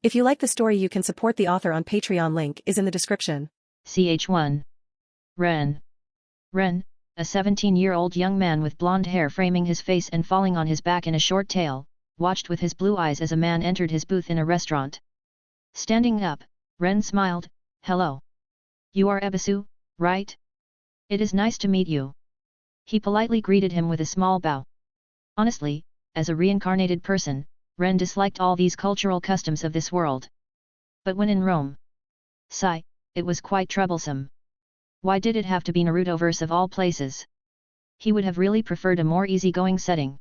If you like the story, you can support the author on Patreon. Link is in the description. Ch1. Ren. Ren, a 17-year-old young man with blonde hair framing his face and falling on his back in a short tail, watched with his blue eyes as a man entered his booth in a restaurant. Standing up, Ren smiled. "Hello. You are Ebisu, right? It is nice to meet you." He politely greeted him with a small bow. Honestly, as a reincarnated person, Ren disliked all these cultural customs of this world. But when in Rome, it was quite troublesome. Why did it have to be Narutoverse of all places? He would have really preferred a more easygoing setting.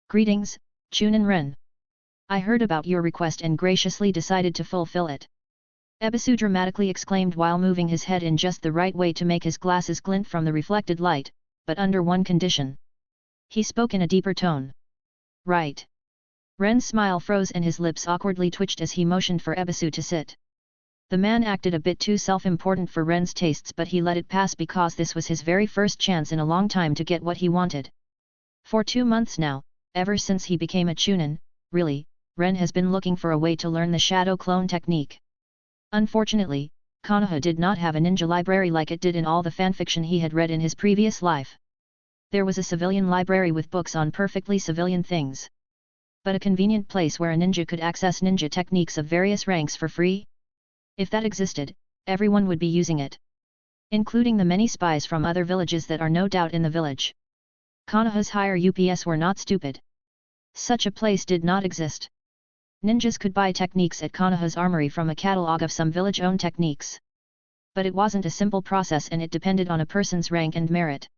"Greetings, Chunin Ren. I heard about your request and graciously decided to fulfill it." Ebisu dramatically exclaimed while moving his head in just the right way to make his glasses glint from the reflected light, but under one condition. He spoke in a deeper tone. "Right." Ren's smile froze and his lips awkwardly twitched as he motioned for Ebisu to sit. The man acted a bit too self-important for Ren's tastes, but he let it pass because this was his very first chance in a long time to get what he wanted. For 2 months now, ever since he became a Chunin, really, Ren has been looking for a way to learn the shadow clone technique. Unfortunately, Konoha did not have a ninja library like it did in all the fanfiction he had read in his previous life. There was a civilian library with books on perfectly civilian things. But a convenient place where a ninja could access ninja techniques of various ranks for free? If that existed, everyone would be using it. Including the many spies from other villages that are no doubt in the village. Konoha's higher UPS were not stupid. Such a place did not exist. Ninjas could buy techniques at Konoha's armory from a catalog of some village-owned techniques. But it wasn't a simple process and it depended on a person's rank and merit.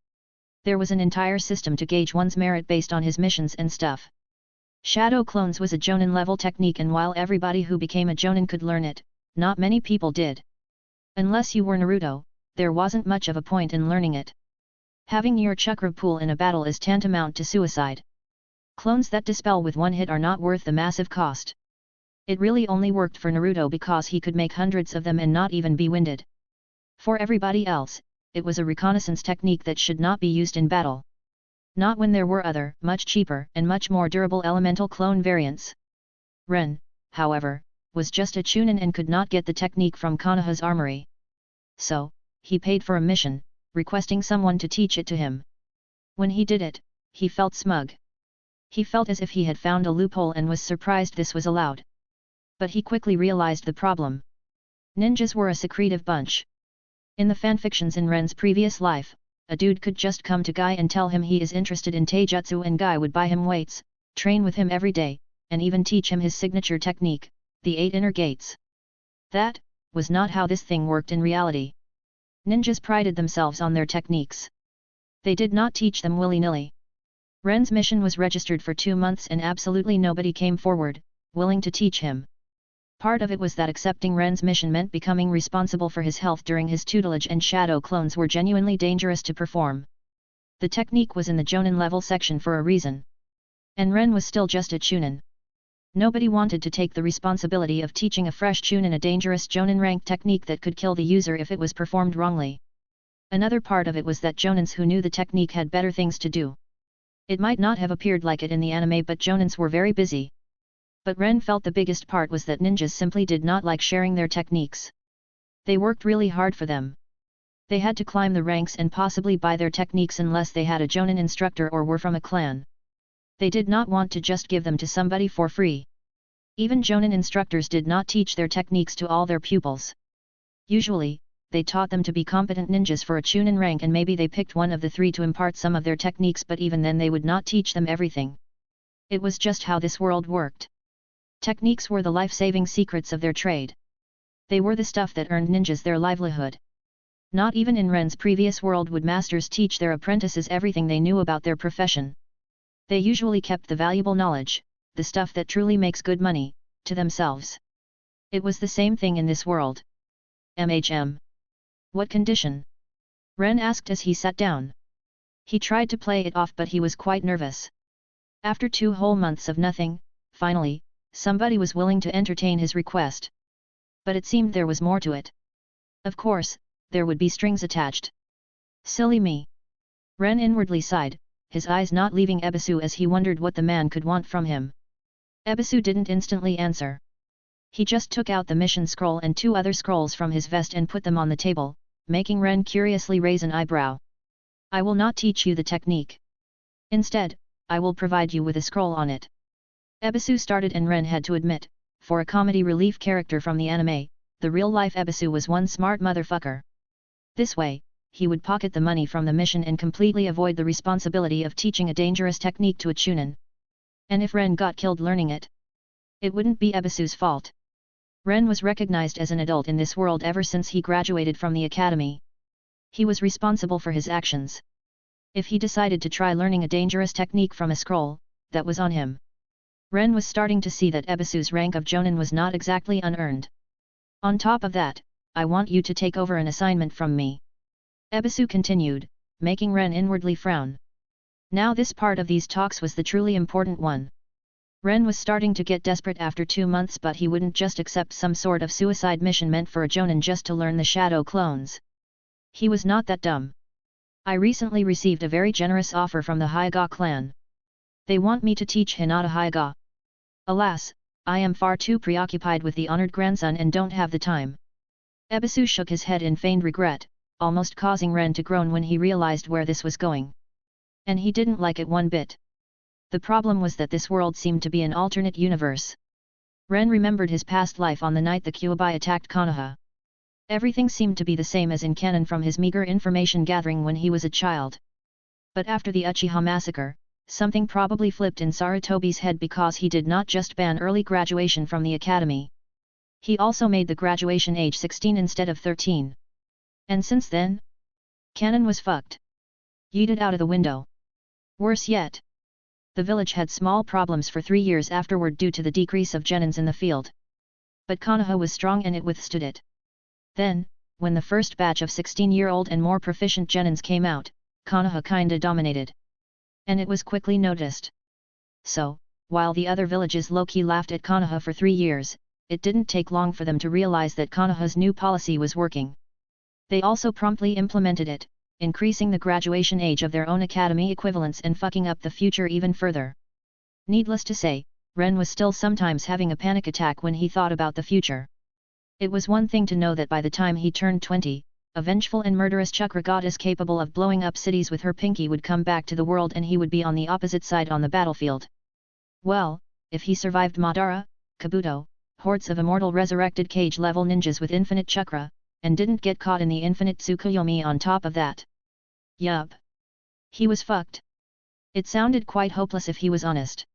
There was an entire system to gauge one's merit based on his missions and stuff. Shadow clones was a Jonin level technique, and while everybody who became a Jonin could learn it, not many people did. Unless you were Naruto, there wasn't much of a point in learning it. Having your chakra pool in a battle is tantamount to suicide. Clones that dispel with one hit are not worth the massive cost. It really only worked for Naruto because he could make hundreds of them and not even be winded. For everybody else, it was a reconnaissance technique that should not be used in battle. Not when there were other, much cheaper and much more durable elemental clone variants. Ren, however, was just a Chunin and could not get the technique from Konoha's armory. So, he paid for a mission, requesting someone to teach it to him. When he did it, he felt smug. He felt as if he had found a loophole and was surprised this was allowed. But he quickly realized the problem. Ninjas were a secretive bunch. In the fanfictions in Ren's previous life, a dude could just come to Guy and tell him he is interested in taijutsu and Guy would buy him weights, train with him every day, and even teach him his signature technique, the 8 inner gates. That was not how this thing worked in reality. Ninjas prided themselves on their techniques. They did not teach them willy-nilly. Ren's mission was registered for 2 months and absolutely nobody came forward, willing to teach him. Part of it was that accepting Ren's mission meant becoming responsible for his health during his tutelage, and shadow clones were genuinely dangerous to perform. The technique was in the Jonin level section for a reason. And Ren was still just a Chunin. Nobody wanted to take the responsibility of teaching a fresh Chunin a dangerous Jonin rank technique that could kill the user if it was performed wrongly. Another part of it was that Jonins who knew the technique had better things to do. It might not have appeared like it in the anime, but Jonins were very busy. But Ren felt the biggest part was that ninjas simply did not like sharing their techniques. They worked really hard for them. They had to climb the ranks and possibly buy their techniques unless they had a Jonin instructor or were from a clan. They did not want to just give them to somebody for free. Even Jonin instructors did not teach their techniques to all their pupils. Usually, they taught them to be competent ninjas for a Chunin rank, and maybe they picked one of the 3 to impart some of their techniques, but even then they would not teach them everything. It was just how this world worked. Techniques were the life-saving secrets of their trade. They were the stuff that earned ninjas their livelihood. Not even in Ren's previous world would masters teach their apprentices everything they knew about their profession. They usually kept the valuable knowledge, the stuff that truly makes good money, to themselves. It was the same thing in this world. "MHM. What condition?" Ren asked as he sat down. He tried to play it off, but he was quite nervous. After 2 whole months of nothing, finally, somebody was willing to entertain his request. But it seemed there was more to it. Of course, there would be strings attached. Silly me. Ren inwardly sighed, his eyes not leaving Ebisu as he wondered what the man could want from him. Ebisu didn't instantly answer. He just took out the mission scroll and 2 other scrolls from his vest and put them on the table, making Ren curiously raise an eyebrow. I will not teach you the technique. Instead, I will provide you with a scroll on it. Ebisu started, and Ren had to admit, for a comedy relief character from the anime, the real-life Ebisu was one smart motherfucker. This way, he would pocket the money from the mission and completely avoid the responsibility of teaching a dangerous technique to a chunin. And if Ren got killed learning it, it wouldn't be Ebisu's fault. Ren was recognized as an adult in this world ever since he graduated from the academy. He was responsible for his actions. If he decided to try learning a dangerous technique from a scroll, that was on him. Ren was starting to see that Ebisu's rank of Jonin was not exactly unearned. On top of that, I want you to take over an assignment from me. Ebisu continued, making Ren inwardly frown. Now this part of these talks was the truly important one. Ren was starting to get desperate after 2 months, but he wouldn't just accept some sort of suicide mission meant for a Jonin just to learn the shadow clones. He was not that dumb. I recently received a very generous offer from the Hyuga clan. They want me to teach Hinata Hyuga. Alas, I am far too preoccupied with the honored grandson and don't have the time. Ebisu shook his head in feigned regret, almost causing Ren to groan when he realized where this was going. And he didn't like it one bit. The problem was that this world seemed to be an alternate universe. Ren remembered his past life on the night the Kyuubi attacked Konoha. Everything seemed to be the same as in canon from his meager information gathering when he was a child. But after the Uchiha massacre, something probably flipped in Sarutobi's head, because he did not just ban early graduation from the academy. He also made the graduation age 16 instead of 13. And since then, canon was fucked. Yeeted out of the window. Worse yet, the village had small problems for 3 years afterward due to the decrease of genins in the field. But Konoha was strong and it withstood it. Then, when the first batch of 16-year-old and more proficient genins came out, Konoha kinda dominated. And it was quickly noticed. So, while the other villages low-key laughed at Konoha for 3 years, it didn't take long for them to realize that Konoha's new policy was working. They also promptly implemented it, increasing the graduation age of their own academy equivalents and fucking up the future even further. Needless to say, Ren was still sometimes having a panic attack when he thought about the future. It was one thing to know that by the time he turned 20, a vengeful and murderous chakra goddess capable of blowing up cities with her pinky would come back to the world and he would be on the opposite side on the battlefield. Well, if he survived Madara, Kabuto, hordes of immortal resurrected cage-level ninjas with infinite chakra, and didn't get caught in the infinite Tsukuyomi on top of that. Yup. He was fucked. It sounded quite hopeless if he was honest.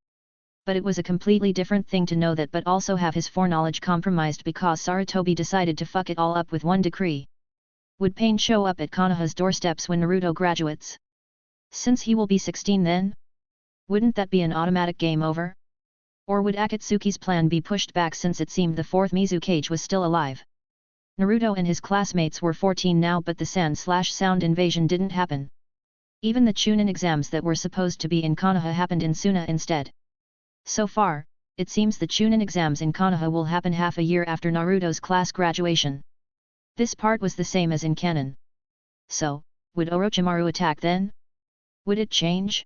But it was a completely different thing to know that but also have his foreknowledge compromised because Sarutobi decided to fuck it all up with one decree. Would pain show up at Konoha's doorsteps when Naruto graduates? Since he will be 16 then? Wouldn't that be an automatic game over? Or would Akatsuki's plan be pushed back since it seemed the 4th Mizukage was still alive? Naruto and his classmates were 14 now, but the sand/sound invasion didn't happen. Even the Chunin exams that were supposed to be in Konoha happened in Suna instead. So far, it seems the Chunin exams in Konoha will happen half a year after Naruto's class graduation. This part was the same as in canon. So, would Orochimaru attack then? Would it change?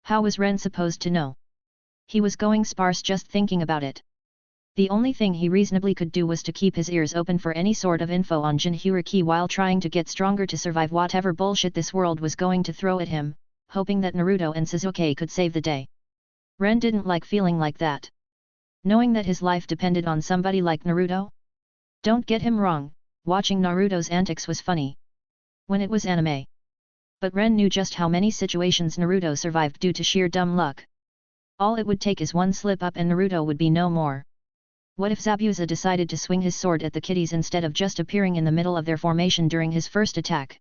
How was Ren supposed to know? He was going sparse just thinking about it. The only thing he reasonably could do was to keep his ears open for any sort of info on Jinchuriki while trying to get stronger to survive whatever bullshit this world was going to throw at him, hoping that Naruto and Sasuke could save the day. Ren didn't like feeling like that. Knowing that his life depended on somebody like Naruto? Don't get him wrong, watching Naruto's antics was funny. When it was anime. But Ren knew just how many situations Naruto survived due to sheer dumb luck. All it would take is one slip up and Naruto would be no more. What if Zabuza decided to swing his sword at the kiddies instead of just appearing in the middle of their formation during his first attack?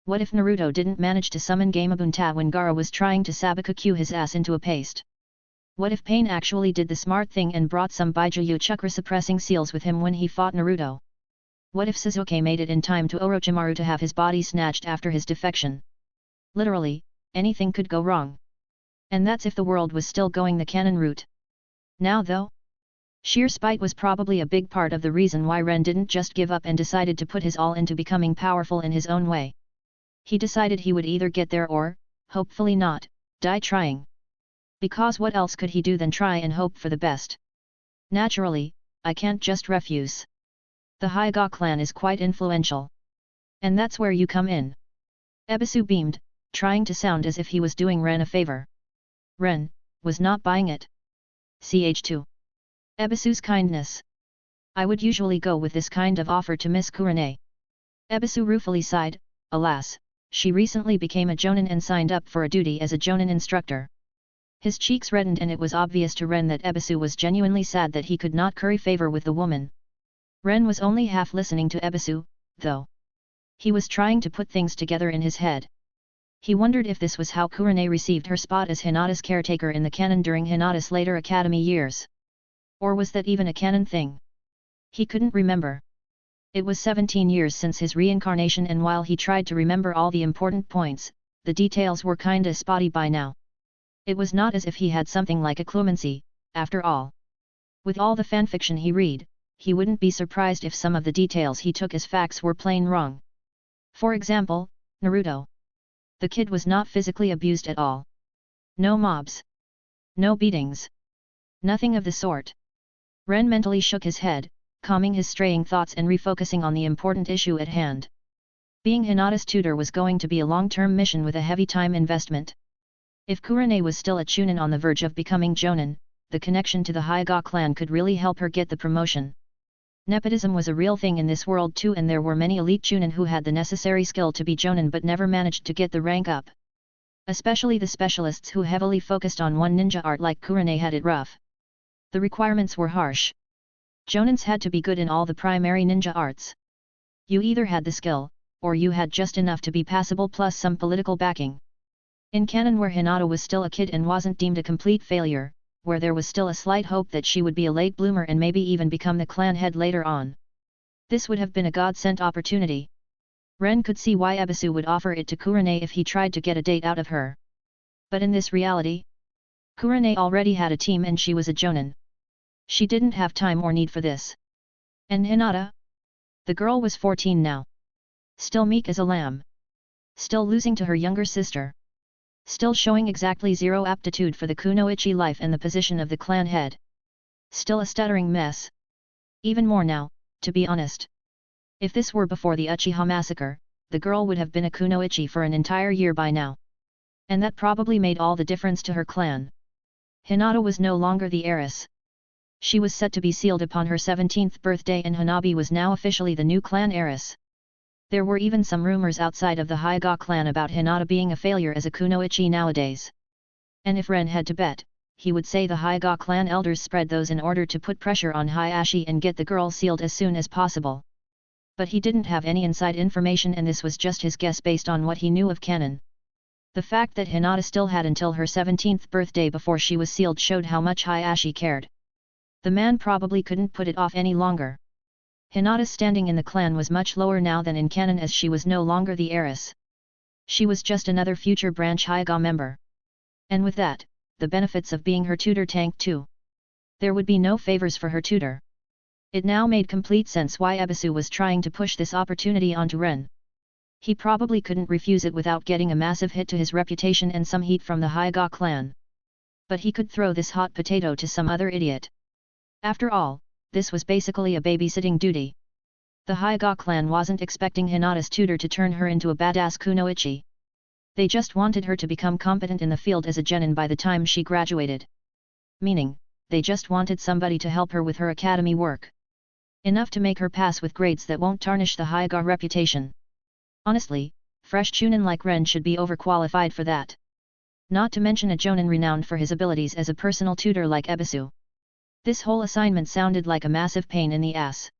What if Naruto didn't manage to summon Gamabunta when Gaara was trying to Sabaku his ass into a paste? What if Pain actually did the smart thing and brought some Baijuyu chakra suppressing seals with him when he fought Naruto? What if Sasuke made it in time to Orochimaru to have his body snatched after his defection? Literally, anything could go wrong. And that's if the world was still going the canon route. Now though? Sheer spite was probably a big part of the reason why Ren didn't just give up and decided to put his all into becoming powerful in his own way. He decided he would either get there or, hopefully not, die trying. Because what else could he do than try and hope for the best? Naturally, I can't just refuse. The Hyuga clan is quite influential. And that's where you come in. Ebisu beamed, trying to sound as if he was doing Ren a favor. Ren was not buying it. Ch2. Ebisu's kindness. I would usually go with this kind of offer to Miss Kurenai. Ebisu ruefully sighed, alas, she recently became a jonin and signed up for a duty as a jonin instructor. His cheeks reddened and it was obvious to Ren that Ebisu was genuinely sad that he could not curry favor with the woman. Ren was only half listening to Ebisu, though. He was trying to put things together in his head. He wondered if this was how Kurenai received her spot as Hinata's caretaker in the canon during Hinata's later academy years. Or was that even a canon thing? He couldn't remember. It was 17 years since his reincarnation and while he tried to remember all the important points, the details were kinda spotty by now. It was not as if he had something like a clumency, after all. With all the fanfiction he read, he wouldn't be surprised if some of the details he took as facts were plain wrong. For example, Naruto. The kid was not physically abused at all. No mobs. No beatings. Nothing of the sort. Ren mentally shook his head, calming his straying thoughts and refocusing on the important issue at hand. Being Hinata's tutor was going to be a long-term mission with a heavy time investment. If Kurenai was still a chunin on the verge of becoming jonin, the connection to the Hyuga clan could really help her get the promotion. Nepotism was a real thing in this world too and there were many elite chunin who had the necessary skill to be jonin but never managed to get the rank up. Especially the specialists who heavily focused on one ninja art like Kurenai had it rough. The requirements were harsh. Jonins had to be good in all the primary ninja arts. You either had the skill, or you had just enough to be passable plus some political backing. In canon where Hinata was still a kid and wasn't deemed a complete failure, where there was still a slight hope that she would be a late bloomer and maybe even become the clan head later on. This would have been a God-sent opportunity. Ren could see why Ebisu would offer it to Kurenai if he tried to get a date out of her. But in this reality, Kurenai already had a team and she was a jonin. She didn't have time or need for this. And Hinata? The girl was 14 now. Still meek as a lamb. Still losing to her younger sister. Still showing exactly zero aptitude for the kunoichi life and the position of the clan head. Still a stuttering mess. Even more now, to be honest. If this were before the Uchiha massacre, the girl would have been a kunoichi for an entire year by now. And that probably made all the difference to her clan. Hinata was no longer the heiress. She was set to be sealed upon her 17th birthday and Hanabi was now officially the new clan heiress. There were even some rumors outside of the Hyuga clan about Hinata being a failure as a kunoichi nowadays. And if Ren had to bet, he would say the Hyuga clan elders spread those in order to put pressure on Hiashi and get the girl sealed as soon as possible. But he didn't have any inside information and this was just his guess based on what he knew of canon. The fact that Hinata still had until her 17th birthday before she was sealed showed how much Hiashi cared. The man probably couldn't put it off any longer. Hinata's standing in the clan was much lower now than in canon as she was no longer the heiress. She was just another future branch Hyuga member. And with that, the benefits of being her tutor tanked too. There would be no favors for her tutor. It now made complete sense why Ebisu was trying to push this opportunity onto Ren. He probably couldn't refuse it without getting a massive hit to his reputation and some heat from the Hyuga clan. But he could throw this hot potato to some other idiot. After all, this was basically a babysitting duty. The Hyuga clan wasn't expecting Hinata's tutor to turn her into a badass kunoichi. They just wanted her to become competent in the field as a genin by the time she graduated. Meaning, they just wanted somebody to help her with her academy work. Enough to make her pass with grades that won't tarnish the Hyuga reputation. Honestly, fresh chunin like Ren should be overqualified for that. Not to mention a jonin renowned for his abilities as a personal tutor like Ebisu. This whole assignment sounded like a massive pain in the ass.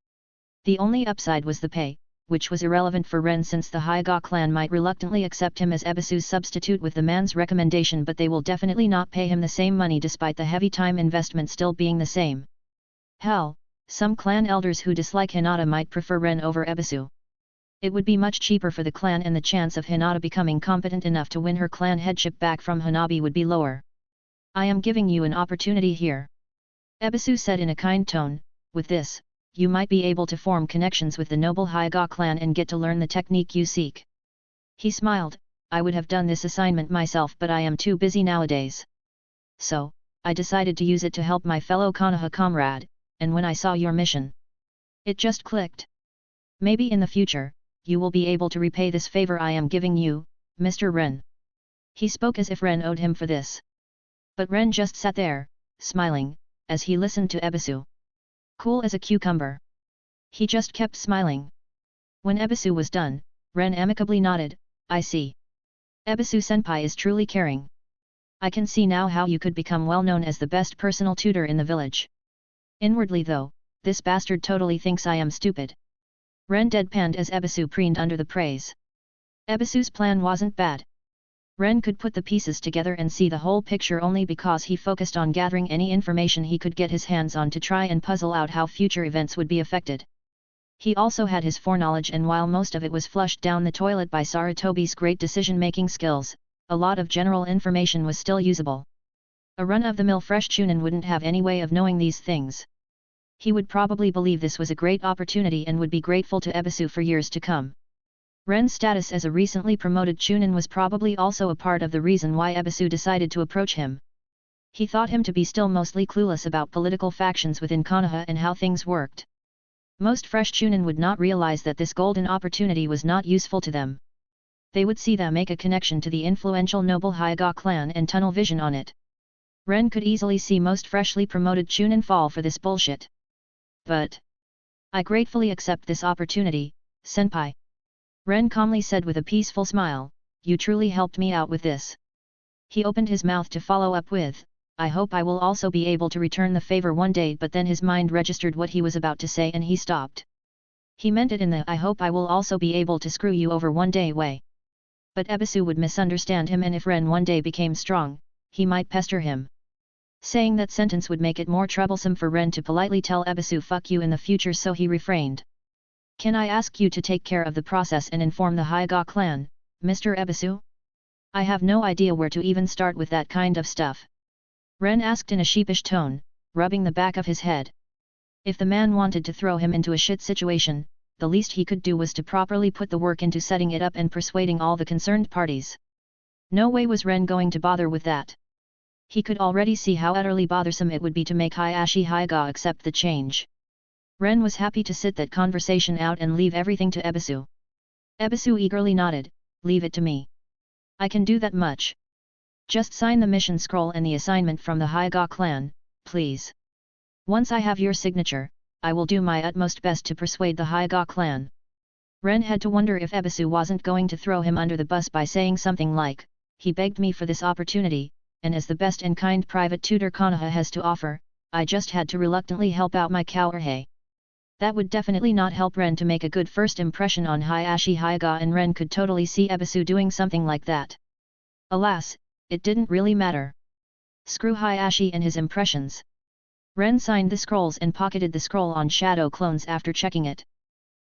The only upside was the pay, which was irrelevant for Ren since the Hyuga clan might reluctantly accept him as Ebisu's substitute with the man's recommendation but they will definitely not pay him the same money despite the heavy time investment still being the same. Hell, some clan elders who dislike Hinata might prefer Ren over Ebisu. It would be much cheaper for the clan and the chance of Hinata becoming competent enough to win her clan headship back from Hanabi would be lower. I am giving you an opportunity here. Ebisu said in a kind tone, with this, you might be able to form connections with the noble Hyuga clan and get to learn the technique you seek. He smiled, I would have done this assignment myself but I am too busy nowadays. so, I decided to use it to help my fellow Konoha comrade, and when I saw your mission, it just clicked. Maybe in the future, you will be able to repay this favor I am giving you, Mr. Ren. He spoke as if Ren owed him for this. But Ren just sat there, smiling, as he listened to Ebisu. Cool as a cucumber. He just kept smiling. When Ebisu was done, Ren amicably nodded, I see. Ebisu-senpai is truly caring. I can see now how you could become well known as the best personal tutor in the village. Inwardly though, this bastard totally thinks I am stupid. Ren deadpanned as Ebisu preened under the praise. Ebisu's plan wasn't bad. Ren could put the pieces together and see the whole picture only because he focused on gathering any information he could get his hands on to try and puzzle out how future events would be affected. He also had his foreknowledge, and while most of it was flushed down the toilet by Sarutobi's great decision-making skills, a lot of general information was still usable. A run-of-the-mill fresh chunin wouldn't have any way of knowing these things. He would probably believe this was a great opportunity and would be grateful to Ebisu for years to come. Ren's status as a recently promoted chunin was probably also a part of the reason why Ebisu decided to approach him. He thought him to be still mostly clueless about political factions within Konoha and how things worked. Most fresh chunin would not realize that this golden opportunity was not useful to them. They would see them make a connection to the influential noble Hyuga clan and tunnel vision on it. Ren could easily see most freshly promoted chunin fall for this bullshit. But I gratefully accept this opportunity, senpai. Ren calmly said with a peaceful smile, you truly helped me out with this. He opened his mouth to follow up with, I hope I will also be able to return the favor one day, but then his mind registered what he was about to say and he stopped. He meant it in the I hope I will also be able to screw you over one day way. But Ebisu would misunderstand him, and if Ren one day became strong, he might pester him. Saying that sentence would make it more troublesome for Ren to politely tell Ebisu fuck you in the future, so he refrained. Can I ask you to take care of the process and inform the Hyuga clan, Mr. Ebisu? I have no idea where to even start with that kind of stuff. Ren asked in a sheepish tone, rubbing the back of his head. If the man wanted to throw him into a shit situation, the least he could do was to properly put the work into setting it up and persuading all the concerned parties. No way was Ren going to bother with that. He could already see how utterly bothersome it would be to make Hiashi Hyuga accept the change. Ren was happy to sit that conversation out and leave everything to Ebisu. Ebisu eagerly nodded, leave it to me. I can do that much. Just sign the mission scroll and the assignment from the Hyuga clan, please. Once I have your signature, I will do my utmost best to persuade the Hyuga clan. Ren had to wonder if Ebisu wasn't going to throw him under the bus by saying something like, he begged me for this opportunity, and as the best and kind private tutor Konoha has to offer, I just had to reluctantly help out my Kaoruhei. That would definitely not help Ren to make a good first impression on Hiashi Hyuga, and Ren could totally see Ebisu doing something like that. Alas, it didn't really matter. Screw Hiashi and his impressions. Ren signed the scrolls and pocketed the scroll on shadow clones after checking it.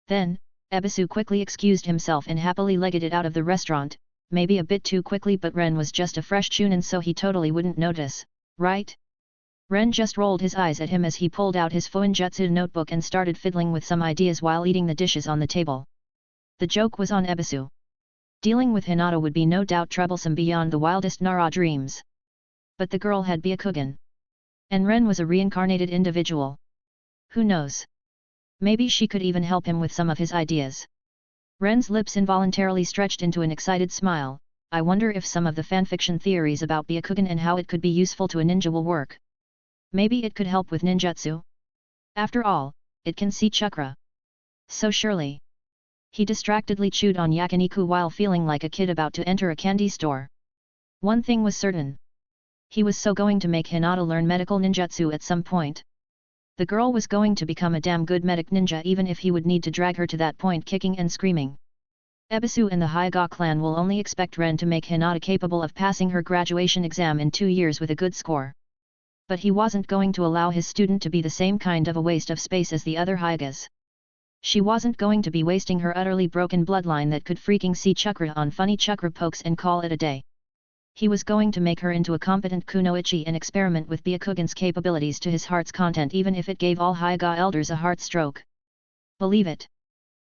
Then, Ebisu quickly excused himself and happily legged it out of the restaurant, maybe a bit too quickly, but Ren was just a fresh chunin, so he totally wouldn't notice, right? Ren just rolled his eyes at him as he pulled out his Fuinjutsu notebook and started fiddling with some ideas while eating the dishes on the table. The joke was on Ebisu. Dealing with Hinata would be no doubt troublesome beyond the wildest Nara dreams. But the girl had Byakugan. And Ren was a reincarnated individual. Who knows? Maybe she could even help him with some of his ideas. Ren's lips involuntarily stretched into an excited smile. I wonder if some of the fanfiction theories about Byakugan and how it could be useful to a ninja will work. Maybe it could help with ninjutsu. After all, it can see chakra. So surely. He distractedly chewed on yakiniku while feeling like a kid about to enter a candy store. One thing was certain. He was so going to make Hinata learn medical ninjutsu at some point. The girl was going to become a damn good medic ninja, even if he would need to drag her to that point kicking and screaming. Ebisu and the Hyuga clan will only expect Ren to make Hinata capable of passing her graduation exam in 2 years with a good score. But he wasn't going to allow his student to be the same kind of a waste of space as the other Hyugas. She wasn't going to be wasting her utterly broken bloodline that could freaking see chakra on funny chakra pokes and call it a day. He was going to make her into a competent kunoichi and experiment with Byakugan's capabilities to his heart's content, even if it gave all Hyuga elders a heart stroke. Believe it.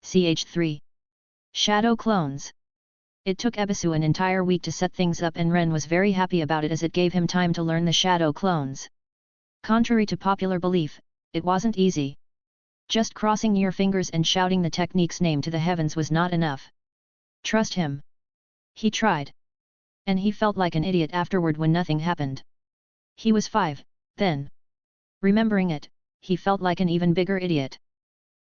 Ch3. Shadow clones. It took Ebisu an entire week to set things up, and Ren was very happy about it as it gave him time to learn the shadow clones. Contrary to popular belief, it wasn't easy. Just crossing your fingers and shouting the technique's name to the heavens was not enough. Trust him. He tried. And he felt like an idiot afterward when nothing happened. He was 5, then. Remembering it, he felt like an even bigger idiot.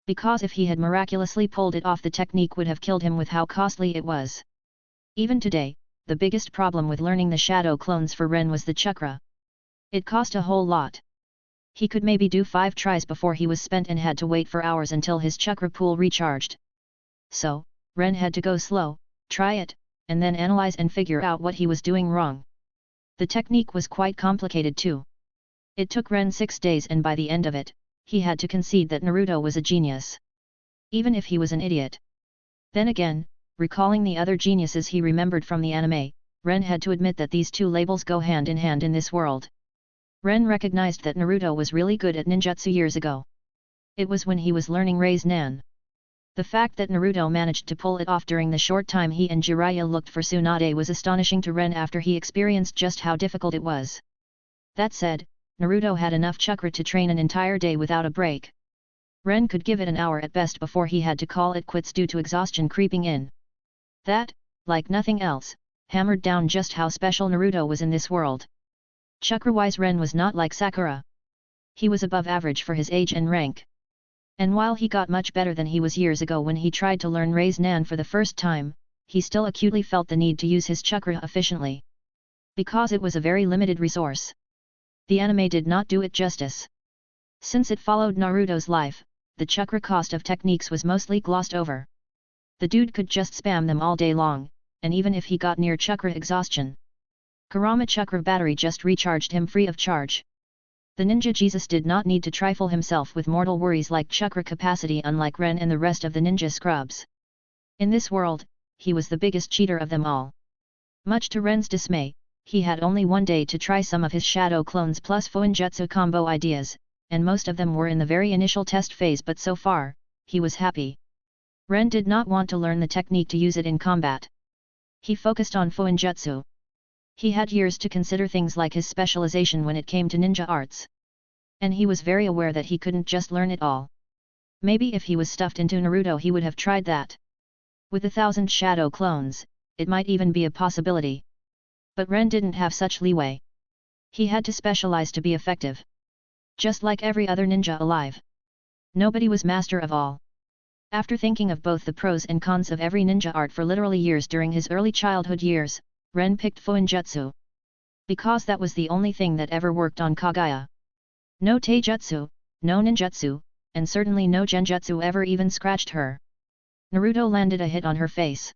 Because if he had miraculously pulled it off, the technique would have killed him with how costly it was. Even today, the biggest problem with learning the shadow clones for Ren was the chakra. It cost a whole lot. He could maybe do 5 tries before he was spent and had to wait for hours until his chakra pool recharged. So, Ren had to go slow, try it, and then analyze and figure out what he was doing wrong. The technique was quite complicated too. It took Ren 6 days, and by the end of it, he had to concede that Naruto was a genius. Even if he was an idiot. Then again, recalling the other geniuses he remembered from the anime, Ren had to admit that these two labels go hand in hand in this world. Ren recognized that Naruto was really good at ninjutsu years ago. It was when he was learning Rei's Nan. The fact that Naruto managed to pull it off during the short time he and Jiraiya looked for Tsunade was astonishing to Ren after he experienced just how difficult it was. That said, Naruto had enough chakra to train an entire day without a break. Ren could give it an hour at best before he had to call it quits due to exhaustion creeping in. That, like nothing else, hammered down just how special Naruto was in this world. Chakra-wise, Ren was not like Sakura. He was above average for his age and rank. And while he got much better than he was years ago when he tried to learn Rei's Nan for the first time, he still acutely felt the need to use his chakra efficiently. Because it was a very limited resource. The anime did not do it justice. Since it followed Naruto's life, the chakra cost of techniques was mostly glossed over. The dude could just spam them all day long, and even if he got near chakra exhaustion, Kurama chakra battery just recharged him free of charge. The ninja Jesus did not need to trifle himself with mortal worries like chakra capacity, unlike Ren and the rest of the ninja scrubs. In this world, he was the biggest cheater of them all. Much to Ren's dismay, he had only 1 day to try some of his shadow clones plus Fuinjutsu combo ideas, and most of them were in the very initial test phase, but so far, he was happy. Ren did not want to learn the technique to use it in combat. He focused on Fuinjutsu. He had years to consider things like his specialization when it came to ninja arts. And he was very aware that he couldn't just learn it all. Maybe if he was stuffed into Naruto he would have tried that. With 1,000 shadow clones, it might even be a possibility. But Ren didn't have such leeway. He had to specialize to be effective. Just like every other ninja alive. Nobody was master of all. After thinking of both the pros and cons of every ninja art for literally years during his early childhood years, Ren picked Fuinjutsu. Because that was the only thing that ever worked on Kaguya. No taijutsu, no ninjutsu, and certainly no genjutsu ever even scratched her. Naruto landed a hit on her face.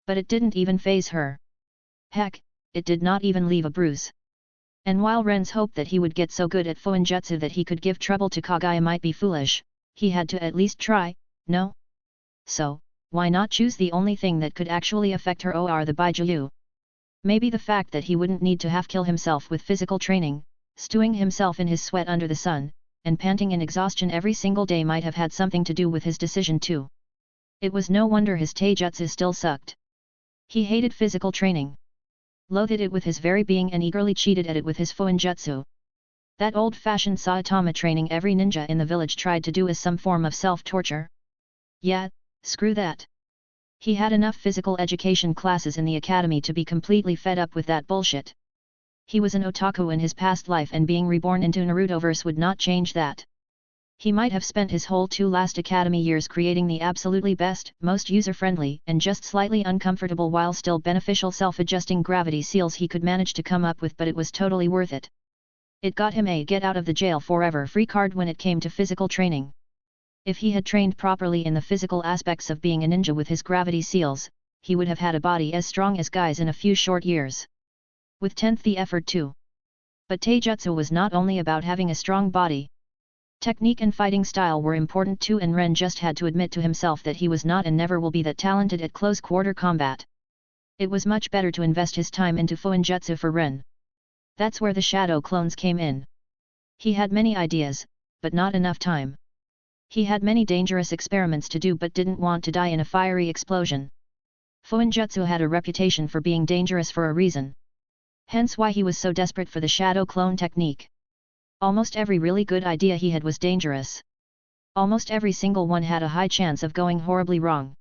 But it didn't even faze her. Heck, it did not even leave a bruise. And while Ren's hope that he would get so good at Fuinjutsu that he could give trouble to Kaguya might be foolish, he had to at least try, no? So, why not choose the only thing that could actually affect her, or the Baijuyu? Maybe the fact that he wouldn't need to half-kill himself with physical training, stewing himself in his sweat under the sun, and panting in exhaustion every single day might have had something to do with his decision too. It was no wonder his taijutsu still sucked. He hated physical training. Loathed it with his very being and eagerly cheated at it with his Fuinjutsu. That old-fashioned Saitama training every ninja in the village tried to do as some form of self-torture. Yeah, screw that. He had enough physical education classes in the academy to be completely fed up with that bullshit. He was an otaku in his past life, and being reborn into Narutoverse would not change that. He might have spent his whole 2 last academy years creating the absolutely best, most user-friendly, and just slightly uncomfortable while still beneficial self-adjusting gravity seals he could manage to come up with, but it was totally worth it. It got him a get out of the jail forever free card when it came to physical training. If he had trained properly in the physical aspects of being a ninja with his gravity seals, he would have had a body as strong as Guy's in a few short years. With 10th the effort too. But taijutsu was not only about having a strong body. Technique and fighting style were important too, and Ren just had to admit to himself that he was not and never will be that talented at close-quarter combat. It was much better to invest his time into Fuinjutsu for Ren. That's where the shadow clones came in. He had many ideas, but not enough time. He had many dangerous experiments to do but didn't want to die in a fiery explosion. Fuinjutsu had a reputation for being dangerous for a reason. Hence why he was so desperate for the shadow clone technique. Almost every really good idea he had was dangerous. Almost every single one had a high chance of going horribly wrong.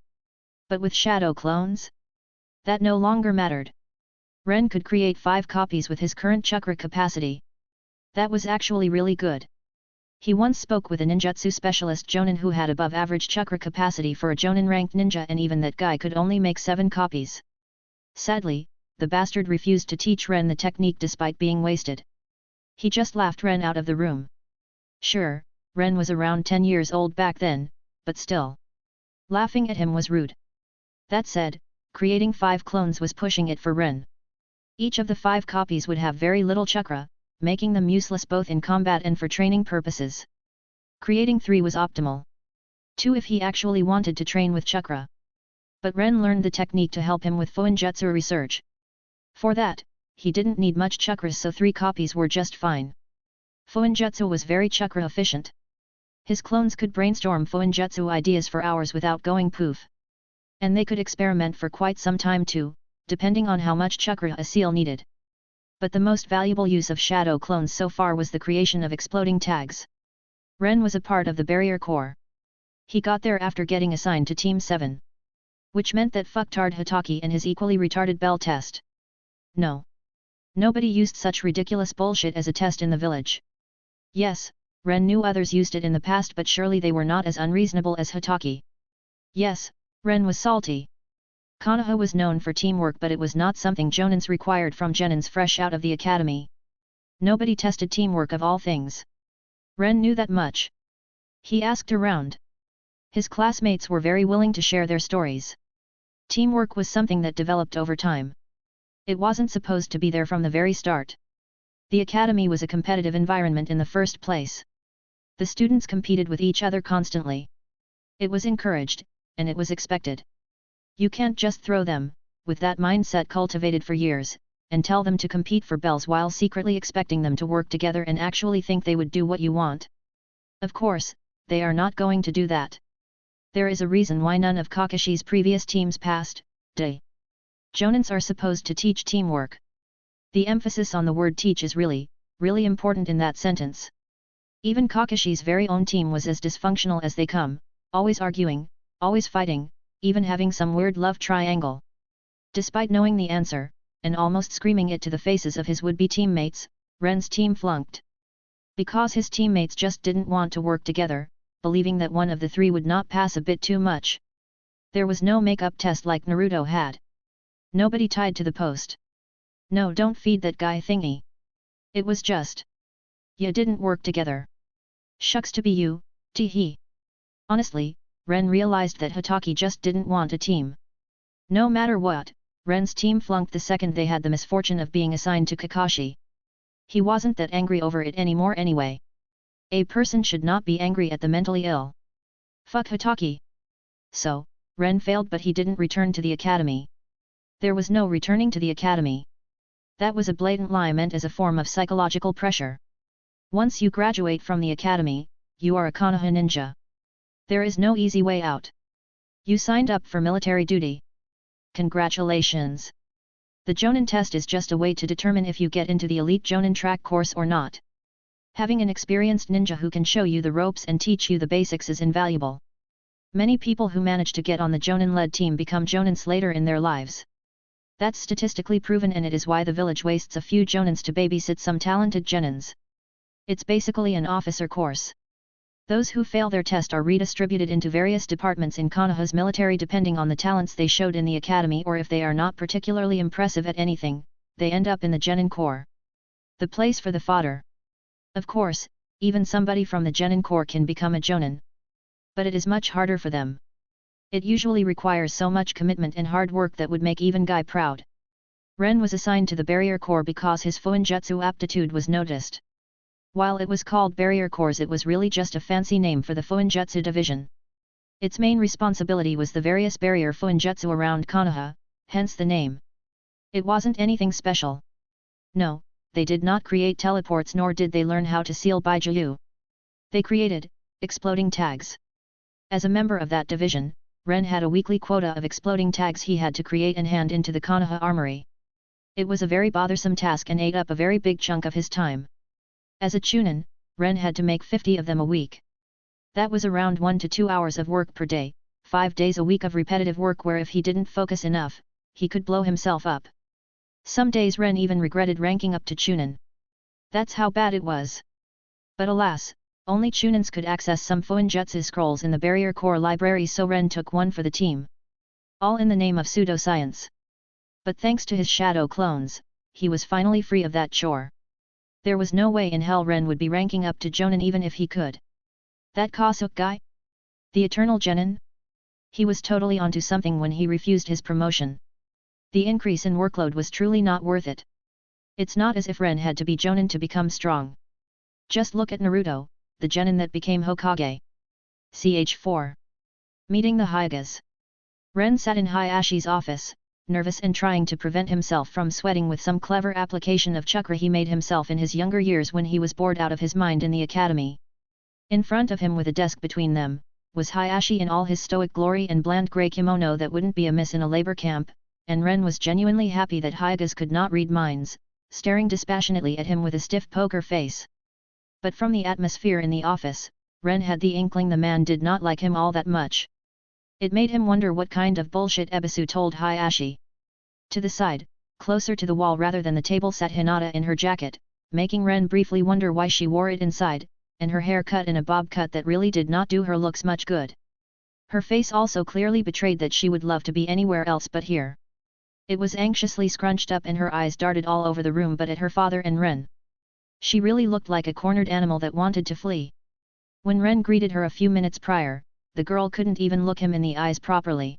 But with shadow clones? That no longer mattered. Ren could create 5 copies with his current chakra capacity. That was actually really good. He once spoke with a ninjutsu specialist jonin who had above average chakra capacity for a jonin-ranked ninja, and even that guy could only make 7 copies. Sadly, the bastard refused to teach Ren the technique despite being wasted. He just laughed Ren out of the room. Sure, Ren was around 10 years old back then, but still. Laughing at him was rude. That said, creating 5 clones was pushing it for Ren. Each of the 5 copies would have very little chakra, making them useless both in combat and for training purposes. Creating 3 was optimal. 2 if he actually wanted to train with chakra. But Ren learned the technique to help him with Fuinjutsu research. For that, he didn't need much chakra, so 3 copies were just fine. Fuinjutsu was very chakra efficient. His clones could brainstorm Fuinjutsu ideas for hours without going poof. And they could experiment for quite some time too, depending on how much chakra a seal needed. But the most valuable use of shadow clones so far was the creation of exploding tags. Ren was a part of the barrier core. He got there after getting assigned to Team 7. Which meant that fucktard Hitaki and his equally retarded bell test. No. Nobody used such ridiculous bullshit as a test in the village. Yes, Ren knew others used it in the past, but surely they were not as unreasonable as Hitaki. Yes, Ren was salty. Konoha was known for teamwork, but it was not something jonins required from genins fresh out of the academy. Nobody tested teamwork of all things. Ren knew that much. He asked around. His classmates were very willing to share their stories. Teamwork was something that developed over time. It wasn't supposed to be there from the very start. The academy was a competitive environment in the first place. The students competed with each other constantly. It was encouraged, and it was expected. You can't just throw them, with that mindset cultivated for years, and tell them to compete for bells while secretly expecting them to work together and actually think they would do what you want. Of course, they are not going to do that. There is a reason why none of Kakashi's previous teams passed. Jonins are supposed to teach teamwork. The emphasis on the word teach is really, really important in that sentence. Even Kakashi's very own team was as dysfunctional as they come, always arguing, always fighting, even having some weird love triangle. Despite knowing the answer, and almost screaming it to the faces of his would-be teammates, Ren's team flunked. Because his teammates just didn't want to work together, believing that one of the 3 would not pass a bit too much. There was no make-up test like Naruto had. Nobody tied to the post. No, don't feed that guy thingy. It was just. Ya didn't work together. Shucks to be you, tee-hee. Honestly, Ren realized that Hitaki just didn't want a team. No matter what, Ren's team flunked the second they had the misfortune of being assigned to Kakashi. He wasn't that angry over it anymore anyway. A person should not be angry at the mentally ill. Fuck Hitaki. So, Ren failed, but he didn't return to the academy. There was no returning to the academy. That was a blatant lie meant as a form of psychological pressure. Once you graduate from the academy, you are a Konoha ninja. There is no easy way out. You signed up for military duty. Congratulations! The Jonin test is just a way to determine if you get into the elite Jonin track course or not. Having an experienced ninja who can show you the ropes and teach you the basics is invaluable. Many people who manage to get on the Jonin-led team become Jonins later in their lives. That's statistically proven, and it is why the village wastes a few Jonins to babysit some talented genins. It's basically an officer course. Those who fail their test are redistributed into various departments in Konoha's military depending on the talents they showed in the academy, or if they are not particularly impressive at anything, they end up in the Genin Corps. The place for the fodder. Of course, even somebody from the Genin Corps can become a Jonin. But it is much harder for them. It usually requires so much commitment and hard work that would make even Guy proud. Ren was assigned to the Barrier Corps because his Fuinjutsu aptitude was noticed. While it was called Barrier Corps, it was really just a fancy name for the Fuinjutsu division. Its main responsibility was the various barrier Fuinjutsu around Konoha, hence the name. It wasn't anything special. No, they did not create teleports, nor did they learn how to seal Baijiu. They created exploding tags. As a member of that division, Ren had a weekly quota of exploding tags he had to create and hand into the Konoha armory. It was a very bothersome task and ate up a very big chunk of his time. As a chunin, Ren had to make 50 of them a week. That was around 1 to 2 hours of work per day, 5 days a week of repetitive work where if he didn't focus enough, he could blow himself up. Some days Ren even regretted ranking up to chunin. That's how bad it was. But alas, only chunins could access some Fuinjutsu scrolls in the Barrier Core library, so Ren took one for the team. All in the name of pseudoscience. But thanks to his shadow clones, he was finally free of that chore. There was no way in hell Ren would be ranking up to Jonin even if he could. That Kasuke guy? The Eternal Genin? He was totally onto something when he refused his promotion. The increase in workload was truly not worth it. It's not as if Ren had to be Jonin to become strong. Just look at Naruto, the Genin that became Hokage. Ch4. Meeting the Hyugas. Ren sat in Hiashi's office, nervous and trying to prevent himself from sweating with some clever application of chakra he made himself in his younger years when he was bored out of his mind in the academy. In front of him with a desk between them, was Hiashi in all his stoic glory and bland grey kimono that wouldn't be amiss in a labor camp, and Ren was genuinely happy that Hyugas could not read minds, staring dispassionately at him with a stiff poker face. But from the atmosphere in the office, Ren had the inkling the man did not like him all that much. It made him wonder what kind of bullshit Ebisu told Hiashi. To the side, closer to the wall rather than the table, sat Hinata in her jacket, making Ren briefly wonder why she wore it inside, and her hair cut in a bob cut that really did not do her looks much good. Her face also clearly betrayed that she would love to be anywhere else but here. It was anxiously scrunched up and her eyes darted all over the room but at her father and Ren. She really looked like a cornered animal that wanted to flee. When Ren greeted her a few minutes prior, the girl couldn't even look him in the eyes properly.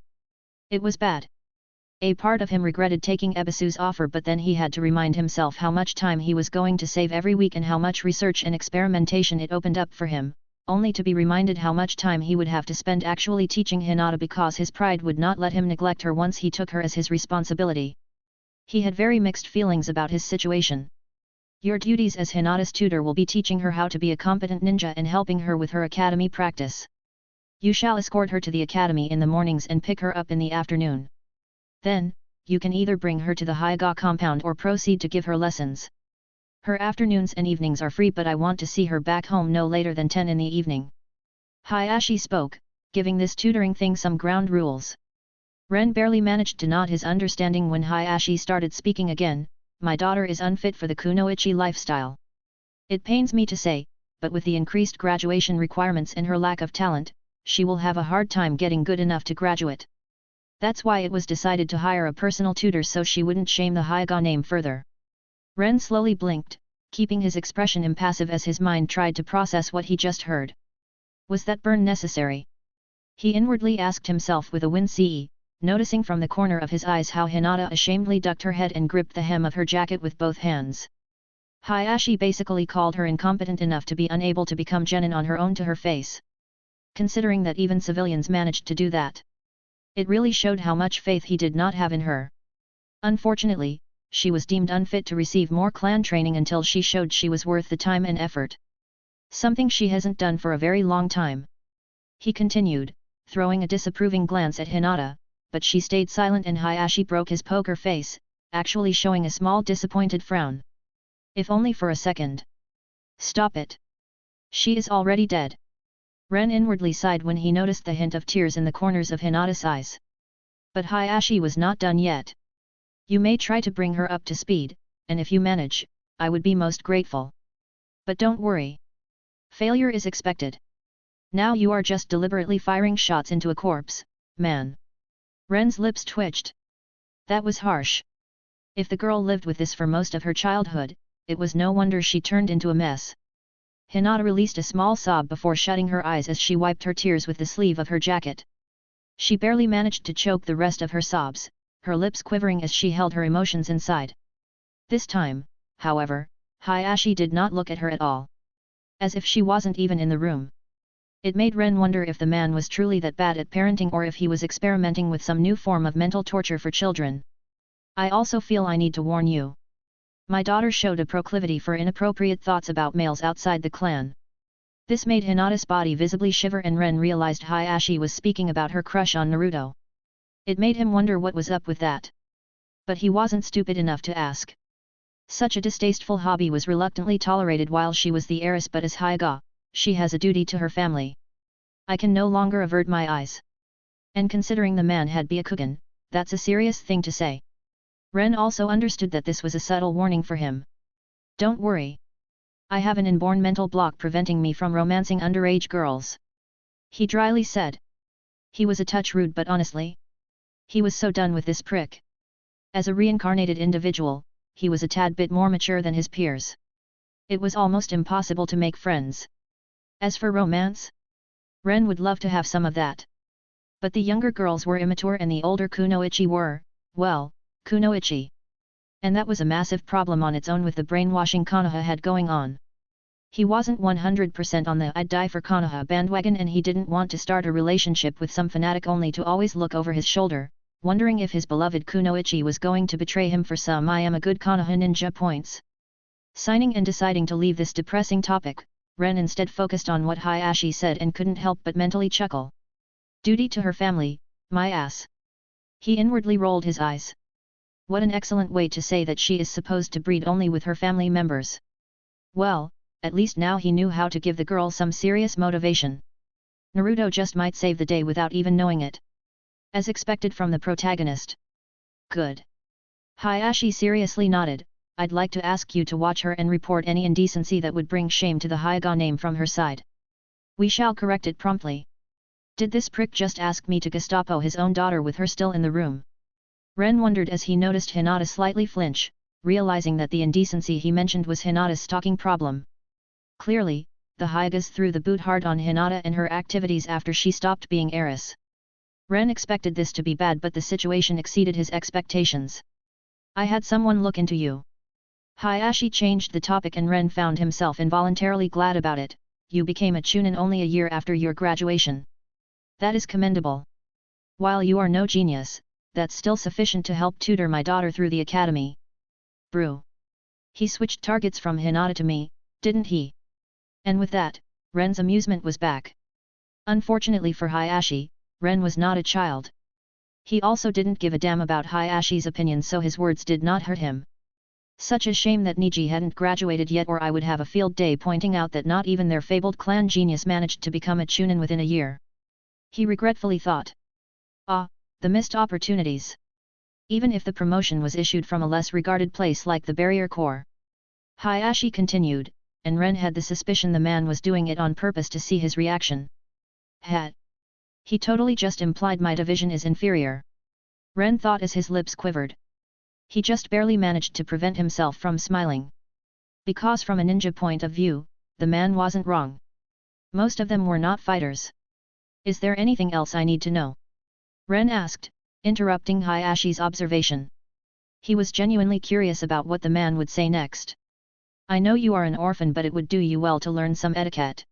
It was bad. A part of him regretted taking Ebisu's offer, but then he had to remind himself how much time he was going to save every week and how much research and experimentation it opened up for him, only to be reminded how much time he would have to spend actually teaching Hinata because his pride would not let him neglect her once he took her as his responsibility. He had very mixed feelings about his situation. Your duties as Hinata's tutor will be teaching her how to be a competent ninja and helping her with her academy practice. You shall escort her to the academy in the mornings and pick her up in the afternoon. Then, you can either bring her to the Hyuga compound or proceed to give her lessons. Her afternoons and evenings are free, but I want to see her back home no later than 10 in the evening. Hiashi spoke, giving this tutoring thing some ground rules. Ren barely managed to nod his understanding when Hiashi started speaking again. My daughter is unfit for the kunoichi lifestyle. It pains me to say, but with the increased graduation requirements and her lack of talent, she will have a hard time getting good enough to graduate. That's why it was decided to hire a personal tutor so she wouldn't shame the Hyuga name further. Ren slowly blinked, keeping his expression impassive as his mind tried to process what he just heard. Was that burn necessary? He inwardly asked himself with a wince, noticing from the corner of his eyes how Hinata ashamedly ducked her head and gripped the hem of her jacket with both hands. Hiashi basically called her incompetent enough to be unable to become genin on her own to her face. Considering that even civilians managed to do that, it really showed how much faith he did not have in her. Unfortunately, she was deemed unfit to receive more clan training until she showed she was worth the time and effort. Something she hasn't done for a very long time. He continued, throwing a disapproving glance at Hinata, but she stayed silent and Hiashi broke his poker face, actually showing a small disappointed frown. If only for a second. Stop it. She is already dead. Ren inwardly sighed when he noticed the hint of tears in the corners of Hinata's eyes. But Hiashi was not done yet. You may try to bring her up to speed, and if you manage, I would be most grateful. But don't worry. Failure is expected. Now you are just deliberately firing shots into a corpse, man. Ren's lips twitched. That was harsh. If the girl lived with this for most of her childhood, it was no wonder she turned into a mess. Hinata released a small sob before shutting her eyes as she wiped her tears with the sleeve of her jacket. She barely managed to choke the rest of her sobs, her lips quivering as she held her emotions inside. This time, however, Hiashi did not look at her at all. As if she wasn't even in the room. It made Ren wonder if the man was truly that bad at parenting or if he was experimenting with some new form of mental torture for children. I also feel I need to warn you. My daughter showed a proclivity for inappropriate thoughts about males outside the clan. This made Hinata's body visibly shiver and Ren realized Hiashi was speaking about her crush on Naruto. It made him wonder what was up with that. But he wasn't stupid enough to ask. Such a distasteful hobby was reluctantly tolerated while she was the heiress, but as Hyuga, she has a duty to her family. I can no longer avert my eyes. And considering the man had Byakugan, that's a serious thing to say. Ren also understood that this was a subtle warning for him. Don't worry. I have an inborn mental block preventing me from romancing underage girls. He dryly said. He was a touch rude, but honestly, he was so done with this prick. As a reincarnated individual, he was a tad bit more mature than his peers. It was almost impossible to make friends. As for romance, Ren would love to have some of that. But the younger girls were immature and the older kunoichi were, well, kunoichi. And that was a massive problem on its own with the brainwashing Konoha had going on. He wasn't 100% on the I'd die for Konoha bandwagon, and he didn't want to start a relationship with some fanatic only to always look over his shoulder, wondering if his beloved kunoichi was going to betray him for some I am a good Konoha ninja points. Signing and deciding to leave this depressing topic, Ren instead focused on what Hiashi said and couldn't help but mentally chuckle. Duty to her family, my ass. He inwardly rolled his eyes. What an excellent way to say that she is supposed to breed only with her family members. Well, at least now he knew how to give the girl some serious motivation. Naruto just might save the day without even knowing it. As expected from the protagonist. Good. Hiashi seriously nodded. I'd like to ask you to watch her and report any indecency that would bring shame to the Hyuga name from her side. We shall correct it promptly. Did this prick just ask me to Gestapo his own daughter with her still in the room? Ren wondered as he noticed Hinata slightly flinch, realizing that the indecency he mentioned was Hinata's stalking problem. Clearly, the Hyugas threw the boot hard on Hinata and her activities after she stopped being heiress. Ren expected this to be bad, but the situation exceeded his expectations. I had someone look into you. Hiashi changed the topic and Ren found himself involuntarily glad about it. You became a chunin only a year after your graduation. That is commendable. While you are no genius, that's still sufficient to help tutor my daughter through the academy. Brew. He switched targets from Hinata to me, didn't he? And with that, Ren's amusement was back. Unfortunately for Hiashi, Ren was not a child. He also didn't give a damn about Hiashi's opinion, so his words did not hurt him. Such a shame that Niji hadn't graduated yet, or I would have a field day pointing out that not even their fabled clan genius managed to become a chunin within a year. He regretfully thought. Ah, the missed opportunities. Even if the promotion was issued from a less regarded place like the Barrier Corps. Hiashi continued, and Ren had the suspicion the man was doing it on purpose to see his reaction. Hat. He totally just implied my division is inferior. Ren thought as his lips quivered. He just barely managed to prevent himself from smiling. Because from a ninja point of view, the man wasn't wrong. Most of them were not fighters. Is there anything else I need to know? Ren asked, interrupting Hiashi's observation. He was genuinely curious about what the man would say next. I know you are an orphan, but it would do you well to learn some etiquette.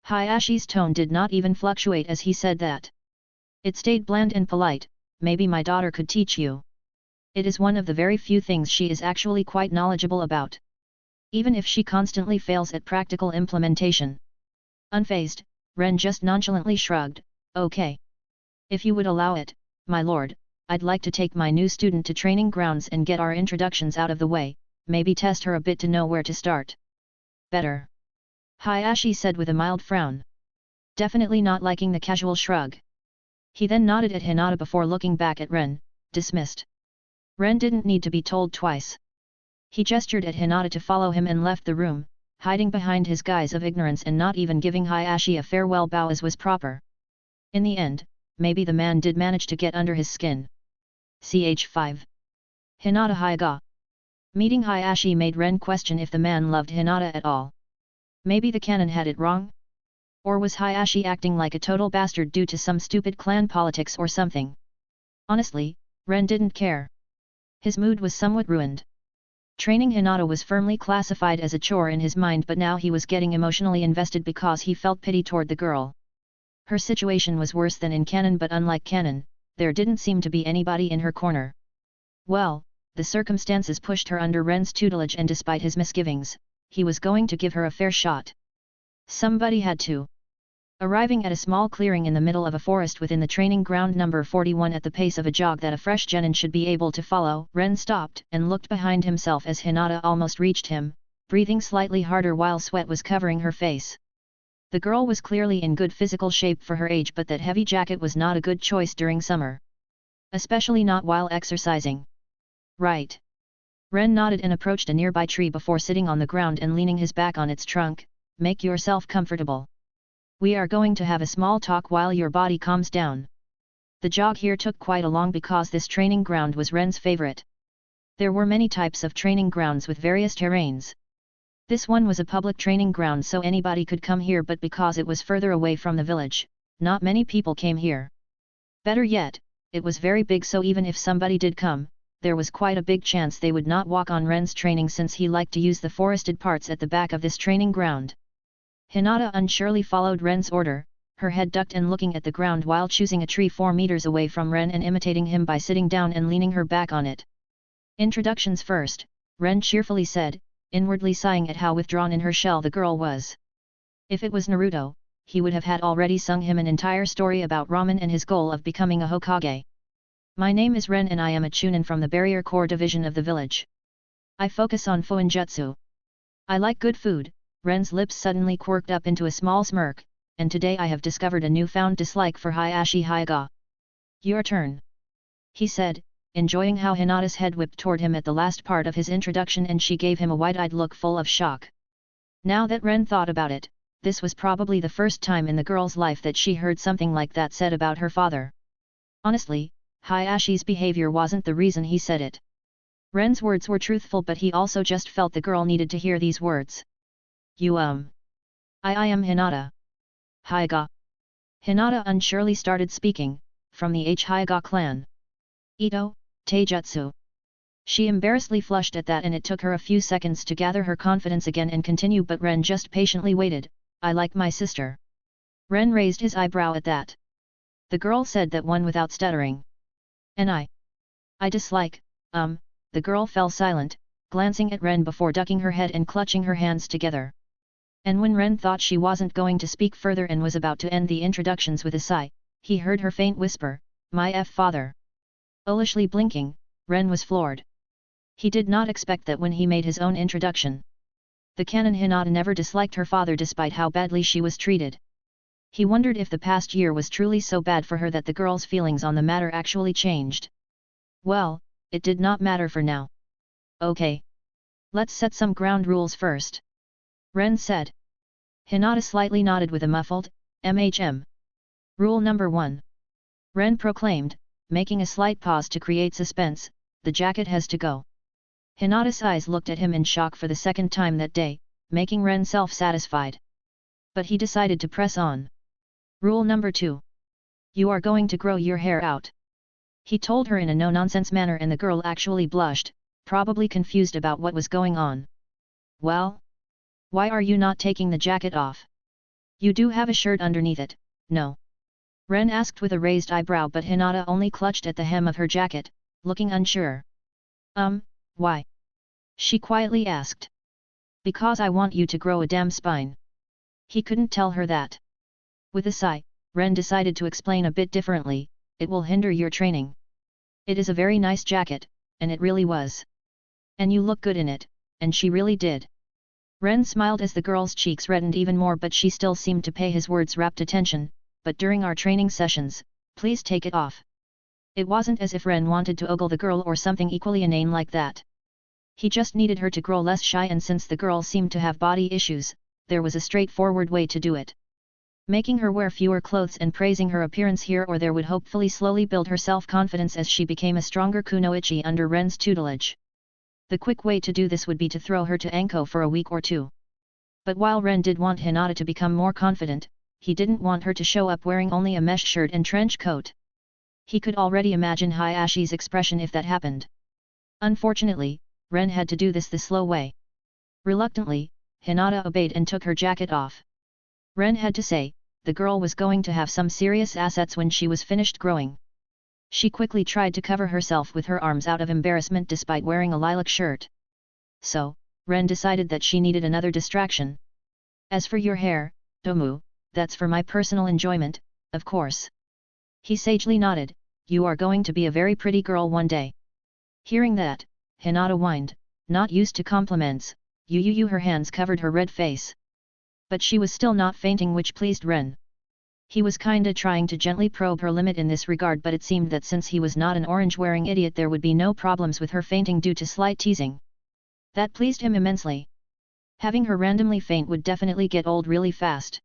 Hiashi's tone did not even fluctuate as he said that. It stayed bland and polite. Maybe my daughter could teach you. It is one of the very few things she is actually quite knowledgeable about. Even if she constantly fails at practical implementation. Unfazed, Ren just nonchalantly shrugged, okay. If you would allow it, my lord, I'd like to take my new student to training grounds and get our introductions out of the way, maybe test her a bit to know where to start. Better. Hiashi said with a mild frown. Definitely not liking the casual shrug. He then nodded at Hinata before looking back at Ren, dismissed. Ren didn't need to be told twice. He gestured at Hinata to follow him and left the room, hiding behind his guise of ignorance and not even giving Hiashi a farewell bow as was proper. In the end, maybe the man did manage to get under his skin. Ch5. Hinata Hyuga. Meeting Hiashi made Ren question if the man loved Hinata at all. Maybe the canon had it wrong? Or was Hiashi acting like a total bastard due to some stupid clan politics or something? Honestly, Ren didn't care. His mood was somewhat ruined. Training Hinata was firmly classified as a chore in his mind, but now he was getting emotionally invested because he felt pity toward the girl. Her situation was worse than in canon, but unlike canon, there didn't seem to be anybody in her corner. Well, the circumstances pushed her under Ren's tutelage, and despite his misgivings, he was going to give her a fair shot. Somebody had to. Arriving at a small clearing in the middle of a forest within the training ground number 41 at the pace of a jog that a fresh genin should be able to follow, Ren stopped and looked behind himself as Hinata almost reached him, breathing slightly harder while sweat was covering her face. The girl was clearly in good physical shape for her age, but that heavy jacket was not a good choice during summer. Especially not while exercising. Right. Ren nodded and approached a nearby tree before sitting on the ground and leaning his back on its trunk. Make yourself comfortable. We are going to have a small talk while your body calms down. The jog here took quite a long because this training ground was Ren's favorite. There were many types of training grounds with various terrains. This one was a public training ground so anybody could come here, but because it was further away from the village, not many people came here. Better yet, it was very big, so even if somebody did come, there was quite a big chance they would not walk on Ren's training since he liked to use the forested parts at the back of this training ground. Hinata unsurely followed Ren's order, her head ducked and looking at the ground while choosing a tree 4 meters away from Ren and imitating him by sitting down and leaning her back on it. Introductions first, Ren cheerfully said, inwardly sighing at how withdrawn in her shell the girl was. If it was Naruto, he would have had already sung him an entire story about ramen and his goal of becoming a Hokage. My name is Ren and I am a chunin from the Barrier Core division of the village. I focus on Fuinjutsu. I like good food. Ren's lips suddenly quirked up into a small smirk, and today I have discovered a newfound dislike for Hiashi Hyuga. Your turn. He said, enjoying how Hinata's head whipped toward him at the last part of his introduction, and she gave him a wide-eyed look full of shock. Now that Ren thought about it, this was probably the first time in the girl's life that she heard something like that said about her father. Honestly, Hyashi's behavior wasn't the reason he said it. Ren's words were truthful, but he also just felt the girl needed to hear these words. I am Hinata. Hyuga. Hinata unsurely started speaking, from the Hyuga clan. Ito, Taijutsu. She embarrassedly flushed at that, and it took her a few seconds to gather her confidence again and continue, but Ren just patiently waited. I like my sister. Ren raised his eyebrow at that. The girl said that one without stuttering. And I dislike, the girl fell silent, glancing at Ren before ducking her head and clutching her hands together. And when Ren thought she wasn't going to speak further and was about to end the introductions with a sigh, he heard her faint whisper, my father. Foolishly blinking, Ren was floored. He did not expect that when he made his own introduction. The canon Hinata never disliked her father despite how badly she was treated. He wondered if the past year was truly so bad for her that the girl's feelings on the matter actually changed. Well, it did not matter for now. Okay. Let's set some ground rules first. Ren said. Hinata slightly nodded with a muffled, Rule number 1. Ren proclaimed, making a slight pause to create suspense, the jacket has to go. Hinata's eyes looked at him in shock for the second time that day, making Ren self-satisfied. But he decided to press on. Rule number 2. You are going to grow your hair out. He told her in a no-nonsense manner, and the girl actually blushed, probably confused about what was going on. Well? Why are you not taking the jacket off? You do have a shirt underneath it, no? Ren asked with a raised eyebrow, but Hinata only clutched at the hem of her jacket, looking unsure. Why? She quietly asked. Because I want you to grow a damn spine. He couldn't tell her that. With a sigh, Ren decided to explain a bit differently, it will hinder your training. It is a very nice jacket, and it really was. And you look good in it, and she really did. Ren smiled as the girl's cheeks reddened even more, but she still seemed to pay his words rapt attention, but during our training sessions, please take it off. It wasn't as if Ren wanted to ogle the girl or something equally inane like that. He just needed her to grow less shy, and since the girl seemed to have body issues, there was a straightforward way to do it. Making her wear fewer clothes and praising her appearance here or there would hopefully slowly build her self-confidence as she became a stronger kunoichi under Ren's tutelage. The quick way to do this would be to throw her to Anko for a week or two. But while Ren did want Hinata to become more confident, he didn't want her to show up wearing only a mesh shirt and trench coat. He could already imagine Hyashi's expression if that happened. Unfortunately, Ren had to do this the slow way. Reluctantly, Hinata obeyed and took her jacket off. Ren had to say, the girl was going to have some serious assets when she was finished growing. She quickly tried to cover herself with her arms out of embarrassment despite wearing a lilac shirt. So, Ren decided that she needed another distraction. As for your hair, Domu, that's for my personal enjoyment, of course. He sagely nodded, you are going to be a very pretty girl one day. Hearing that, Hinata whined, not used to compliments, her hands covered her red face. But she was still not fainting, which pleased Ren. He was kinda trying to gently probe her limit in this regard, but it seemed that since he was not an orange-wearing idiot there would be no problems with her fainting due to slight teasing. That pleased him immensely. Having her randomly faint would definitely get old really fast.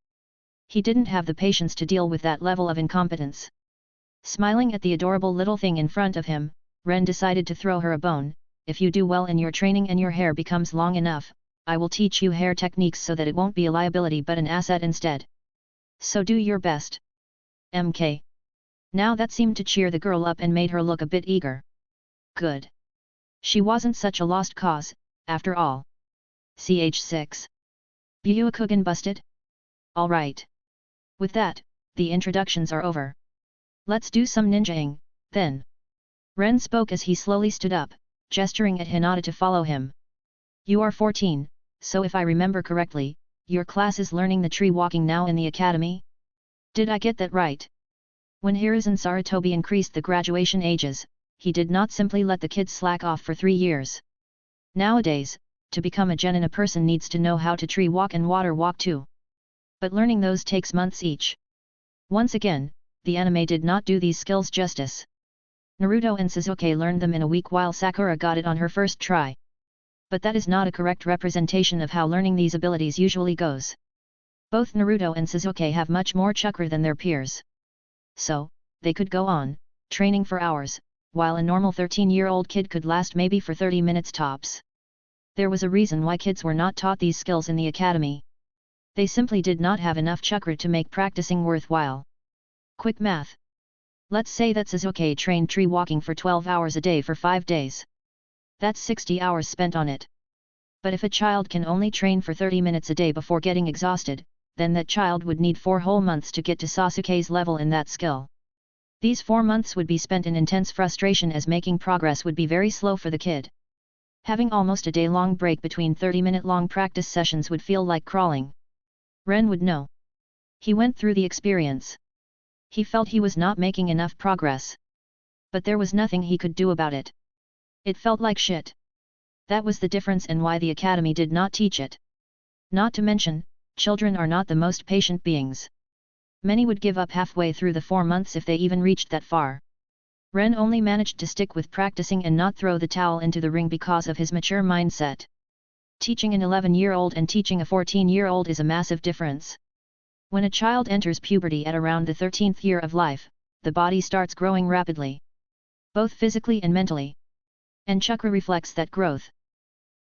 He didn't have the patience to deal with that level of incompetence. Smiling at the adorable little thing in front of him, Ren decided to throw her a bone. If you do well in your training and your hair becomes long enough, I will teach you hair techniques so that it won't be a liability but an asset instead. So do your best. MK. Now that seemed to cheer the girl up and made her look a bit eager. Good. She wasn't such a lost cause, after all. Ch6. Byuakugan busted? Alright. With that, the introductions are over. Let's do some ninjaing, then. Ren spoke as he slowly stood up, gesturing at Hinata to follow him. You are 14, so if I remember correctly, your class is learning the tree walking now in the academy? Did I get that right? When Hiruzen Sarutobi increased the graduation ages, he did not simply let the kids slack off for 3 years. Nowadays, to become a genin a person needs to know how to tree walk and water walk too. But learning those takes months each. Once again, the anime did not do these skills justice. Naruto and Sasuke learned them in a week while Sakura got it on her first try. But that is not a correct representation of how learning these abilities usually goes. Both Naruto and Sasuke have much more chakra than their peers. So, they could go on, training for hours, while a normal 13-year-old kid could last maybe for 30 minutes tops. There was a reason why kids were not taught these skills in the academy. They simply did not have enough chakra to make practicing worthwhile. Quick math. Let's say that Sasuke trained tree walking for 12 hours a day for 5 days. That's 60 hours spent on it. But if a child can only train for 30 minutes a day before getting exhausted, then that child would need 4 whole months to get to Sasuke's level in that skill. These 4 months would be spent in intense frustration as making progress would be very slow for the kid. Having almost a day-long break between 30-minute-long practice sessions would feel like crawling. Ren would know. He went through the experience. He felt he was not making enough progress. But there was nothing he could do about it. It felt like shit. That was the difference and why the academy did not teach it. Not to mention, children are not the most patient beings. Many would give up halfway through the 4 months if they even reached that far. Ren only managed to stick with practicing and not throw the towel into the ring because of his mature mindset. Teaching an 11-year-old and teaching a 14-year-old is a massive difference. When a child enters puberty at around the 13th year of life, the body starts growing rapidly. Both physically and mentally. And chakra reflects that growth.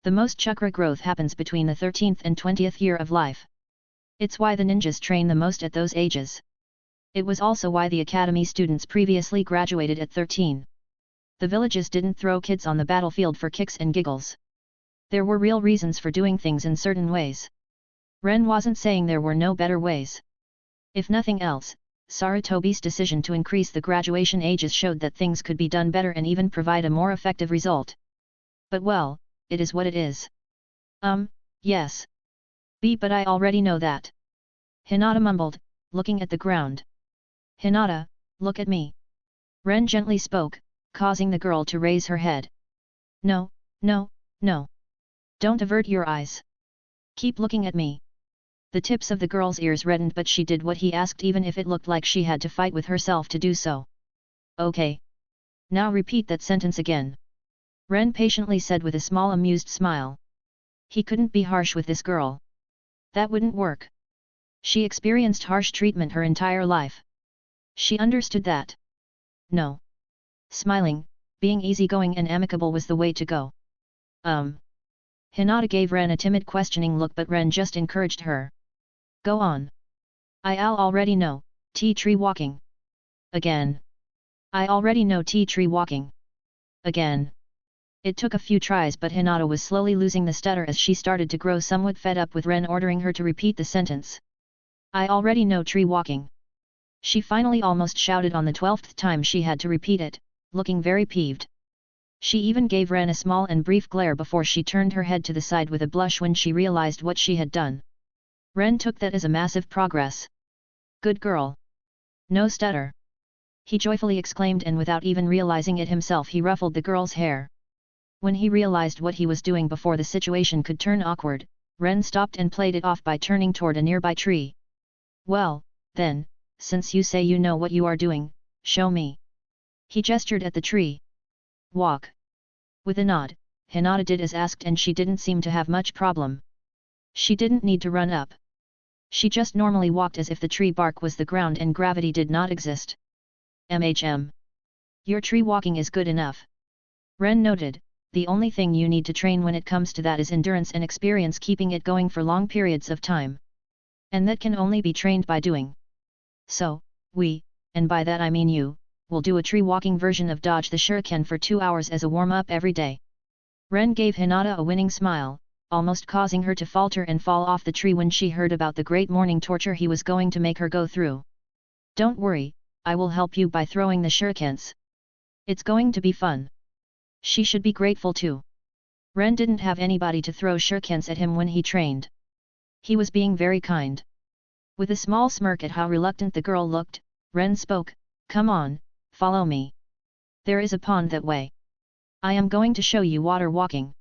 The most chakra growth happens between the 13th and 20th year of life. It's why the ninjas train the most at those ages. It was also why the academy students previously graduated at 13. The villages didn't throw kids on the battlefield for kicks and giggles. There were real reasons for doing things in certain ways. Ren wasn't saying there were no better ways. If nothing else, Sarutobi's decision to increase the graduation ages showed that things could be done better and even provide a more effective result. But well, it is what it is. Yes. But I already know that. Hinata mumbled, looking at the ground. Hinata, look at me. Ren gently spoke, causing the girl to raise her head. No, no, no. Don't avert your eyes. Keep looking at me. The tips of the girl's ears reddened, but she did what he asked even if it looked like she had to fight with herself to do so. Okay. Now repeat that sentence again. Ren patiently said with a small amused smile. He couldn't be harsh with this girl. That wouldn't work. She experienced harsh treatment her entire life. She understood that. No. Smiling, being easygoing and amicable was the way to go. Hinata gave Ren a timid questioning look, but Ren just encouraged her. Go on. I'll already know, tree walking. Again. I already know tree walking. Again. It took a few tries, but Hinata was slowly losing the stutter as she started to grow somewhat fed up with Ren ordering her to repeat the sentence. I already know tree walking. She finally almost shouted on the 12th time she had to repeat it, looking very peeved. She even gave Ren a small and brief glare before she turned her head to the side with a blush when she realized what she had done. Ren took that as a massive progress. Good girl. No stutter. He joyfully exclaimed, and without even realizing it himself he ruffled the girl's hair. When he realized what he was doing before the situation could turn awkward, Ren stopped and played it off by turning toward a nearby tree. Well, then, since you say you know what you are doing, show me. He gestured at the tree. Walk. With a nod, Hinata did as asked, and she didn't seem to have much problem. She didn't need to run up. She just normally walked as if the tree bark was the ground and gravity did not exist. Your tree walking is good enough. Ren noted, the only thing you need to train when it comes to that is endurance and experience keeping it going for long periods of time. And that can only be trained by doing. So, we, and by that I mean you, will do a tree walking version of dodge the shuriken for 2 hours as a warm-up every day. Ren gave Hinata a winning smile, almost causing her to falter and fall off the tree when she heard about the great morning torture he was going to make her go through. Don't worry, I will help you by throwing the shurikens. It's going to be fun. She should be grateful too. Ren didn't have anybody to throw shurikens at him when he trained. He was being very kind. With a small smirk at how reluctant the girl looked, Ren spoke, "Come on, follow me. There is a pond that way. I am going to show you water walking."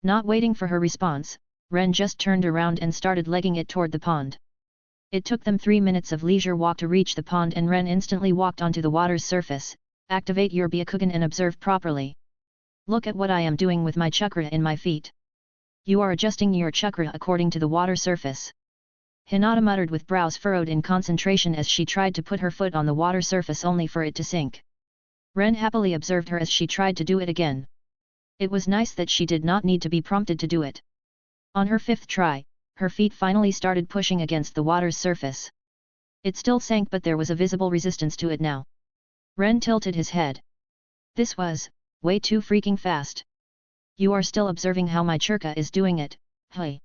Not waiting for her response, Ren just turned around and started legging it toward the pond. It took them 3 minutes of leisure walk to reach the pond, and Ren instantly walked onto the water's surface. Activate your Byakugan and observe properly. Look at what I am doing with my chakra in my feet. You are adjusting your chakra according to the water surface. Hinata muttered with brows furrowed in concentration as she tried to put her foot on the water surface only for it to sink. Ren happily observed her as she tried to do it again. It was nice that she did not need to be prompted to do it. On her 5th try, her feet finally started pushing against the water's surface. It still sank, but there was a visible resistance to it now. Ren tilted his head. This was way too freaking fast. You are still observing how my churka is doing it, hey?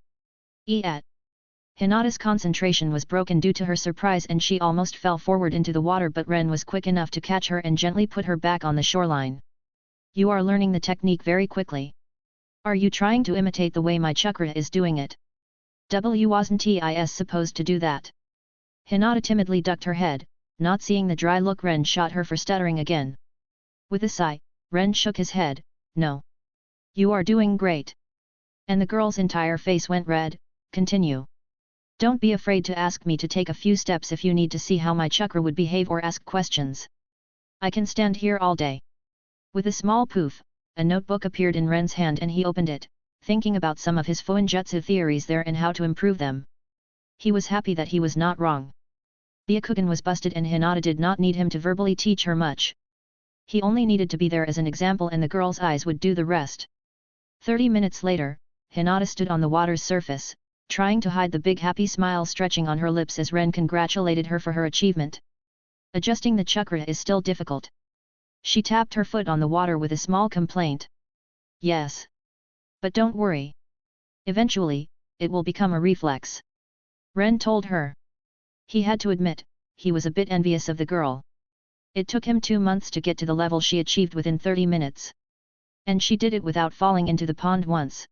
Hinata's concentration was broken due to her surprise and she almost fell forward into the water, but Ren was quick enough to catch her and gently put her back on the shoreline. You are learning the technique very quickly. Are you trying to imitate the way my chakra is doing it? Wasn't I supposed to do that? Hinata timidly ducked her head, not seeing the dry look Ren shot her for stuttering again. With a sigh, Ren shook his head, no. You are doing great. And the girl's entire face went red. Continue. Don't be afraid to ask me to take a few steps if you need to see how my chakra would behave or ask questions. I can stand here all day. With a small poof, a notebook appeared in Ren's hand and he opened it, thinking about some of his Fuinjutsu theories there and how to improve them. He was happy that he was not wrong. Byakugan was busted and Hinata did not need him to verbally teach her much. He only needed to be there as an example and the girl's eyes would do the rest. 30 minutes later, Hinata stood on the water's surface, trying to hide the big happy smile stretching on her lips as Ren congratulated her for her achievement. Adjusting the chakra is still difficult. She tapped her foot on the water with a small complaint. Yes. But don't worry. Eventually, it will become a reflex. Ren told her. He had to admit, he was a bit envious of the girl. It took him 2 months to get to the level she achieved within 30 minutes. And she did it without falling into the pond once.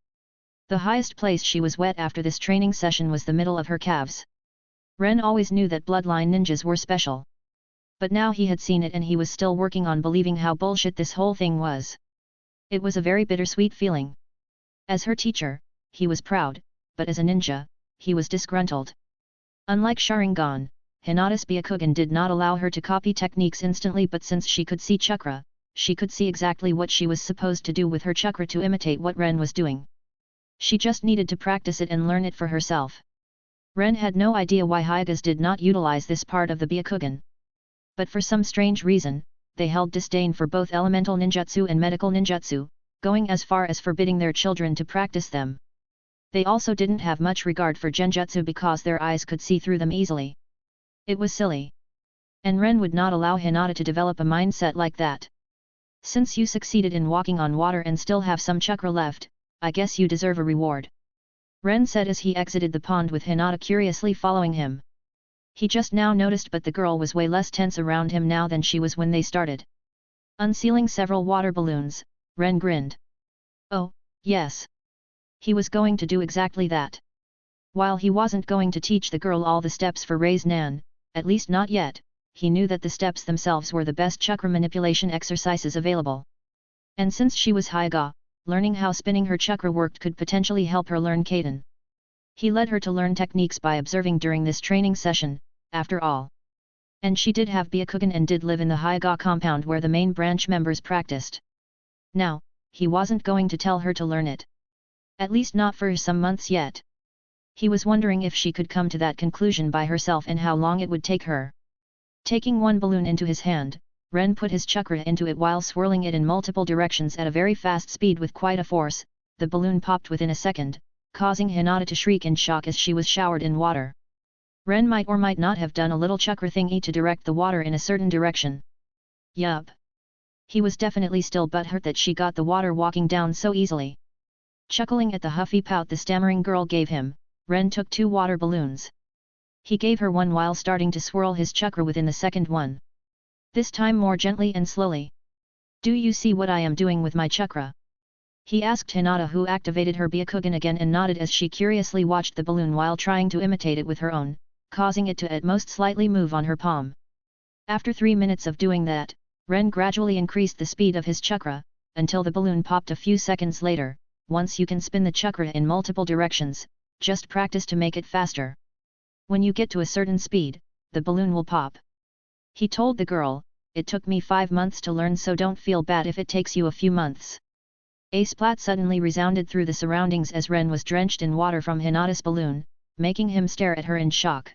The highest place she was wet after this training session was the middle of her calves. Ren always knew that bloodline ninjas were special. But now he had seen it and he was still working on believing how bullshit this whole thing was. It was a very bittersweet feeling. As her teacher, he was proud, but as a ninja, he was disgruntled. Unlike Sharingan, Hinata's Byakugan did not allow her to copy techniques instantly, but since she could see chakra, she could see exactly what she was supposed to do with her chakra to imitate what Ren was doing. She just needed to practice it and learn it for herself. Ren had no idea why Hyugas did not utilize this part of the Byakugan. But for some strange reason, they held disdain for both elemental ninjutsu and medical ninjutsu, going as far as forbidding their children to practice them. They also didn't have much regard for genjutsu because their eyes could see through them easily. It was silly. And Ren would not allow Hinata to develop a mindset like that. Since you succeeded in walking on water and still have some chakra left, I guess you deserve a reward. Ren said as he exited the pond with Hinata curiously following him. He just now noticed, but the girl was way less tense around him now than she was when they started. Unsealing several water balloons, Ren grinned. Oh, yes. He was going to do exactly that. While he wasn't going to teach the girl all the steps for Rei's Nan, at least not yet, he knew that the steps themselves were the best chakra manipulation exercises available. And since she was Hyuga, learning how spinning her chakra worked could potentially help her learn Kaden. He led her to learn techniques by observing during this training session, after all. And she did have Byakugan and did live in the Hyuga compound where the main branch members practiced. Now, he wasn't going to tell her to learn it. At least not for some months yet. He was wondering if she could come to that conclusion by herself and how long it would take her. Taking one balloon into his hand, Ren put his chakra into it while swirling it in multiple directions at a very fast speed with quite a force. The balloon popped within a second, causing Hinata to shriek in shock as she was showered in water. Ren might or might not have done a little chakra thingy to direct the water in a certain direction. Yup. He was definitely still butthurt that she got the water walking down so easily. Chuckling at the huffy pout the stammering girl gave him, Ren took 2 water balloons. He gave her one while starting to swirl his chakra within the second one. This time more gently and slowly. Do you see what I am doing with my chakra? He asked Hinata, who activated her Byakugan again and nodded as she curiously watched the balloon while trying to imitate it with her own, causing it to at most slightly move on her palm. After 3 minutes of doing that, Ren gradually increased the speed of his chakra, until the balloon popped a few seconds later. Once you can spin the chakra in multiple directions, just practice to make it faster. When you get to a certain speed, the balloon will pop. He told the girl, it took me 5 months to learn, so don't feel bad if it takes you a few months. A splat suddenly resounded through the surroundings as Ren was drenched in water from Hinata's balloon, making him stare at her in shock.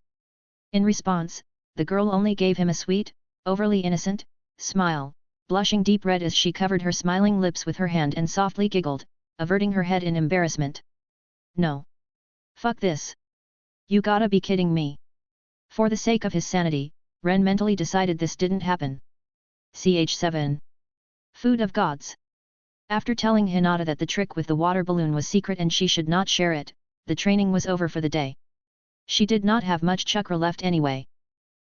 In response, the girl only gave him a sweet, overly innocent, smile, blushing deep red as she covered her smiling lips with her hand and softly giggled, averting her head in embarrassment. No. Fuck this. You gotta be kidding me. For the sake of his sanity, Ren mentally decided this didn't happen. Ch7. Food of Gods. After telling Hinata that the trick with the water balloon was secret and she should not share it, the training was over for the day. She did not have much chakra left anyway.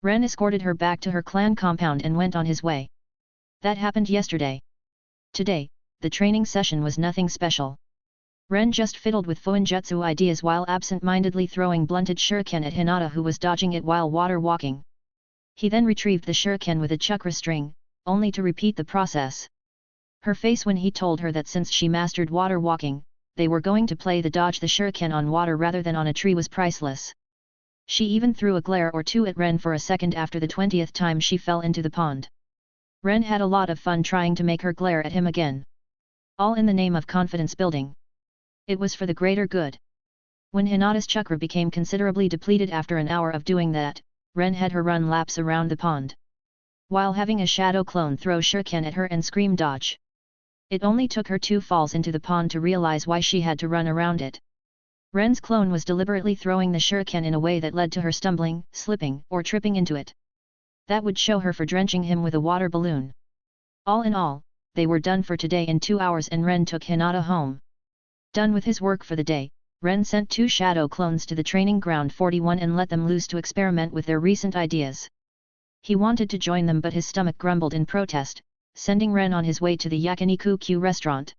Ren escorted her back to her clan compound and went on his way. That happened yesterday. Today, the training session was nothing special. Ren just fiddled with Fuinjutsu ideas while absent-mindedly throwing blunted shuriken at Hinata, who was dodging it while water walking. He then retrieved the shuriken with a chakra string, only to repeat the process. Her face when he told her that since she mastered water walking, they were going to play the dodge the shuriken on water rather than on a tree was priceless. She even threw a glare or two at Ren for a second after the 20th time she fell into the pond. Ren had a lot of fun trying to make her glare at him again. All in the name of confidence building. It was for the greater good. When Hinata's chakra became considerably depleted after an hour of doing that, Ren had her run laps around the pond, while having a shadow clone throw shuriken at her and scream dodge. It only took her 2 falls into the pond to realize why she had to run around it. Ren's clone was deliberately throwing the shuriken in a way that led to her stumbling, slipping, or tripping into it. That would show her for drenching him with a water balloon. All in all, they were done for today in 2 hours and Ren took Hinata home. Done with his work for the day, Ren sent 2 shadow clones to the training ground 41 and let them loose to experiment with their recent ideas. He wanted to join them but his stomach grumbled in protest, sending Ren on his way to the Yakiniku-Q restaurant.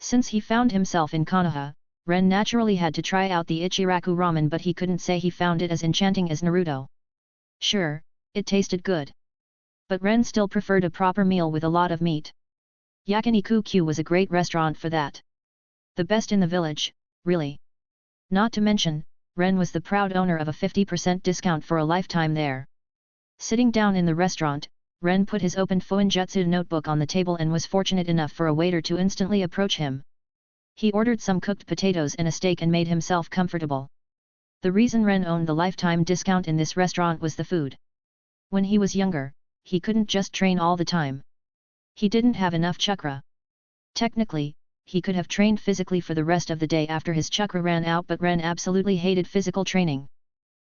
Since he found himself in Konoha, Ren naturally had to try out the Ichiraku ramen, but he couldn't say he found it as enchanting as Naruto. Sure, it tasted good. But Ren still preferred a proper meal with a lot of meat. Yakiniku-Q was a great restaurant for that. The best in the village, really. Not to mention, Ren was the proud owner of a 50% discount for a lifetime there. Sitting down in the restaurant, Ren put his opened Fuinjutsu notebook on the table and was fortunate enough for a waiter to instantly approach him. He ordered some cooked potatoes and a steak and made himself comfortable. The reason Ren owned the lifetime discount in this restaurant was the food. When he was younger, he couldn't just train all the time. He didn't have enough chakra. Technically, he could have trained physically for the rest of the day after his chakra ran out, but Ren absolutely hated physical training.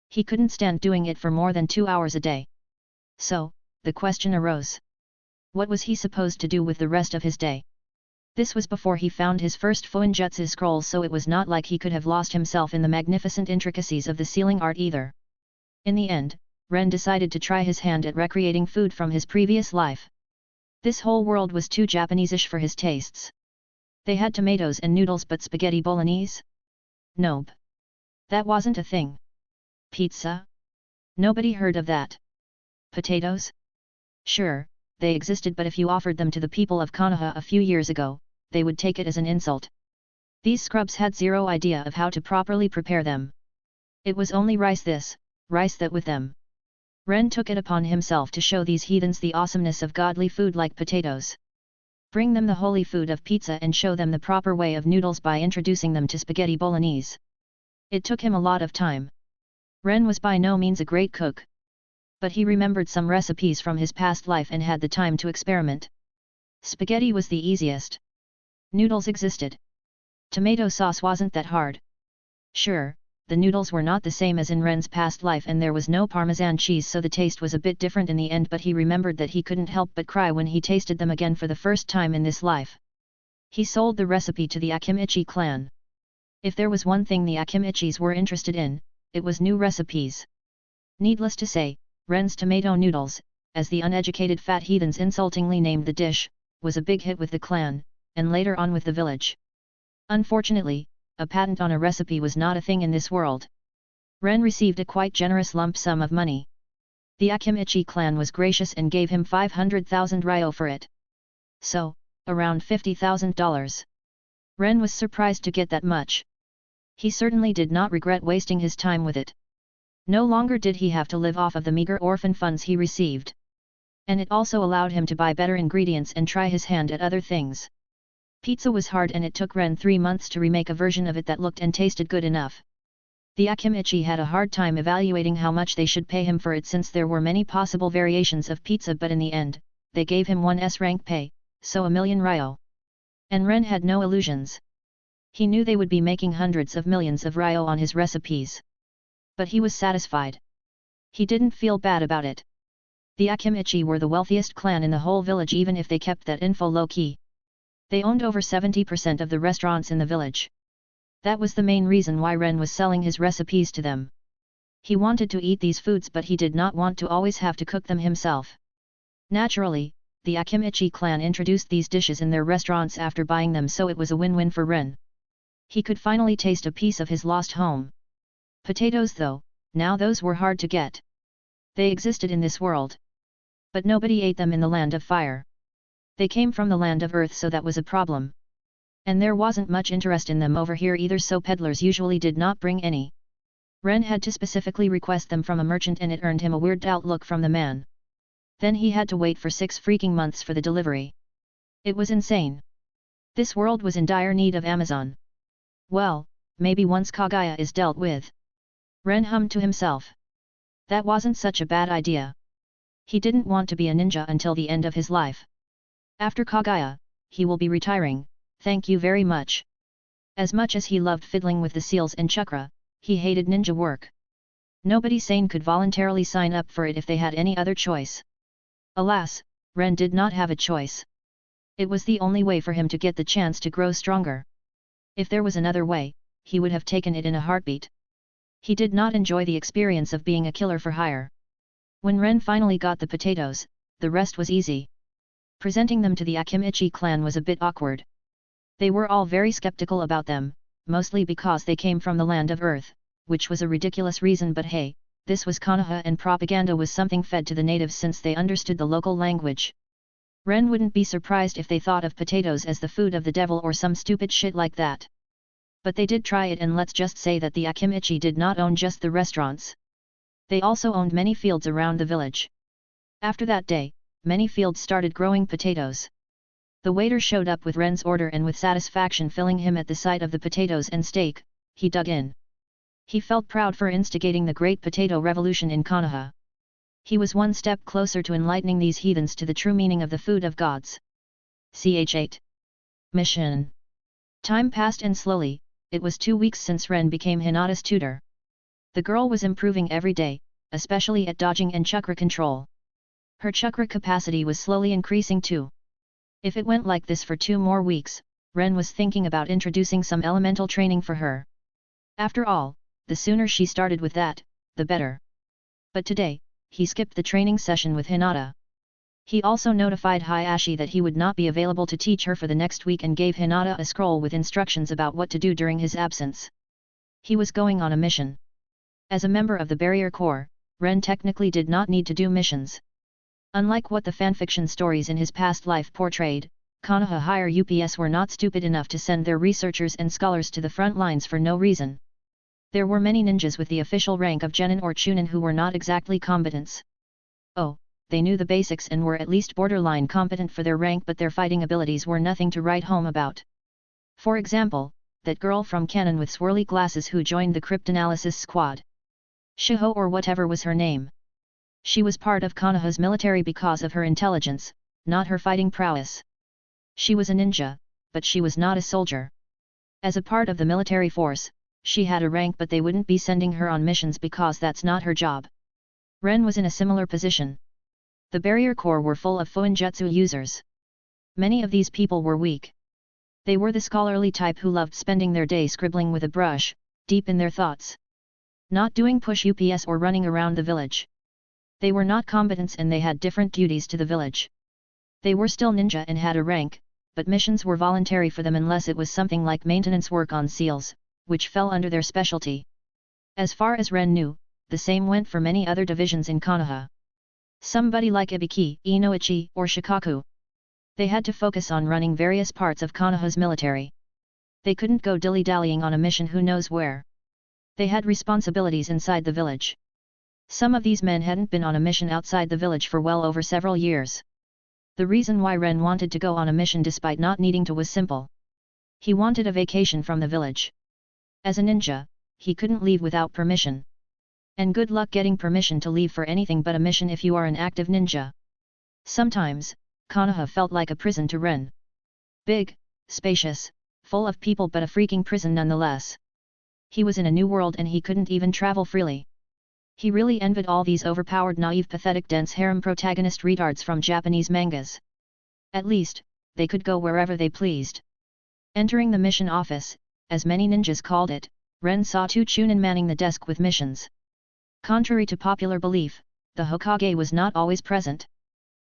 He couldn't stand doing it for more than 2 hours a day. So, the question arose. What was he supposed to do with the rest of his day? This was before he found his first Fuinjutsu scroll, so it was not like he could have lost himself in the magnificent intricacies of the sealing art either. In the end, Ren decided to try his hand at recreating food from his previous life. This whole world was too Japanese-ish for his tastes. They had tomatoes and noodles, but spaghetti bolognese? Nope. That wasn't a thing. Pizza? Nobody heard of that. Potatoes? Sure, they existed, but if you offered them to the people of Konoha a few years ago, they would take it as an insult. These scrubs had zero idea of how to properly prepare them. It was only rice this, rice that with them. Ren took it upon himself to show these heathens the awesomeness of godly food like potatoes. Bring them the holy food of pizza and show them the proper way of noodles by introducing them to spaghetti bolognese. It took him a lot of time. Ren was by no means a great cook. But he remembered some recipes from his past life and had the time to experiment. Spaghetti was the easiest. Noodles existed. Tomato sauce wasn't that hard. Sure, the noodles were not the same as in Ren's past life and there was no Parmesan cheese, so the taste was a bit different in the end, but he remembered that he couldn't help but cry when he tasted them again for the first time in this life. He sold the recipe to the Akimichi clan. If there was one thing the Akimichis were interested in, it was new recipes. Needless to say, Ren's tomato noodles, as the uneducated fat heathens insultingly named the dish, was a big hit with the clan, and later on with the village. Unfortunately, a patent on a recipe was not a thing in this world. Ren received a quite generous lump sum of money. The Akimichi clan was gracious and gave him 500,000 ryo for it. So, around $50,000. Ren was surprised to get that much. He certainly did not regret wasting his time with it. No longer did he have to live off of the meager orphan funds he received. And it also allowed him to buy better ingredients and try his hand at other things. Pizza was hard and it took Ren 3 months to remake a version of it that looked and tasted good enough. The Akimichi had a hard time evaluating how much they should pay him for it since there were many possible variations of pizza, but in the end, they gave him 1 S-rank pay, so 1,000,000 ryo. And Ren had no illusions. He knew they would be making hundreds of millions of ryo on his recipes. But he was satisfied. He didn't feel bad about it. The Akimichi were the wealthiest clan in the whole village, even if they kept that info low-key. They owned over 70% of the restaurants in the village. That was the main reason why Ren was selling his recipes to them. He wanted to eat these foods, but he did not want to always have to cook them himself. Naturally, the Akimichi clan introduced these dishes in their restaurants after buying them, so it was a win-win for Ren. He could finally taste a piece of his lost home. Potatoes though, now those were hard to get. They existed in this world. But nobody ate them in the land of fire. They came from the land of earth, so that was a problem. And there wasn't much interest in them over here either, so peddlers usually did not bring any. Ren had to specifically request them from a merchant and it earned him a weirded out look from the man. Then he had to wait for 6 freaking months for the delivery. It was insane. This world was in dire need of Amazon. Well, maybe once Kaguya is dealt with. Ren hummed to himself. That wasn't such a bad idea. He didn't want to be a ninja until the end of his life. After Kaguya, he will be retiring, thank you very much. As much as he loved fiddling with the seals and chakra, he hated ninja work. Nobody sane could voluntarily sign up for it if they had any other choice. Alas, Ren did not have a choice. It was the only way for him to get the chance to grow stronger. If there was another way, he would have taken it in a heartbeat. He did not enjoy the experience of being a killer for hire. When Ren finally got the potatoes, the rest was easy. Presenting them to the Akimichi clan was a bit awkward. They were all very skeptical about them, mostly because they came from the land of earth, which was a ridiculous reason, but hey, this was Konoha and propaganda was something fed to the natives since they understood the local language. Ren wouldn't be surprised if they thought of potatoes as the food of the devil or some stupid shit like that. But they did try it, and let's just say that the Akimichi did not own just the restaurants. They also owned many fields around the village. After that day, many fields started growing potatoes. The waiter showed up with Ren's order, and with satisfaction filling him at the sight of the potatoes and steak, he dug in. He felt proud for instigating the great potato revolution in Konoha. He was one step closer to enlightening these heathens to the true meaning of the food of gods. Ch8. Mission. Time passed, and slowly, it was 2 weeks since Ren became Hinata's tutor. The girl was improving every day, especially at dodging and chakra control. Her chakra capacity was slowly increasing too. If it went like this for 2 more weeks, Ren was thinking about introducing some elemental training for her. After all, the sooner she started with that, the better. But today, he skipped the training session with Hinata. He also notified Hiashi that he would not be available to teach her for the next week and gave Hinata a scroll with instructions about what to do during his absence. He was going on a mission. As a member of the Barrier Corps, Ren technically did not need to do missions. Unlike what the fanfiction stories in his past life portrayed, Konoha higher UPS were not stupid enough to send their researchers and scholars to the front lines for no reason. There were many ninjas with the official rank of Genin or Chunin who were not exactly combatants. Oh, they knew the basics and were at least borderline competent for their rank, but their fighting abilities were nothing to write home about. For example, that girl from Canon with swirly glasses who joined the cryptanalysis squad. Shiho or whatever was her name. She was part of Konoha's military because of her intelligence, not her fighting prowess. She was a ninja, but she was not a soldier. As a part of the military force, she had a rank, but they wouldn't be sending her on missions because that's not her job. Ren was in a similar position. The Barrier Corps were full of Fuinjutsu users. Many of these people were weak. They were the scholarly type who loved spending their day scribbling with a brush, deep in their thoughts. Not doing push UPS or running around the village. They were not combatants and they had different duties to the village. They were still ninja and had a rank, but missions were voluntary for them unless it was something like maintenance work on seals, which fell under their specialty. As far as Ren knew, the same went for many other divisions in Konoha. Somebody like Ibiki, Inoichi, or Shikaku. They had to focus on running various parts of Konoha's military. They couldn't go dilly-dallying on a mission who knows where. They had responsibilities inside the village. Some of these men hadn't been on a mission outside the village for well over several years. The reason why Ren wanted to go on a mission despite not needing to was simple. He wanted a vacation from the village. As a ninja, he couldn't leave without permission. And good luck getting permission to leave for anything but a mission if you are an active ninja. Sometimes, Konoha felt like a prison to Ren. Big, spacious, full of people, but a freaking prison nonetheless. He was in a new world and he couldn't even travel freely. He really envied all these overpowered, naive, pathetic, dense harem protagonist retards from Japanese mangas. At least, they could go wherever they pleased. Entering the mission office, as many ninjas called it, Ren saw two Chunin manning the desk with missions. Contrary to popular belief, the Hokage was not always present.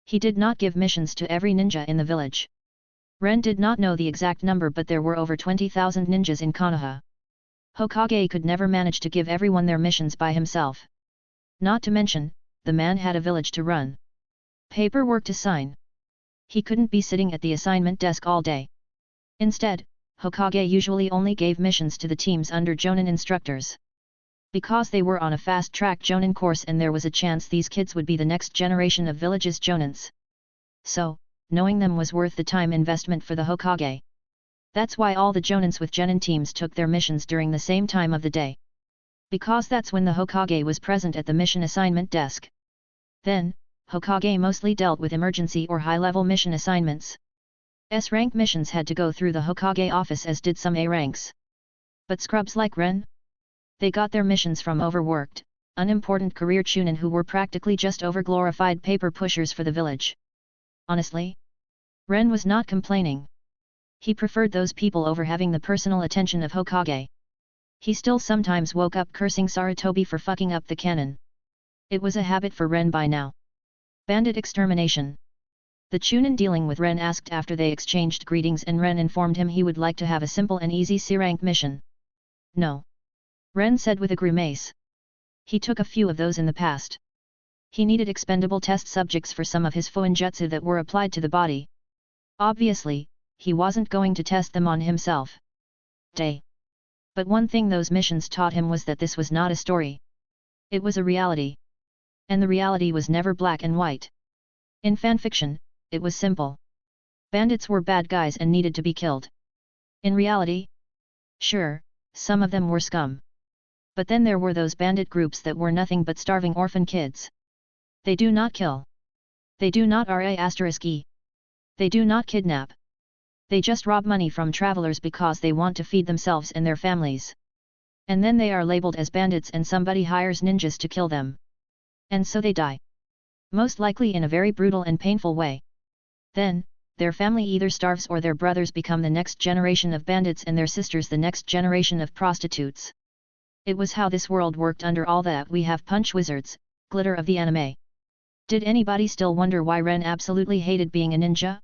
He did not give missions to every ninja in the village. Ren did not know the exact number, but there were over 20,000 ninjas in Konoha. Hokage could never manage to give everyone their missions by himself. Not to mention, the man had a village to run. Paperwork to sign. He couldn't be sitting at the assignment desk all day. Instead, Hokage usually only gave missions to the teams under Jonin instructors. Because they were on a fast-track Jonin course and there was a chance these kids would be the next generation of village's Jonins. So, knowing them was worth the time investment for the Hokage. That's why all the Jonins with Genin teams took their missions during the same time of the day. Because that's when the Hokage was present at the mission assignment desk. Then, Hokage mostly dealt with emergency or high-level mission assignments. S-rank missions had to go through the Hokage office, as did some A ranks. But scrubs like Ren? They got their missions from overworked, unimportant career Chunin who were practically just over-glorified paper pushers for the village. Honestly, Ren was not complaining. He preferred those people over having the personal attention of Hokage. He still sometimes woke up cursing Sarutobi for fucking up the cannon. It was a habit for Ren by now. Bandit extermination. The Chunin dealing with Ren asked after they exchanged greetings and Ren informed him he would like to have a simple and easy C-rank mission. No. Ren said with a grimace. He took a few of those in the past. He needed expendable test subjects for some of his Fuinjutsu that were applied to the body. Obviously, he wasn't going to test them on himself. But one thing those missions taught him was that this was not a story. It was a reality. And the reality was never black and white. In fanfiction, it was simple. Bandits were bad guys and needed to be killed. In reality? Sure, some of them were scum. But then there were those bandit groups that were nothing but starving orphan kids. They do not kill. They do not *E. They do not kidnap. They just rob money from travelers because they want to feed themselves and their families. And then they are labeled as bandits and somebody hires ninjas to kill them. And so they die. Most likely in a very brutal and painful way. Then, their family either starves or their brothers become the next generation of bandits and their sisters the next generation of prostitutes. It was how this world worked under all that we have punch wizards, glitter of the anime. Did anybody still wonder why Ren absolutely hated being a ninja?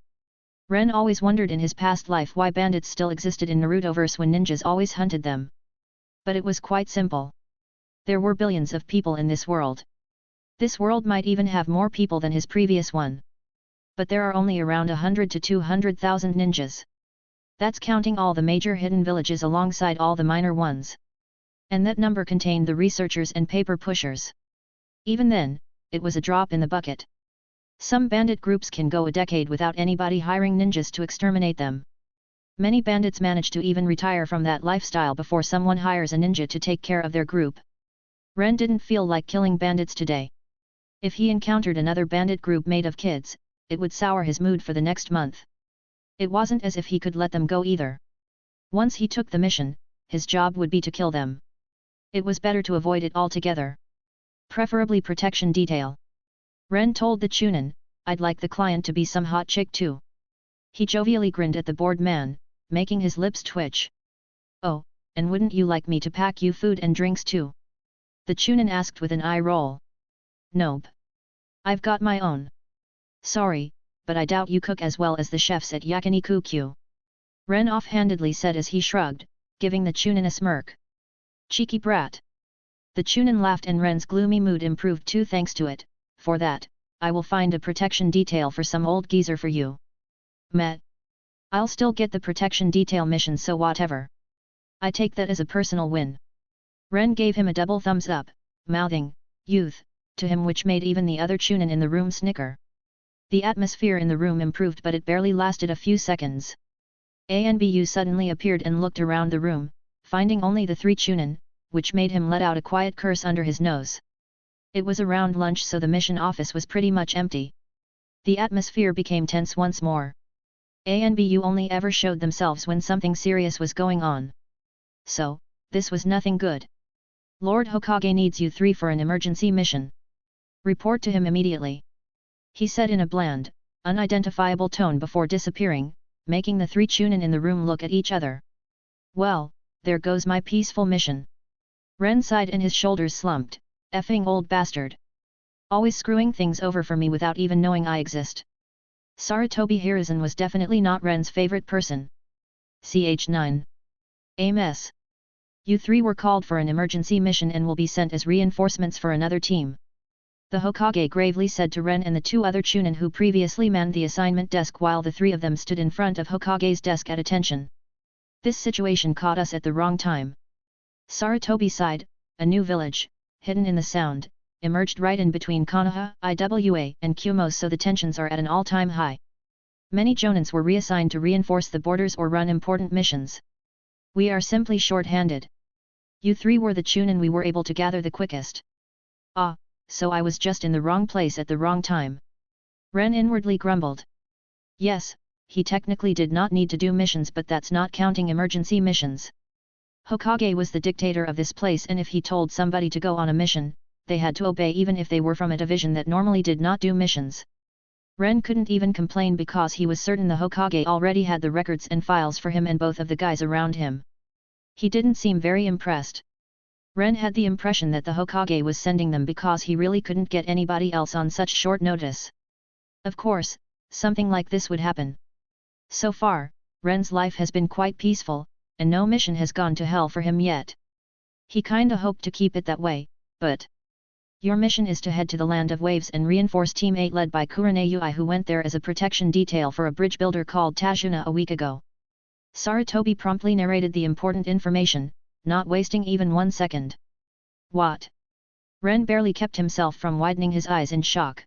Ren always wondered in his past life why bandits still existed in Narutoverse when ninjas always hunted them. But it was quite simple. There were billions of people in this world. This world might even have more people than his previous one. But there are only around 100 to 200,000 ninjas. That's counting all the major hidden villages alongside all the minor ones. And that number contained the researchers and paper pushers. Even then, it was a drop in the bucket. Some bandit groups can go a decade without anybody hiring ninjas to exterminate them. Many bandits manage to even retire from that lifestyle before someone hires a ninja to take care of their group. Ren didn't feel like killing bandits today. If he encountered another bandit group made of kids, it would sour his mood for the next month. It wasn't as if he could let them go either. Once he took the mission, his job would be to kill them. It was better to avoid it altogether. Preferably protection detail. Ren told the Chunin, "I'd like the client to be some hot chick too." He jovially grinned at the bored man, making his lips twitch. "Oh, and wouldn't you like me to pack you food and drinks too?" The Chunin asked with an eye roll. "Nope. I've got my own." "Sorry, but I doubt you cook as well as the chefs at Yakiniku-kyu." Ren offhandedly said as he shrugged, giving the Chunin a smirk. "Cheeky brat." The Chunin laughed and Ren's gloomy mood improved too thanks to it. "For that, I will find a protection detail for some old geezer for you." "Met. I'll still get the protection detail mission, so whatever. I take that as a personal win." Ren gave him a double thumbs up, mouthing, "Youth," to him, which made even the other Chunin in the room snicker. The atmosphere in the room improved, but it barely lasted a few seconds. Anbu suddenly appeared and looked around the room, finding only the three Chunin, which made him let out a quiet curse under his nose. It was around lunch, so the mission office was pretty much empty. The atmosphere became tense once more. Anbu only ever showed themselves when something serious was going on. So, this was nothing good. "Lord Hokage needs you three for an emergency mission. Report to him immediately," he said in a bland, unidentifiable tone before disappearing, making the three Chunin in the room look at each other. "Well, there goes my peaceful mission." Ren sighed and his shoulders slumped. "Effing old bastard. Always screwing things over for me without even knowing I exist." Sarutobi Hiruzen was definitely not Ren's favorite person. Ch9. Amos. "You three were called for an emergency mission and will be sent as reinforcements for another team," the Hokage gravely said to Ren and the two other Chunin who previously manned the assignment desk while the three of them stood in front of Hokage's desk at attention. "This situation caught us at the wrong time." Sarutobi sighed. A new village, hidden in the sound, emerged right in between Konoha, Iwa, and Kumo, so the tensions are at an all-time high. Many Jonins were reassigned to reinforce the borders or run important missions. "We are simply short-handed. You three were the Chunin we were able to gather the quickest." "Ah, so I was just in the wrong place at the wrong time." Ren inwardly grumbled. Yes, he technically did not need to do missions, but that's not counting emergency missions. Hokage was the dictator of this place, and if he told somebody to go on a mission, they had to obey even if they were from a division that normally did not do missions. Ren couldn't even complain because he was certain the Hokage already had the records and files for him and both of the guys around him. He didn't seem very impressed. Ren had the impression that the Hokage was sending them because he really couldn't get anybody else on such short notice. Of course, something like this would happen. So far, Ren's life has been quite peaceful, and no mission has gone to hell for him yet. He kinda hoped to keep it that way, but... Your mission is to head to the Land of Waves and reinforce Team 8 led by Kurenai, who went there as a protection detail for a bridge builder called Tajuna a week ago. Sarutobi promptly narrated the important information, not wasting even 1 second. What? Ren barely kept himself from widening his eyes in shock.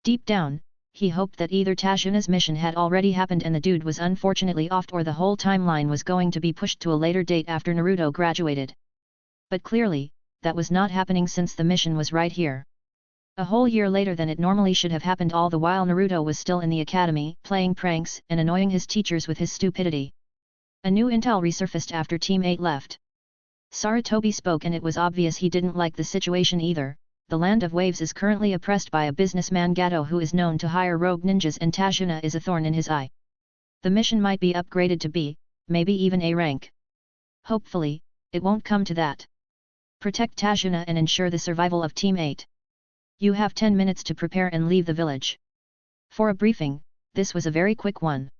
Deep down, he hoped that either Tajuna's mission had already happened and the dude was unfortunately off, or the whole timeline was going to be pushed to a later date after Naruto graduated. But clearly, that was not happening since the mission was right here. A whole year later than it normally should have happened, all the while Naruto was still in the academy, playing pranks and annoying his teachers with his stupidity. A new intel resurfaced after Team 8 left. Sarutobi spoke, and it was obvious he didn't like the situation either. The Land of Waves is currently oppressed by a businessman Gato who is known to hire rogue ninjas, and Tajuna is a thorn in his eye. The mission might be upgraded to B, maybe even A rank. Hopefully, it won't come to that. Protect Tajuna and ensure the survival of Team 8. You have 10 minutes to prepare and leave the village. For a briefing, this was a very quick one.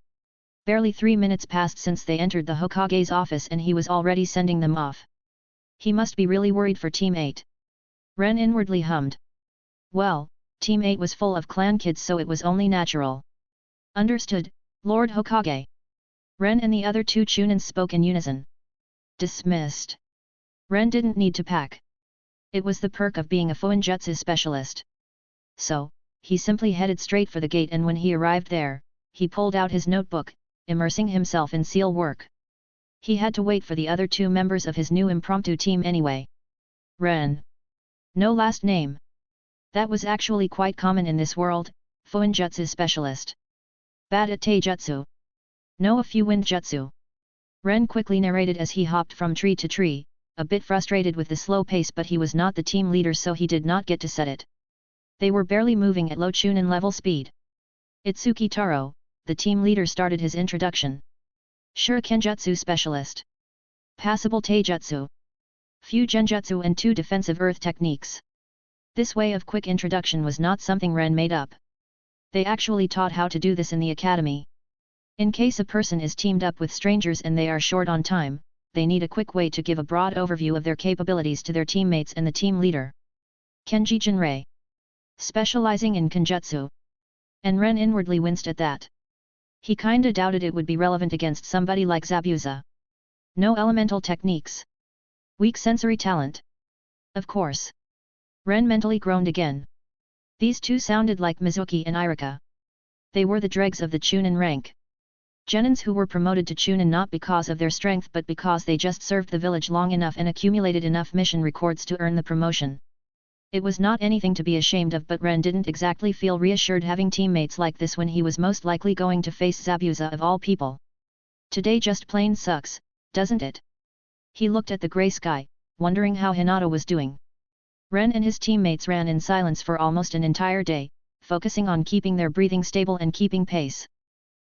Barely 3 minutes passed since they entered the Hokage's office and he was already sending them off. He must be really worried for Team 8. Ren inwardly hummed. Well, Team 8 was full of clan kids, so it was only natural. Understood, Lord Hokage. Ren and the other two Chunins spoke in unison. Dismissed. Ren didn't need to pack. It was the perk of being a Fuinjutsu specialist. So, he simply headed straight for the gate, and when he arrived there, he pulled out his notebook, immersing himself in seal work. He had to wait for the other two members of his new impromptu team anyway. Ren. No last name. That was actually quite common in this world, Fuinjutsu specialist. Bad at taijutsu. Know a few windjutsu. Ren quickly narrated as he hopped from tree to tree, a bit frustrated with the slow pace, but he was not the team leader, so he did not get to set it. They were barely moving at low Chunin level speed. Itsuki Taro, the team leader, started his introduction. Shurikenjutsu specialist. Passable taijutsu. Few genjutsu and 2 defensive earth techniques. This way of quick introduction was not something Ren made up. They actually taught how to do this in the academy. In case a person is teamed up with strangers and they are short on time, they need a quick way to give a broad overview of their capabilities to their teammates and the team leader. Kenji Jinrei. Specializing in Kenjutsu. And Ren inwardly winced at that. He kinda doubted it would be relevant against somebody like Zabuza. No elemental techniques. Weak sensory talent. Of course. Ren mentally groaned again. These two sounded like Mizuki and Irika. They were the dregs of the Chunin rank. Genins who were promoted to Chunin not because of their strength but because they just served the village long enough and accumulated enough mission records to earn the promotion. It was not anything to be ashamed of, but Ren didn't exactly feel reassured having teammates like this when he was most likely going to face Zabuza of all people. Today just plain sucks, doesn't it? He looked at the grey sky, wondering how Hinata was doing. Ren and his teammates ran in silence for almost an entire day, focusing on keeping their breathing stable and keeping pace.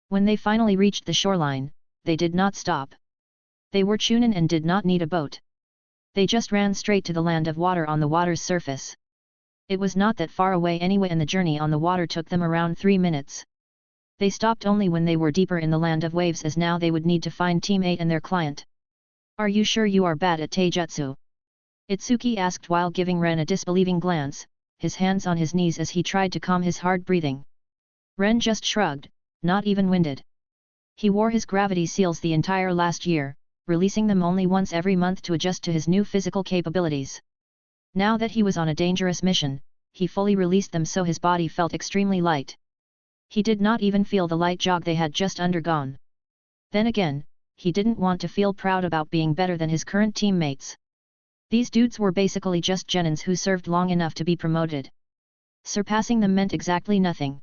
When they finally reached the shoreline, they did not stop. They were Chunin and did not need a boat. They just ran straight to the land of water on the water's surface. It was not that far away anyway, and the journey on the water took them around 3 minutes. They stopped only when they were deeper in the land of waves, as now they would need to find Team 8 and their client. Are you sure you are bad at taijutsu? Itsuki asked while giving Ren a disbelieving glance, his hands on his knees as he tried to calm his hard breathing. Ren just shrugged, not even winded. He wore his gravity seals the entire last year, releasing them only once every month to adjust to his new physical capabilities. Now that he was on a dangerous mission, he fully released them, so his body felt extremely light. He did not even feel the light jog they had just undergone. Then again, he didn't want to feel proud about being better than his current teammates. These dudes were basically just genins who served long enough to be promoted. Surpassing them meant exactly nothing.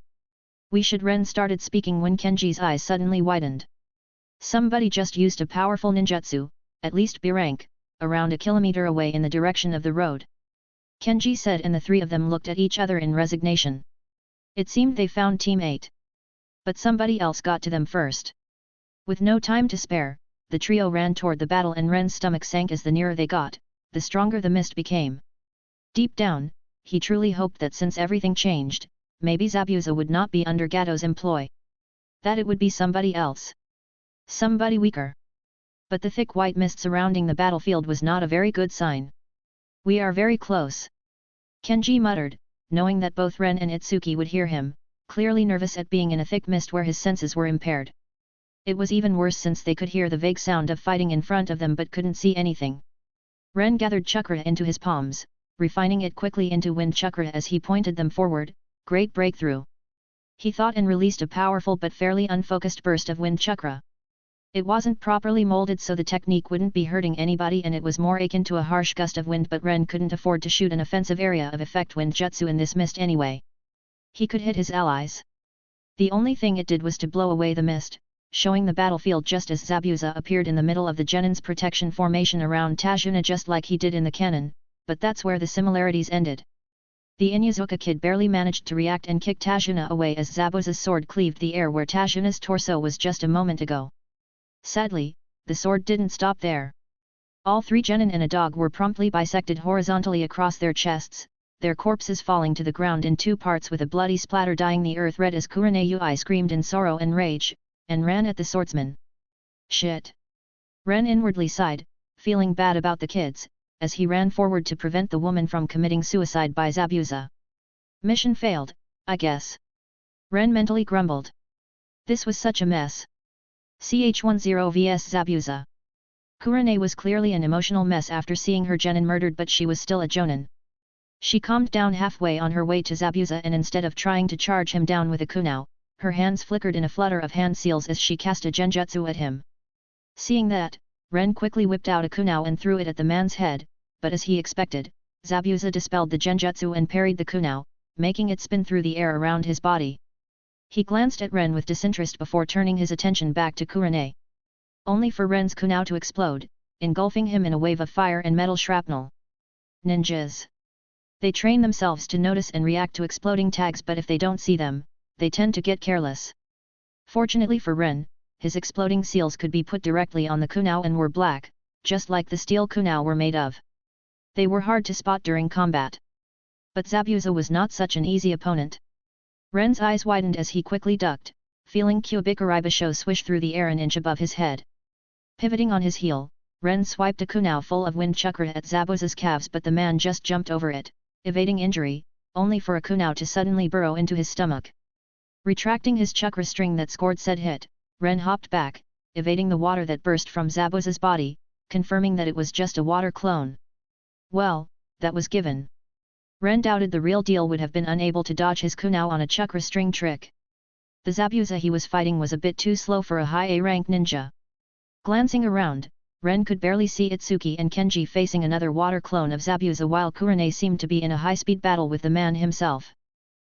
We should. Ren started speaking when Kenji's eyes suddenly widened. Somebody just used a powerful ninjutsu, at least B rank, around a kilometer away in the direction of the road. Kenji said, and the three of them looked at each other in resignation. It seemed they found Team 8. But somebody else got to them first. With no time to spare, the trio ran toward the battle, and Ren's stomach sank as the nearer they got, the stronger the mist became. Deep down, he truly hoped that since everything changed, maybe Zabuza would not be under Gato's employ. That it would be somebody else. Somebody weaker. But the thick white mist surrounding the battlefield was not a very good sign. We are very close. Kenji muttered, knowing that both Ren and Itsuki would hear him, clearly nervous at being in a thick mist where his senses were impaired. It was even worse since they could hear the vague sound of fighting in front of them but couldn't see anything. Ren gathered chakra into his palms, refining it quickly into wind chakra as he pointed them forward. Great breakthrough. He thought, and released a powerful but fairly unfocused burst of wind chakra. It wasn't properly molded, so the technique wouldn't be hurting anybody, and it was more akin to a harsh gust of wind, but Ren couldn't afford to shoot an offensive area of effect wind jutsu in this mist anyway. He could hit his allies. The only thing it did was to blow away the mist, showing the battlefield just as Zabuza appeared in the middle of the Genin's protection formation around Tajuna, just like he did in the canon, but that's where the similarities ended. The Inuzuka kid barely managed to react and kick Tajuna away as Zabuza's sword cleaved the air where Tajuna's torso was just a moment ago. Sadly, the sword didn't stop there. All three genin and a dog were promptly bisected horizontally across their chests, their corpses falling to the ground in 2 parts with a bloody splatter dyeing the earth red as Kurenai screamed in sorrow and rage, and ran at the swordsman. Shit! Ren inwardly sighed, feeling bad about the kids, as he ran forward to prevent the woman from committing suicide by Zabuza. Mission failed, I guess. Ren mentally grumbled. This was such a mess. Ch10 vs Zabuza. Kurenai was clearly an emotional mess after seeing her genin murdered, but she was still a jonin. She calmed down halfway on her way to Zabuza, and instead of trying to charge him down with a kunai, her hands flickered in a flutter of hand seals as she cast a genjutsu at him. Seeing that, Ren quickly whipped out a kunai and threw it at the man's head, but as he expected, Zabuza dispelled the genjutsu and parried the kunai, making it spin through the air around his body. He glanced at Ren with disinterest before turning his attention back to Kurenai. Only for Ren's kunai to explode, engulfing him in a wave of fire and metal shrapnel. Ninjas. They train themselves to notice and react to exploding tags, but if they don't see them, they tend to get careless. Fortunately for Ren, his exploding seals could be put directly on the kunai and were black, just like the steel kunai were made of. They were hard to spot during combat. But Zabuza was not such an easy opponent. Ren's eyes widened as he quickly ducked, feeling Ebisu swish through the air an inch above his head. Pivoting on his heel, Ren swiped a kunai full of wind chakra at Zabuza's calves, but the man just jumped over it, evading injury, only for a kunai to suddenly burrow into his stomach. Retracting his chakra string that scored said hit, Ren hopped back, evading the water that burst from Zabuza's body, confirming that it was just a water clone. Well, that was given. Ren doubted the real deal would have been unable to dodge his kunai on a chakra string trick. The Zabuza he was fighting was a bit too slow for a high A-rank ninja. Glancing around, Ren could barely see Itsuki and Kenji facing another water clone of Zabuza, while Kurenai seemed to be in a high-speed battle with the man himself.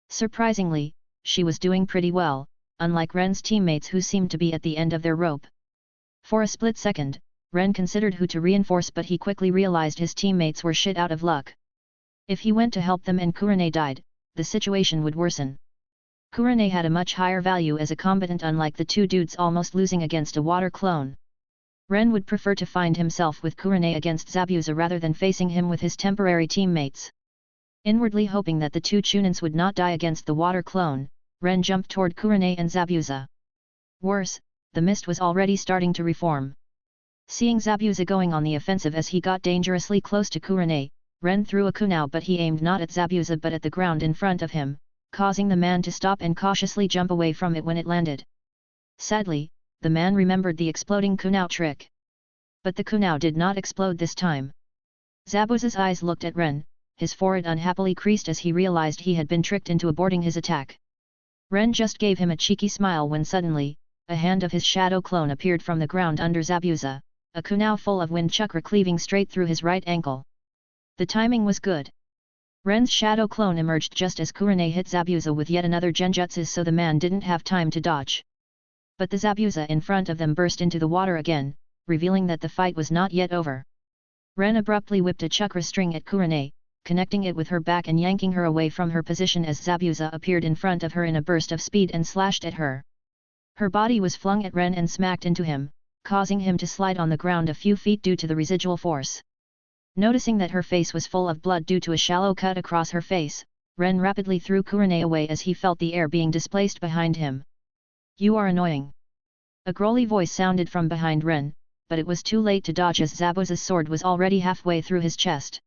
Surprisingly, she was doing pretty well, unlike Ren's teammates who seemed to be at the end of their rope. For a split second, Ren considered who to reinforce, but he quickly realized his teammates were shit out of luck. If he went to help them and Kurenai died, the situation would worsen. Kurenai had a much higher value as a combatant, unlike the two dudes almost losing against a water clone. Ren would prefer to find himself with Kurenai against Zabuza rather than facing him with his temporary teammates. Inwardly hoping that the two chunins would not die against the water clone, Ren jumped toward Kurenai and Zabuza. Worse, the mist was already starting to reform. Seeing Zabuza going on the offensive as he got dangerously close to Kurenai, Ren threw a kunai, but he aimed not at Zabuza but at the ground in front of him, causing the man to stop and cautiously jump away from it when it landed. Sadly, the man remembered the exploding kunai trick. But the kunai did not explode this time. Zabuza's eyes looked at Ren, his forehead unhappily creased as he realized he had been tricked into aborting his attack. Ren just gave him a cheeky smile when suddenly, a hand of his shadow clone appeared from the ground under Zabuza, a kunai full of wind chakra cleaving straight through his right ankle. The timing was good. Ren's shadow clone emerged just as Kurenai hit Zabuza with yet another genjutsu, so the man didn't have time to dodge. But the Zabuza in front of them burst into the water again, revealing that the fight was not yet over. Ren abruptly whipped a chakra string at Kurenai, connecting it with her back and yanking her away from her position as Zabuza appeared in front of her in a burst of speed and slashed at her. Her body was flung at Ren and smacked into him, causing him to slide on the ground a few feet due to the residual force. Noticing that her face was full of blood due to a shallow cut across her face, Ren rapidly threw Kurenai away as he felt the air being displaced behind him. "You are annoying." A growly voice sounded from behind Ren, but it was too late to dodge as Zabuza's sword was already halfway through his chest.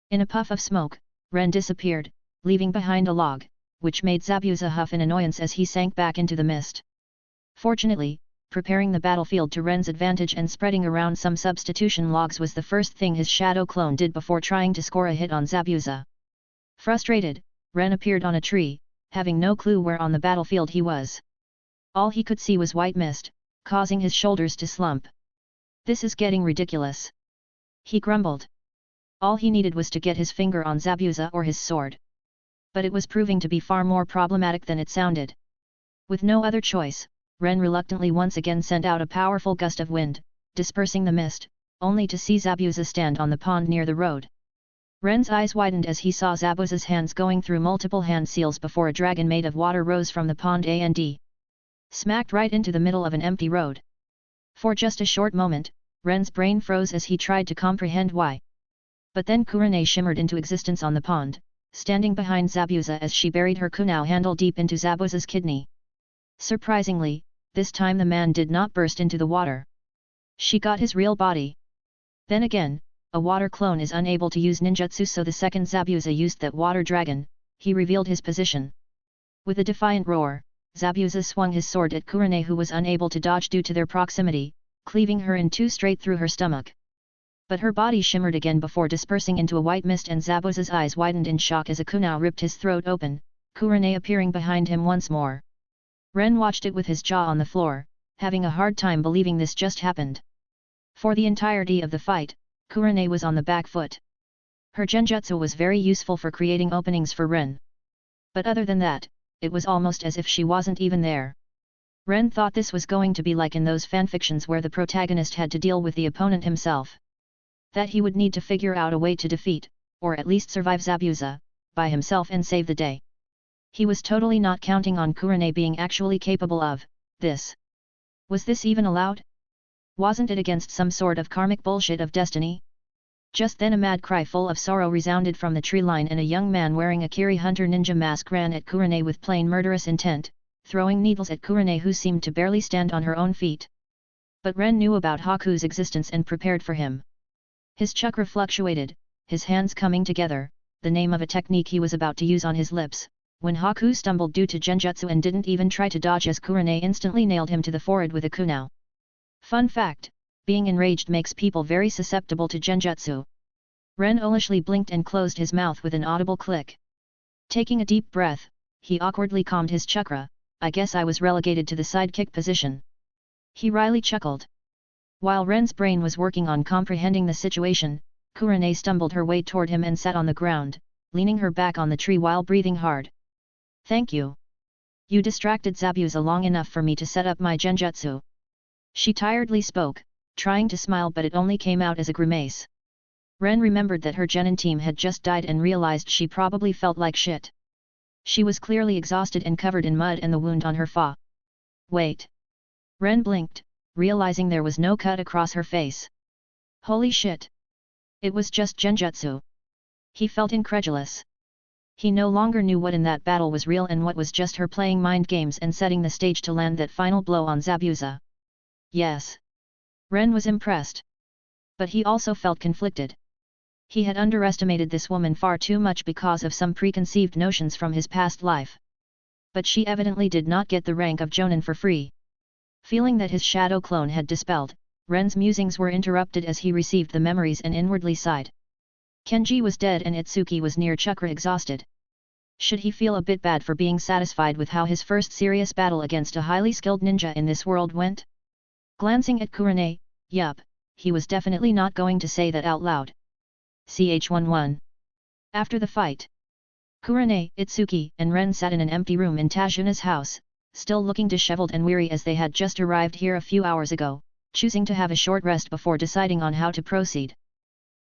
In a puff of smoke, Ren disappeared, leaving behind a log, which made Zabuza huff in annoyance as he sank back into the mist. Fortunately, preparing the battlefield to Ren's advantage and spreading around some substitution logs was the first thing his shadow clone did before trying to score a hit on Zabuza. Frustrated, Ren appeared on a tree, having no clue where on the battlefield he was. All he could see was white mist, causing his shoulders to slump. "This is getting ridiculous," he grumbled. All he needed was to get his finger on Zabuza or his sword. But it was proving to be far more problematic than it sounded. With no other choice, Ren reluctantly once again sent out a powerful gust of wind, dispersing the mist, only to see Zabuza stand on the pond near the road. Ren's eyes widened as he saw Zabuza's hands going through multiple hand seals before a dragon made of water rose from the pond and smacked right into the middle of an empty road. For just a short moment, Ren's brain froze as he tried to comprehend why. But then Kurenai shimmered into existence on the pond, standing behind Zabuza as she buried her kunai handle deep into Zabuza's kidney. Surprisingly, this time the man did not burst into the water. She got his real body. Then again, a water clone is unable to use ninjutsu, so the second Zabuza used that water dragon, he revealed his position. With a defiant roar, Zabuza swung his sword at Kurenai, who was unable to dodge due to their proximity, cleaving her in two straight through her stomach. But her body shimmered again before dispersing into a white mist, and Zabuza's eyes widened in shock as a kunai ripped his throat open, Kurenai appearing behind him once more. Ren watched it with his jaw on the floor, having a hard time believing this just happened. For the entirety of the fight, Kurenai was on the back foot. Her genjutsu was very useful for creating openings for Ren. But other than that, it was almost as if she wasn't even there. Ren thought this was going to be like in those fanfictions where the protagonist had to deal with the opponent himself. That he would need to figure out a way to defeat, or at least survive Zabuza, by himself and save the day. He was totally not counting on Kurenai being actually capable of this. Was this even allowed? Wasn't it against some sort of karmic bullshit of destiny? Just then a mad cry full of sorrow resounded from the tree line, and a young man wearing a Kiri hunter ninja mask ran at Kurenai with plain murderous intent, throwing needles at Kurenai, who seemed to barely stand on her own feet. But Ren knew about Haku's existence and prepared for him. His chakra fluctuated, his hands coming together, the name of a technique he was about to use on his lips, when Haku stumbled due to genjutsu and didn't even try to dodge, as Kurenai instantly nailed him to the forehead with a kunai. Fun fact, being enraged makes people very susceptible to genjutsu. Ren owlishly blinked and closed his mouth with an audible click. Taking a deep breath, he awkwardly calmed his chakra. I guess I was relegated to the sidekick position. He wryly chuckled. While Ren's brain was working on comprehending the situation, Kurenai stumbled her way toward him and sat on the ground, leaning her back on the tree while breathing hard. Thank you. You distracted Zabuza long enough for me to set up my genjutsu. She tiredly spoke, trying to smile, but it only came out as a grimace. Ren remembered that her genin team had just died and realized she probably felt like shit. She was clearly exhausted and covered in mud and the wound on her fa. Wait. Ren blinked, realizing there was no cut across her face. Holy shit. It was just genjutsu. He felt incredulous. He no longer knew what in that battle was real and what was just her playing mind games and setting the stage to land that final blow on Zabuza. Yes. Ren was impressed. But he also felt conflicted. He had underestimated this woman far too much because of some preconceived notions from his past life. But she evidently did not get the rank of Jonin for free. Feeling that his shadow clone had dispelled, Ren's musings were interrupted as he received the memories and inwardly sighed. Kenji was dead and Itsuki was near chakra exhausted. Should he feel a bit bad for being satisfied with how his first serious battle against a highly skilled ninja in this world went? Glancing at Kurenai, yup, he was definitely not going to say that out loud. Ch11. After the fight, Kurenai, Itsuki, and Ren sat in an empty room in Tajuna's house, still looking disheveled and weary as they had just arrived here a few hours ago, choosing to have a short rest before deciding on how to proceed.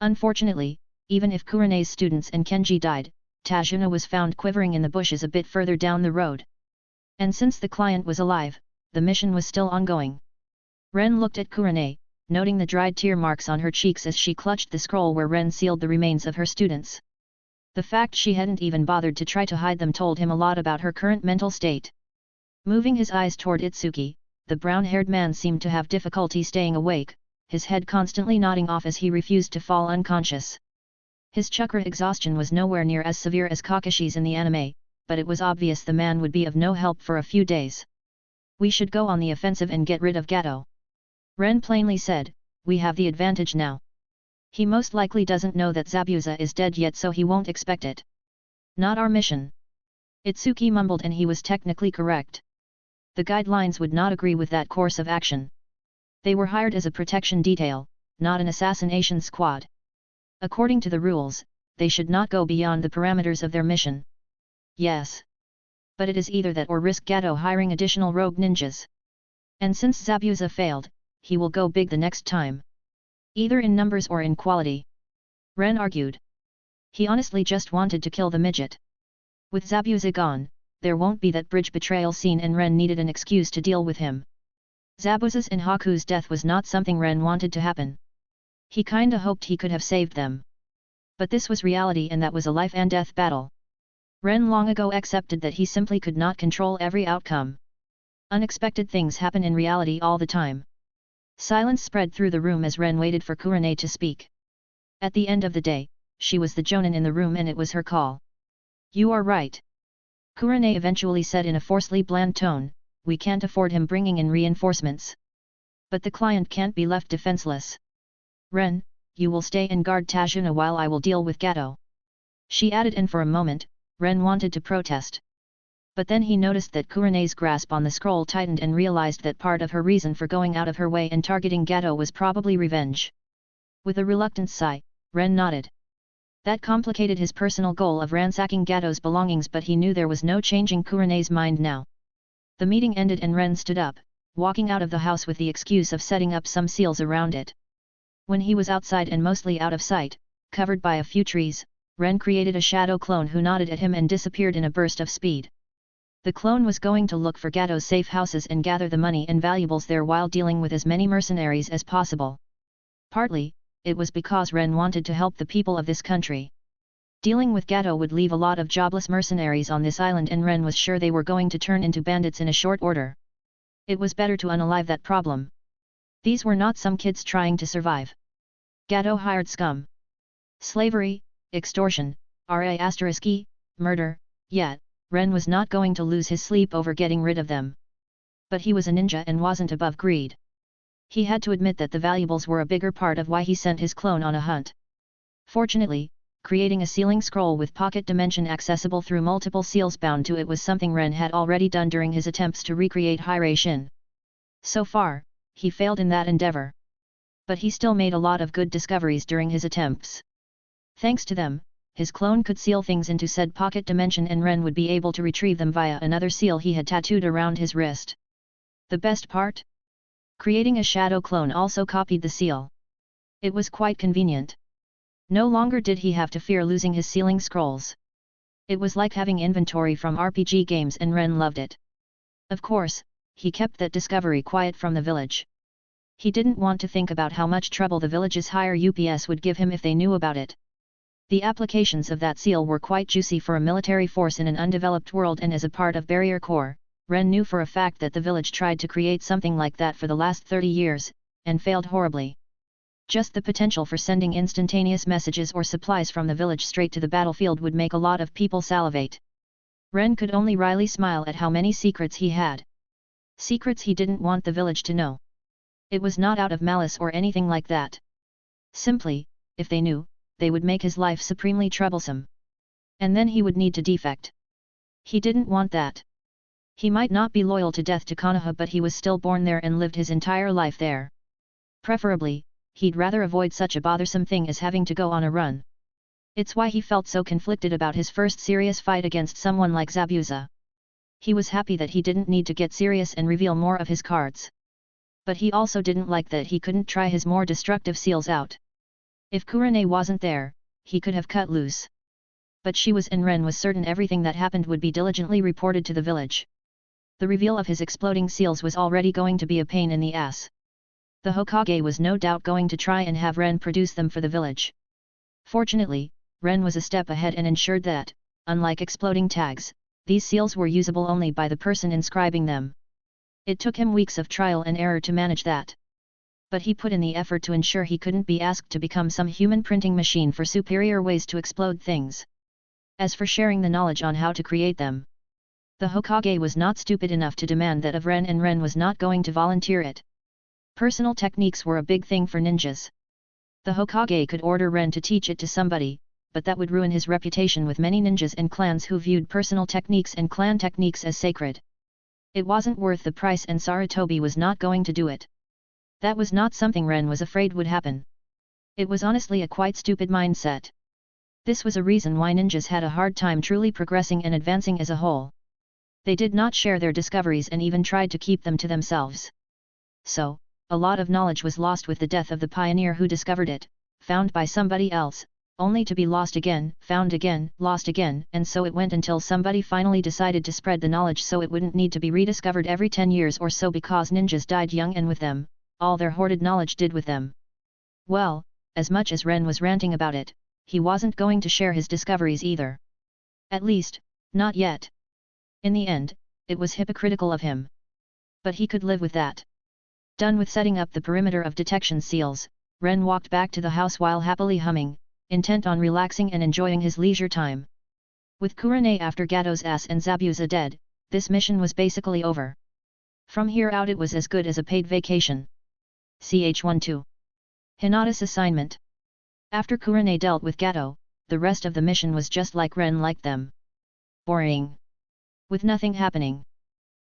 Unfortunately, even if Kurenai's students and Kenji died, Tajuna was found quivering in the bushes a bit further down the road. And since the client was alive, the mission was still ongoing. Ren looked at Kurenai, noting the dried tear marks on her cheeks as she clutched the scroll where Ren sealed the remains of her students. The fact she hadn't even bothered to try to hide them told him a lot about her current mental state. Moving his eyes toward Itsuki, the brown-haired man seemed to have difficulty staying awake, his head constantly nodding off as he refused to fall unconscious. His chakra exhaustion was nowhere near as severe as Kakashi's in the anime, but it was obvious the man would be of no help for a few days. We should go on the offensive and get rid of Gato. Ren plainly said, we have the advantage now. He most likely doesn't know that Zabuza is dead yet, so he won't expect it. Not our mission. Itsuki mumbled, and he was technically correct. The guidelines would not agree with that course of action. They were hired as a protection detail, not an assassination squad. According to the rules, they should not go beyond the parameters of their mission. Yes. But it is either that or risk Gato hiring additional rogue ninjas. And since Zabuza failed, he will go big the next time. Either in numbers or in quality. Ren argued. He honestly just wanted to kill the midget. With Zabuza gone, there won't be that bridge betrayal scene, and Ren needed an excuse to deal with him. Zabuza's and Haku's death was not something Ren wanted to happen. He kinda hoped he could have saved them. But this was reality, and that was a life and death battle. Ren long ago accepted that he simply could not control every outcome. Unexpected things happen in reality all the time. Silence spread through the room as Ren waited for Kurenai to speak. At the end of the day, she was the jonin in the room and it was her call. You are right. Kurenai eventually said in a forcefully bland tone, we can't afford him bringing in reinforcements. But the client can't be left defenseless. Ren, you will stay and guard Tajuna while I will deal with Gato. She added, and for a moment, Ren wanted to protest. But then he noticed that Kurenai's grasp on the scroll tightened and realized that part of her reason for going out of her way and targeting Gato was probably revenge. With a reluctant sigh, Ren nodded. That complicated his personal goal of ransacking Gato's belongings, but he knew there was no changing Kurenai's mind now. The meeting ended and Ren stood up, walking out of the house with the excuse of setting up some seals around it. When he was outside and mostly out of sight, covered by a few trees, Ren created a shadow clone who nodded at him and disappeared in a burst of speed. The clone was going to look for Gato's safe houses and gather the money and valuables there while dealing with as many mercenaries as possible. Partly, it was because Ren wanted to help the people of this country. Dealing with Gato would leave a lot of jobless mercenaries on this island and Ren was sure they were going to turn into bandits in a short order. It was better to unalive that problem. These were not some kids trying to survive. Gato hired scum. Slavery, extortion, murder, yet, Ren was not going to lose his sleep over getting rid of them. But he was a ninja and wasn't above greed. He had to admit that the valuables were a bigger part of why he sent his clone on a hunt. Fortunately, creating a sealing scroll with pocket dimension accessible through multiple seals bound to it was something Ren had already done during his attempts to recreate Hirai. So far, he failed in that endeavor. But he still made a lot of good discoveries during his attempts. Thanks to them, his clone could seal things into said pocket dimension and Ren would be able to retrieve them via another seal he had tattooed around his wrist. The best part? Creating a shadow clone also copied the seal. It was quite convenient. No longer did he have to fear losing his sealing scrolls. It was like having inventory from RPG games and Ren loved it. Of course, he kept that discovery quiet from the village. He didn't want to think about how much trouble the village's higher UPS would give him if they knew about it. The applications of that seal were quite juicy for a military force in an undeveloped world, and as a part of Barrier Corps, Ren knew for a fact that the village tried to create something like that for the last 30 years, and failed horribly. Just the potential for sending instantaneous messages or supplies from the village straight to the battlefield would make a lot of people salivate. Ren could only wryly smile at how many secrets he had. Secrets he didn't want the village to know. It was not out of malice or anything like that. Simply, if they knew, they would make his life supremely troublesome. And then he would need to defect. He didn't want that. He might not be loyal to death to Konoha, but he was still born there and lived his entire life there. Preferably, he'd rather avoid such a bothersome thing as having to go on a run. It's why he felt so conflicted about his first serious fight against someone like Zabuza. He was happy that he didn't need to get serious and reveal more of his cards. But he also didn't like that he couldn't try his more destructive seals out. If Kurenai wasn't there, he could have cut loose. But she was, and Ren was certain everything that happened would be diligently reported to the village. The reveal of his exploding seals was already going to be a pain in the ass. The Hokage was no doubt going to try and have Ren produce them for the village. Fortunately, Ren was a step ahead and ensured that, unlike exploding tags, these seals were usable only by the person inscribing them. It took him weeks of trial and error to manage that. But he put in the effort to ensure he couldn't be asked to become some human printing machine for superior ways to explode things. As for sharing the knowledge on how to create them, the Hokage was not stupid enough to demand that of Ren, and Ren was not going to volunteer it. Personal techniques were a big thing for ninjas. The Hokage could order Ren to teach it to somebody, but that would ruin his reputation with many ninjas and clans who viewed personal techniques and clan techniques as sacred. It wasn't worth the price, and Sarutobi was not going to do it. That was not something Ren was afraid would happen. It was honestly a quite stupid mindset. This was a reason why ninjas had a hard time truly progressing and advancing as a whole. They did not share their discoveries and even tried to keep them to themselves. So, a lot of knowledge was lost with the death of the pioneer who discovered it, found by somebody else, only to be lost again, found again, lost again, and so it went until somebody finally decided to spread the knowledge so it wouldn't need to be rediscovered every 10 years or so, because ninjas died young, and with them, all their hoarded knowledge did with them. Well, as much as Ren was ranting about it, he wasn't going to share his discoveries either. At least, not yet. In the end, it was hypocritical of him. But he could live with that. Done with setting up the perimeter of detection seals, Ren walked back to the house while happily humming, intent on relaxing and enjoying his leisure time. With Kurenai after Gato's ass and Zabuza dead, this mission was basically over. From here out it was as good as a paid vacation. Ch12. Hinata's assignment. After Kurenai dealt with Gato, the rest of the mission was just like Ren liked them. Boring. With nothing happening.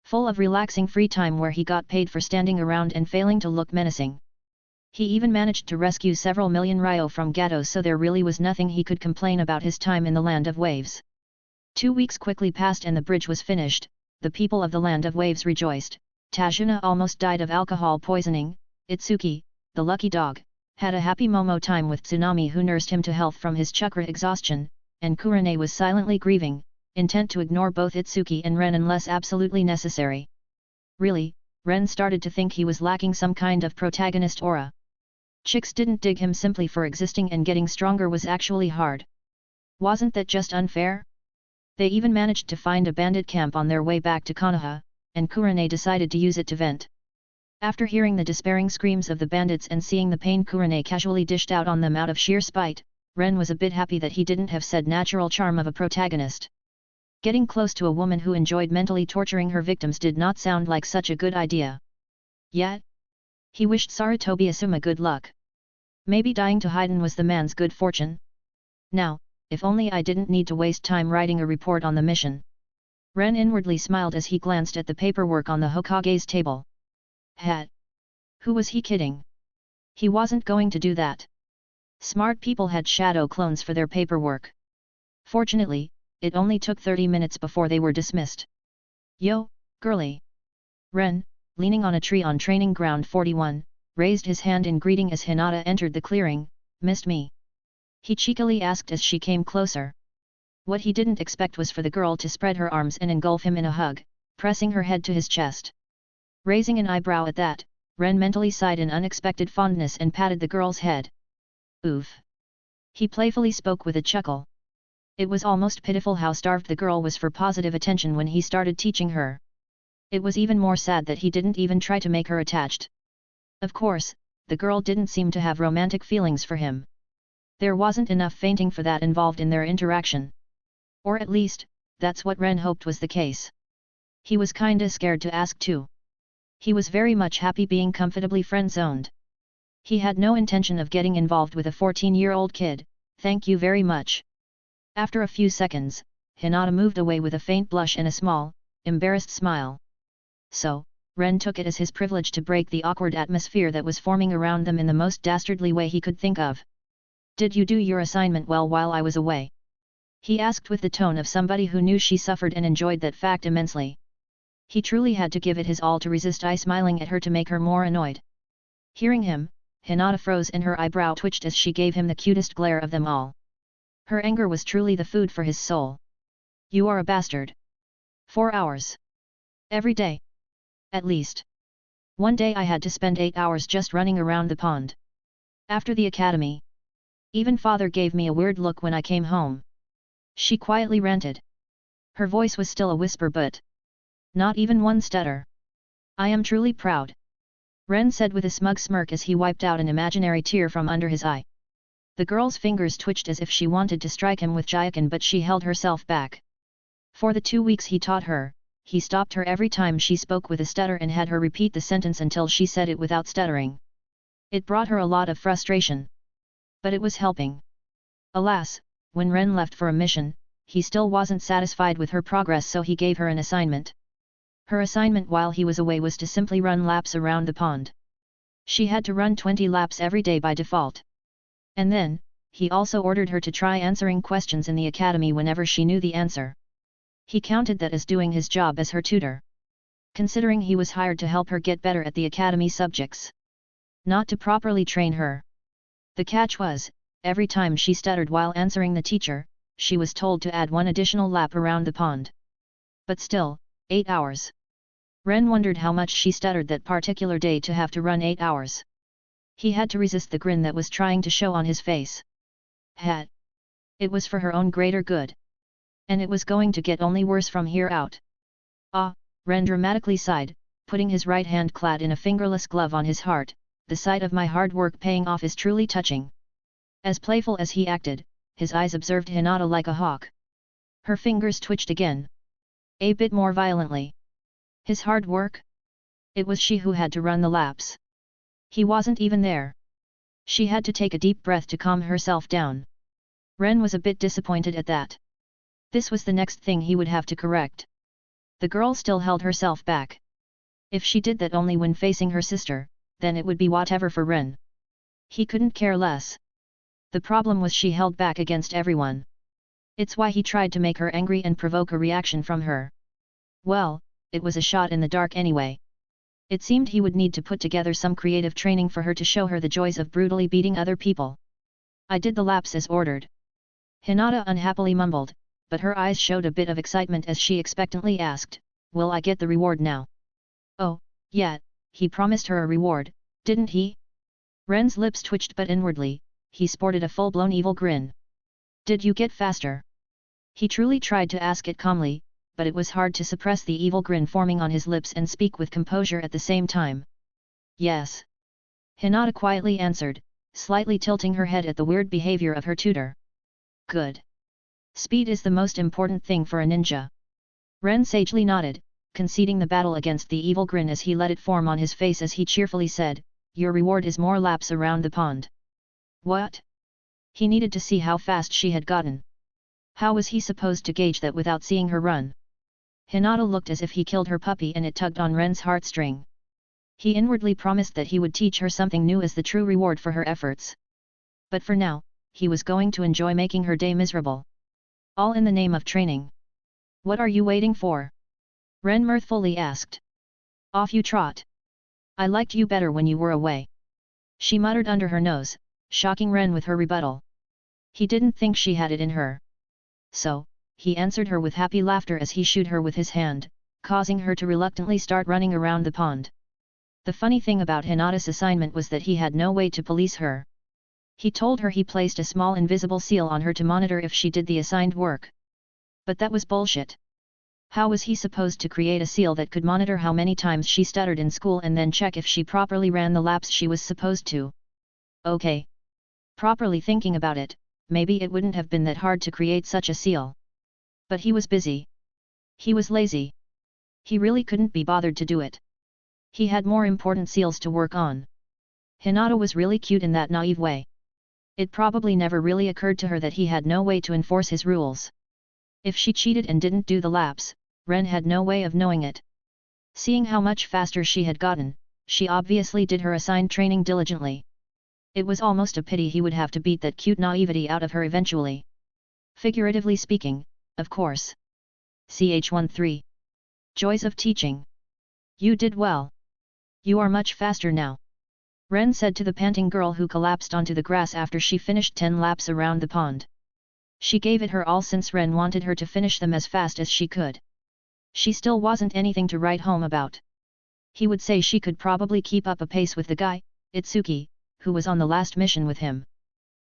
Full of relaxing free time where he got paid for standing around and failing to look menacing. He even managed to rescue several million ryo from Gato, so there really was nothing he could complain about his time in the Land of Waves. 2 weeks quickly passed and the bridge was finished. The people of the Land of Waves rejoiced. Tajuna almost died of alcohol poisoning. Itsuki, the lucky dog, had a happy Momo time with Tsunami, who nursed him to health from his chakra exhaustion, and Kurenai was silently grieving, intent to ignore both Itsuki and Ren unless absolutely necessary. Really, Ren started to think he was lacking some kind of protagonist aura. Chicks didn't dig him simply for existing, and getting stronger was actually hard. Wasn't that just unfair? They even managed to find a bandit camp on their way back to Konoha, and Kurenai decided to use it to vent. After hearing the despairing screams of the bandits and seeing the pain Kurenai casually dished out on them out of sheer spite, Ren was a bit happy that he didn't have said natural charm of a protagonist. Getting close to a woman who enjoyed mentally torturing her victims did not sound like such a good idea. Yet, he wished Sarutobi Asuma good luck. Maybe dying to Haiden was the man's good fortune. Now, if only I didn't need to waste time writing a report on the mission. Ren inwardly smiled as he glanced at the paperwork on the Hokage's table. Who was he kidding? He wasn't going to do that. Smart people had shadow clones for their paperwork. Fortunately, it only took 30 minutes before they were dismissed. Yo, girly. Ren, leaning on a tree on training ground 41, raised his hand in greeting as Hinata entered the clearing. Missed me? He cheekily asked as she came closer. What he didn't expect was for the girl to spread her arms and engulf him in a hug, pressing her head to his chest. Raising an eyebrow at that, Ren mentally sighed in unexpected fondness and patted the girl's head. Oof. He playfully spoke with a chuckle. It was almost pitiful how starved the girl was for positive attention when he started teaching her. It was even more sad that he didn't even try to make her attached. Of course, the girl didn't seem to have romantic feelings for him. There wasn't enough fainting for that involved in their interaction. Or at least, that's what Ren hoped was the case. He was kinda scared to ask too. He was very much happy being comfortably friend-zoned. He had no intention of getting involved with a 14-year-old kid. Thank you very much. After a few seconds, Hinata moved away with a faint blush and a small, embarrassed smile. So, Ren took it as his privilege to break the awkward atmosphere that was forming around them in the most dastardly way he could think of. Did you do your assignment well while I was away? He asked with the tone of somebody who knew she suffered and enjoyed that fact immensely. He truly had to give it his all to resist smiling at her to make her more annoyed. Hearing him, Hinata froze and her eyebrow twitched as she gave him the cutest glare of them all. Her anger was truly the food for his soul. You are a bastard. 4 hours. Every day. At least. One day I had to spend 8 hours just running around the pond. After the academy. Even father gave me a weird look when I came home. She quietly ranted. Her voice was still a whisper, but not even one stutter. I am truly proud. Ren said with a smug smirk as he wiped out an imaginary tear from under his eye. The girl's fingers twitched as if she wanted to strike him with Jaiken, but she held herself back. For the 2 weeks he taught her, he stopped her every time she spoke with a stutter and had her repeat the sentence until she said it without stuttering. It brought her a lot of frustration. But it was helping. Alas, when Ren left for a mission, he still wasn't satisfied with her progress, so he gave her an assignment. Her assignment while he was away was to simply run laps around the pond. She had to run 20 laps every day by default. And then, he also ordered her to try answering questions in the academy whenever she knew the answer. He counted that as doing his job as her tutor. Considering he was hired to help her get better at the academy subjects. Not to properly train her. The catch was, every time she stuttered while answering the teacher, she was told to add 1 additional lap around the pond. But still, 8 hours. Ren wondered how much she stuttered that particular day to have to run 8 hours. He had to resist the grin that was trying to show on his face. It was for her own greater good. And it was going to get only worse from here out. Ah, Ren dramatically sighed, putting his right hand clad in a fingerless glove on his heart. the sight of my hard work paying off is truly touching. As playful as he acted, his eyes observed Hinata like a hawk. Her fingers twitched again. A bit more violently. His hard work? It was she who had to run the laps. He wasn't even there. She had to take a deep breath to calm herself down. Ren was a bit disappointed at that. This was the next thing he would have to correct. The girl still held herself back. If she did that only when facing her sister, then it would be whatever for Ren. He couldn't care less. The problem was she held back against everyone. It's why he tried to make her angry and provoke a reaction from her. Well, it was a shot in the dark anyway. It seemed he would need to put together some creative training for her to show her the joys of brutally beating other people. I did the laps as ordered. Hinata unhappily mumbled, but her eyes showed a bit of excitement as she expectantly asked, "Will I get the reward now?" "Oh, yeah, he promised her a reward, didn't he?" Ren's lips twitched, but inwardly, he sported a full-blown evil grin. "Did you get faster?" He truly tried to ask it calmly, but it was hard to suppress the evil grin forming on his lips and speak with composure at the same time. "Yes." Hinata quietly answered, slightly tilting her head at the weird behavior of her tutor. "Good. Speed is the most important thing for a ninja." Ren sagely nodded, conceding the battle against the evil grin as he let it form on his face as he cheerfully said, "Your reward is more laps around the pond." What? He needed to see how fast she had gotten. How was he supposed to gauge that without seeing her run? Hinata looked as if he killed her puppy and it tugged on Ren's heartstring. He inwardly promised that he would teach her something new as the true reward for her efforts. But for now, he was going to enjoy making her day miserable. All in the name of training. "What are you waiting for?" Ren mirthfully asked. "Off you trot. I liked you better when you were away." She muttered under her nose, shocking Ren with her rebuttal. He didn't think she had it in her. So, he answered her with happy laughter as he shooed her with his hand, causing her to reluctantly start running around the pond. The funny thing about Hinata's assignment was that he had no way to police her. He told her he placed a small invisible seal on her to monitor if she did the assigned work. But that was bullshit. How was he supposed to create a seal that could monitor how many times she stuttered in school and then check if she properly ran the laps she was supposed to? Okay. Properly thinking about it, maybe it wouldn't have been that hard to create such a seal. But he was busy. He was lazy. He really couldn't be bothered to do it. He had more important seals to work on. Hinata was really cute in that naive way. It probably never really occurred to her that he had no way to enforce his rules. If she cheated and didn't do the laps, Ren had no way of knowing it. Seeing how much faster she had gotten, she obviously did her assigned training diligently. It was almost a pity he would have to beat that cute naivety out of her eventually. Figuratively speaking, of course. Ch13. Joys of teaching. You did well. You are much faster now. Ren said to the panting girl who collapsed onto the grass after she finished 10 laps around the pond. She gave it her all since Ren wanted her to finish them as fast as she could. She still wasn't anything to write home about. He would say she could probably keep up a pace with the guy, Itsuki, who was on the last mission with him.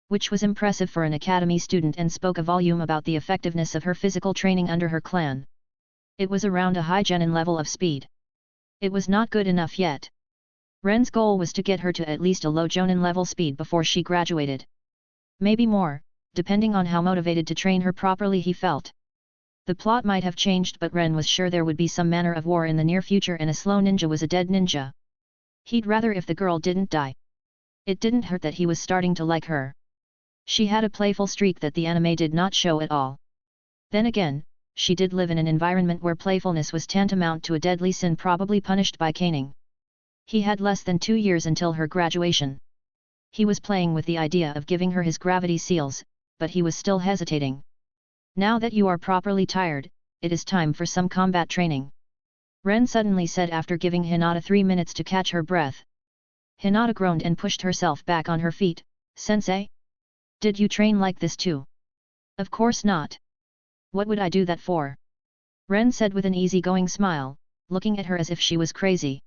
Which was impressive for an academy student and spoke a volume about the effectiveness of her physical training under her clan. It was around a high genin level of speed. It was not good enough yet. Ren's goal was to get her to at least a low jonin level speed before she graduated. Maybe more, depending on how motivated to train her properly he felt. The plot might have changed, but Ren was sure there would be some manner of war in the near future and a slow ninja was a dead ninja. He'd rather if the girl didn't die. It didn't hurt that he was starting to like her. She had a playful streak that the anime did not show at all. Then again, she did live in an environment where playfulness was tantamount to a deadly sin, probably punished by caning. He had less than 2 years until her graduation. He was playing with the idea of giving her his gravity seals, but he was still hesitating. Now that you are properly tired, it is time for some combat training. Ren suddenly said after giving Hinata 3 minutes to catch her breath. Hinata groaned and pushed herself back on her feet. Sensei? Did you train like this too? Of course not. What would I do that for? Ren said with an easygoing smile, looking at her as if she was crazy.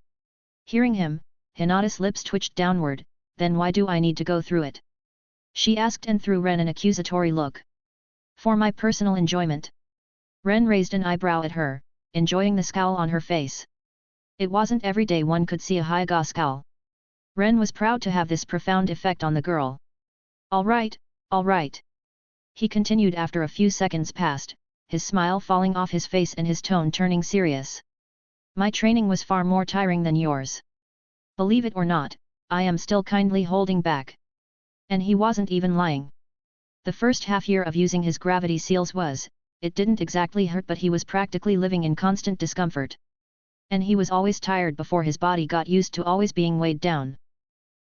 Hearing him, Hinata's lips twitched downward. Then why do I need to go through it? She asked and threw Ren an accusatory look. For my personal enjoyment. Ren raised an eyebrow at her, enjoying the scowl on her face. It wasn't every day one could see a Hyuga scowl. Ren was proud to have this profound effect on the girl. All right, he continued after a few seconds passed, his smile falling off his face and his tone turning serious. My training was far more tiring than yours. Believe it or not, I am still kindly holding back. And he wasn't even lying. The first half year of using his gravity seals it didn't exactly hurt, but he was practically living in constant discomfort. And he was always tired before his body got used to always being weighed down.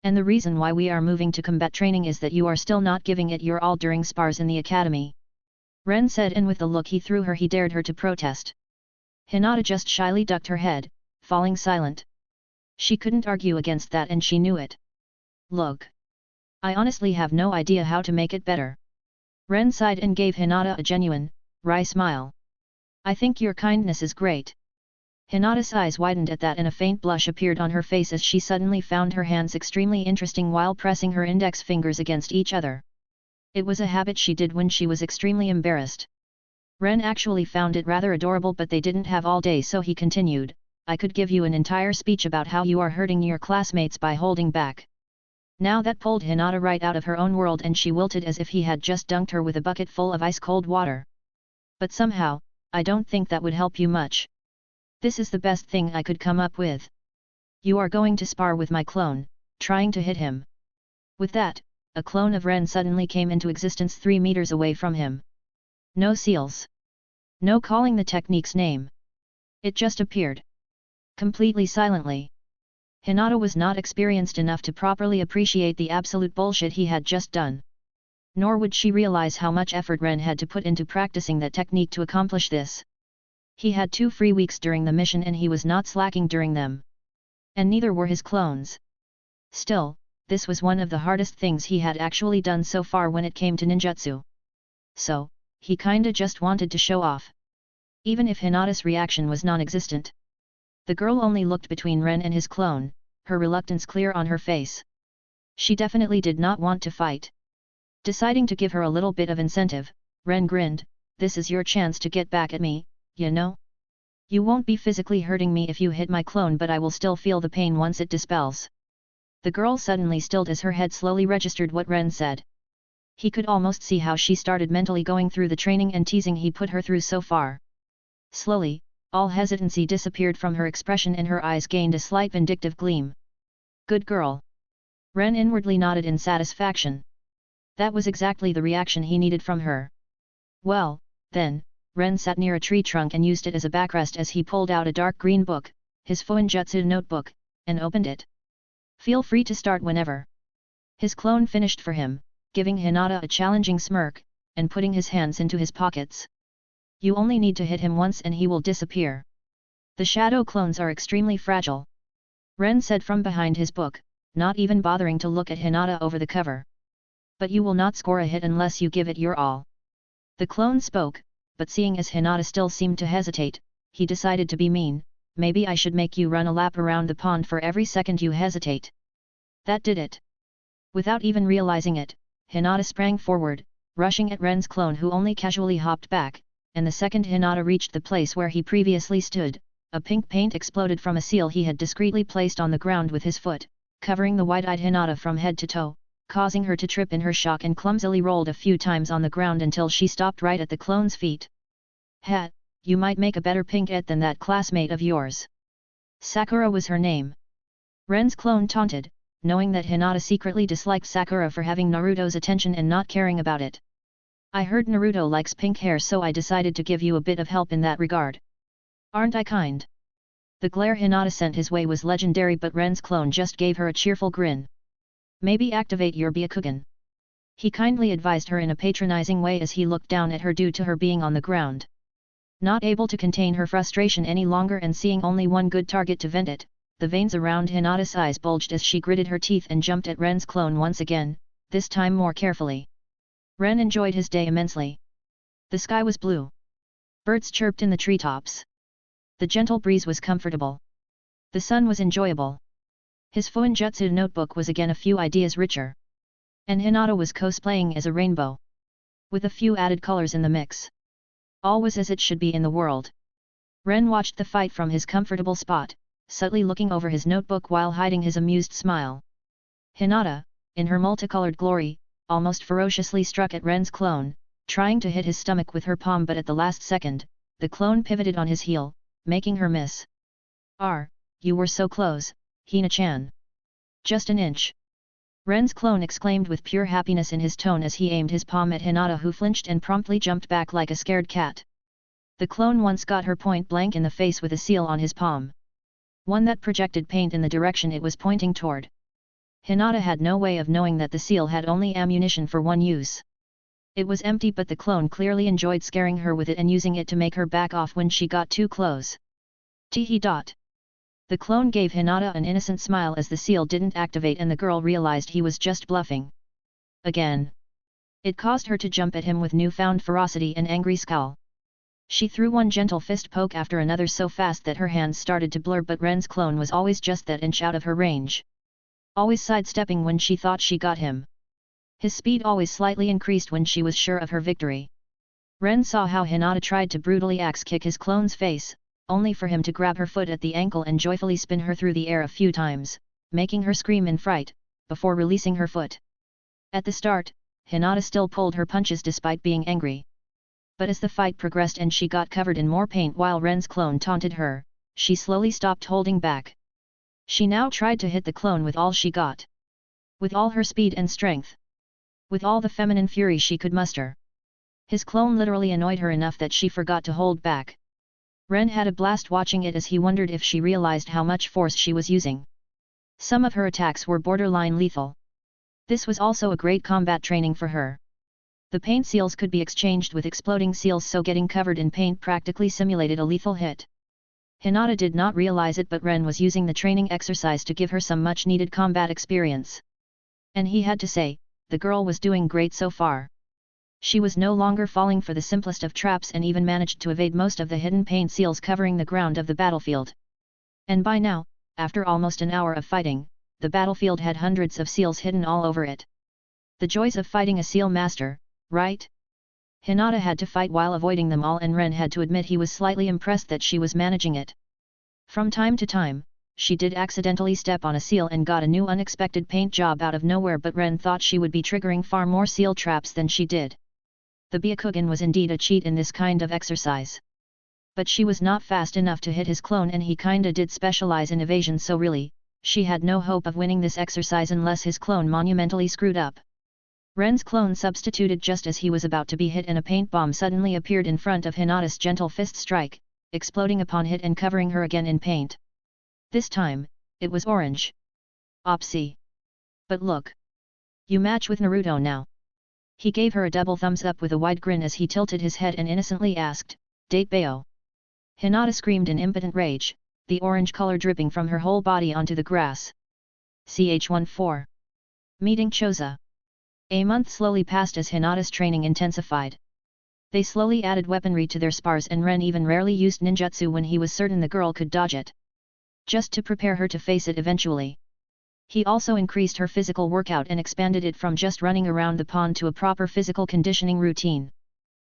And the reason why we are moving to combat training is that you are still not giving it your all during spars in the academy. Ren said, and with the look he threw her he dared her to protest. Hinata just shyly ducked her head, falling silent. She couldn't argue against that and she knew it. Look. I honestly have no idea how to make it better. Ren sighed and gave Hinata a genuine, wry smile. I think your kindness is great. Hinata's eyes widened at that and a faint blush appeared on her face as she suddenly found her hands extremely interesting while pressing her index fingers against each other. It was a habit she did when she was extremely embarrassed. Ren actually found it rather adorable, but they didn't have all day, so he continued, I could give you an entire speech about how you are hurting your classmates by holding back. Now that pulled Hinata right out of her own world and she wilted as if he had just dunked her with a bucket full of ice-cold water. But somehow, I don't think that would help you much. This is the best thing I could come up with. You are going to spar with my clone, trying to hit him. With that, a clone of Ren suddenly came into existence 3 meters away from him. No seals. No calling the technique's name. It just appeared. Completely silently. Hinata was not experienced enough to properly appreciate the absolute bullshit he had just done. Nor would she realize how much effort Ren had to put into practicing that technique to accomplish this. He had 2 free weeks during the mission and he was not slacking during them. And neither were his clones. Still, this was one of the hardest things he had actually done so far when it came to ninjutsu. So, he kinda just wanted to show off. Even if Hinata's reaction was non-existent. The girl only looked between Ren and his clone, her reluctance clear on her face. She definitely did not want to fight. Deciding to give her a little bit of incentive, Ren grinned, this is your chance to get back at me, you know? You won't be physically hurting me if you hit my clone, but I will still feel the pain once it dispels. The girl suddenly stilled as her head slowly registered what Ren said. He could almost see how she started mentally going through the training and teasing he put her through so far. Slowly, all hesitancy disappeared from her expression and her eyes gained a slight vindictive gleam. Good girl. Ren inwardly nodded in satisfaction. That was exactly the reaction he needed from her. Well, then, Ren sat near a tree trunk and used it as a backrest as he pulled out a dark green book, his Fuinjutsu notebook, and opened it. Feel free to start whenever. His clone finished for him, giving Hinata a challenging smirk, and putting his hands into his pockets. You only need to hit him once and he will disappear. The shadow clones are extremely fragile. Ren said from behind his book, not even bothering to look at Hinata over the cover. But you will not score a hit unless you give it your all. The clone spoke, but seeing as Hinata still seemed to hesitate, he decided to be mean, maybe I should make you run a lap around the pond for every second you hesitate. That did it. Without even realizing it, Hinata sprang forward, rushing at Ren's clone who only casually hopped back, and the second Hinata reached the place where he previously stood, a pink paint exploded from a seal he had discreetly placed on the ground with his foot, covering the wide-eyed Hinata from head to toe, causing her to trip in her shock and clumsily rolled a few times on the ground until she stopped right at the clone's feet. Ha, you might make a better pinkette than that classmate of yours. Sakura was her name. Ren's clone taunted, knowing that Hinata secretly disliked Sakura for having Naruto's attention and not caring about it. I heard Naruto likes pink hair, so I decided to give you a bit of help in that regard. Aren't I kind? The glare Hinata sent his way was legendary, but Ren's clone just gave her a cheerful grin. Maybe activate your Byakugan. He kindly advised her in a patronizing way as he looked down at her due to her being on the ground. Not able to contain her frustration any longer and seeing only one good target to vent it, the veins around Hinata's eyes bulged as she gritted her teeth and jumped at Ren's clone once again, this time more carefully. Ren enjoyed his day immensely. The sky was blue. Birds chirped in the treetops. The gentle breeze was comfortable. The sun was enjoyable. His Fuinjutsu notebook was again a few ideas richer. And Hinata was cosplaying as a rainbow. With a few added colors in the mix. All was as it should be in the world. Ren watched the fight from his comfortable spot, subtly looking over his notebook while hiding his amused smile. Hinata, in her multicolored glory, almost ferociously struck at Ren's clone, trying to hit his stomach with her palm, but at the last second, the clone pivoted on his heel, making her miss. You were so close, Hina-chan. Just an inch. Ren's clone exclaimed with pure happiness in his tone as he aimed his palm at Hinata, who flinched and promptly jumped back like a scared cat. The clone once got her point blank in the face with a seal on his palm. One that projected paint in the direction it was pointing toward. Hinata had no way of knowing that the seal had only ammunition for one use. It was empty, but the clone clearly enjoyed scaring her with it and using it to make her back off when she got too close. Tee. The clone gave Hinata an innocent smile as the seal didn't activate and the girl realized he was just bluffing. Again. It caused her to jump at him with newfound ferocity and angry scowl. She threw one gentle fist poke after another so fast that her hands started to blur, but Ren's clone was always just that inch out of her range. Always sidestepping when she thought she got him. His speed always slightly increased when she was sure of her victory. Ren saw how Hinata tried to brutally axe kick his clone's face, only for him to grab her foot at the ankle and joyfully spin her through the air a few times, making her scream in fright, before releasing her foot. At the start, Hinata still pulled her punches despite being angry. But as the fight progressed and she got covered in more paint while Ren's clone taunted her, she slowly stopped holding back. She now tried to hit the clone with all she got. With all her speed and strength. With all the feminine fury she could muster. His clone literally annoyed her enough that she forgot to hold back. Ren had a blast watching it as he wondered if she realized how much force she was using. Some of her attacks were borderline lethal. This was also a great combat training for her. The paint seals could be exchanged with exploding seals, so getting covered in paint practically simulated a lethal hit. Hinata did not realize it, but Ren was using the training exercise to give her some much-needed combat experience. And he had to say, the girl was doing great so far. She was no longer falling for the simplest of traps and even managed to evade most of the hidden paint seals covering the ground of the battlefield. And by now, after almost an hour of fighting, the battlefield had hundreds of seals hidden all over it. The joys of fighting a Sealmaster, right? Hinata had to fight while avoiding them all, and Ren had to admit he was slightly impressed that she was managing it. From time to time, she did accidentally step on a seal and got a new unexpected paint job out of nowhere, but Ren thought she would be triggering far more seal traps than she did. The Byakugan was indeed a cheat in this kind of exercise. But she was not fast enough to hit his clone, and he kinda did specialize in evasion, so really, she had no hope of winning this exercise unless his clone monumentally screwed up. Ren's clone substituted just as he was about to be hit, and a paint bomb suddenly appeared in front of Hinata's gentle fist strike, exploding upon hit and covering her again in paint. This time, it was orange. Opsy. But look. You match with Naruto now. He gave her a double thumbs up with a wide grin as he tilted his head and innocently asked, Date Bayo. Hinata screamed in impotent rage, the orange color dripping from her whole body onto the grass. Ch14. Meeting Choza. A month slowly passed as Hinata's training intensified. They slowly added weaponry to their spars, and Ren even rarely used ninjutsu when he was certain the girl could dodge it. Just to prepare her to face it eventually. He also increased her physical workout and expanded it from just running around the pond to a proper physical conditioning routine.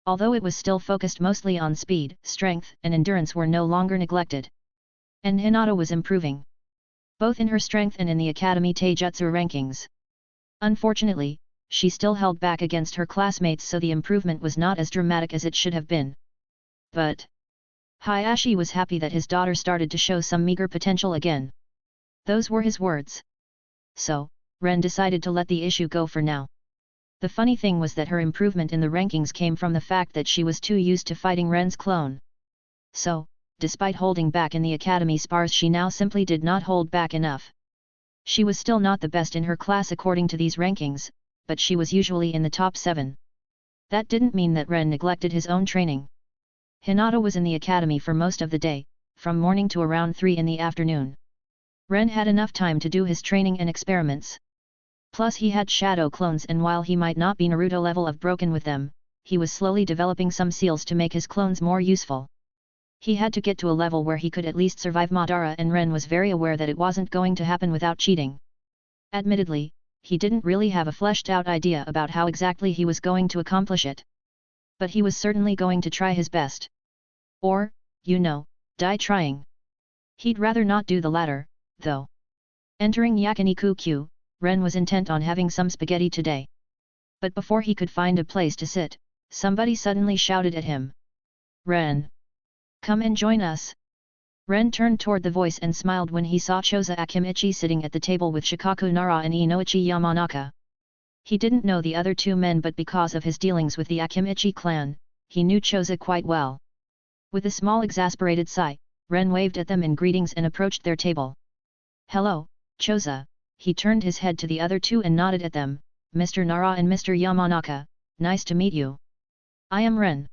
Although it was still focused mostly on speed, strength, and endurance were no longer neglected. And Hinata was improving. Both in her strength and in the Academy Taijutsu rankings. Unfortunately, she still held back against her classmates, so the improvement was not as dramatic as it should have been. But Hiashi was happy that his daughter started to show some meager potential again. Those were his words. So, Ren decided to let the issue go for now. The funny thing was that her improvement in the rankings came from the fact that she was too used to fighting Ren's clone. So, despite holding back in the academy spars, she now simply did not hold back enough. She was still not the best in her class according to these rankings, but she was usually in the top 7. That didn't mean that Ren neglected his own training. Hinata was in the academy for most of the day, from morning to around 3 in the afternoon. Ren had enough time to do his training and experiments. Plus he had shadow clones, and while he might not be Naruto level of broken with them, he was slowly developing some seals to make his clones more useful. He had to get to a level where he could at least survive Madara, and Ren was very aware that it wasn't going to happen without cheating. Admittedly, he didn't really have a fleshed-out idea about how exactly he was going to accomplish it. But he was certainly going to try his best. Or, die trying. He'd rather not do the latter, though. Entering Yakiniku-Q, Ren was intent on having some spaghetti today. But before he could find a place to sit, somebody suddenly shouted at him. Ren! Come and join us! Ren turned toward the voice and smiled when he saw Choza Akimichi sitting at the table with Shikaku Nara and Inoichi Yamanaka. He didn't know the other two men, but because of his dealings with the Akimichi clan, he knew Choza quite well. With a small exasperated sigh, Ren waved at them in greetings and approached their table. Hello, Choza. He turned his head to the other two and nodded at them. Mr. Nara and Mr. Yamanaka, nice to meet you. I am Ren.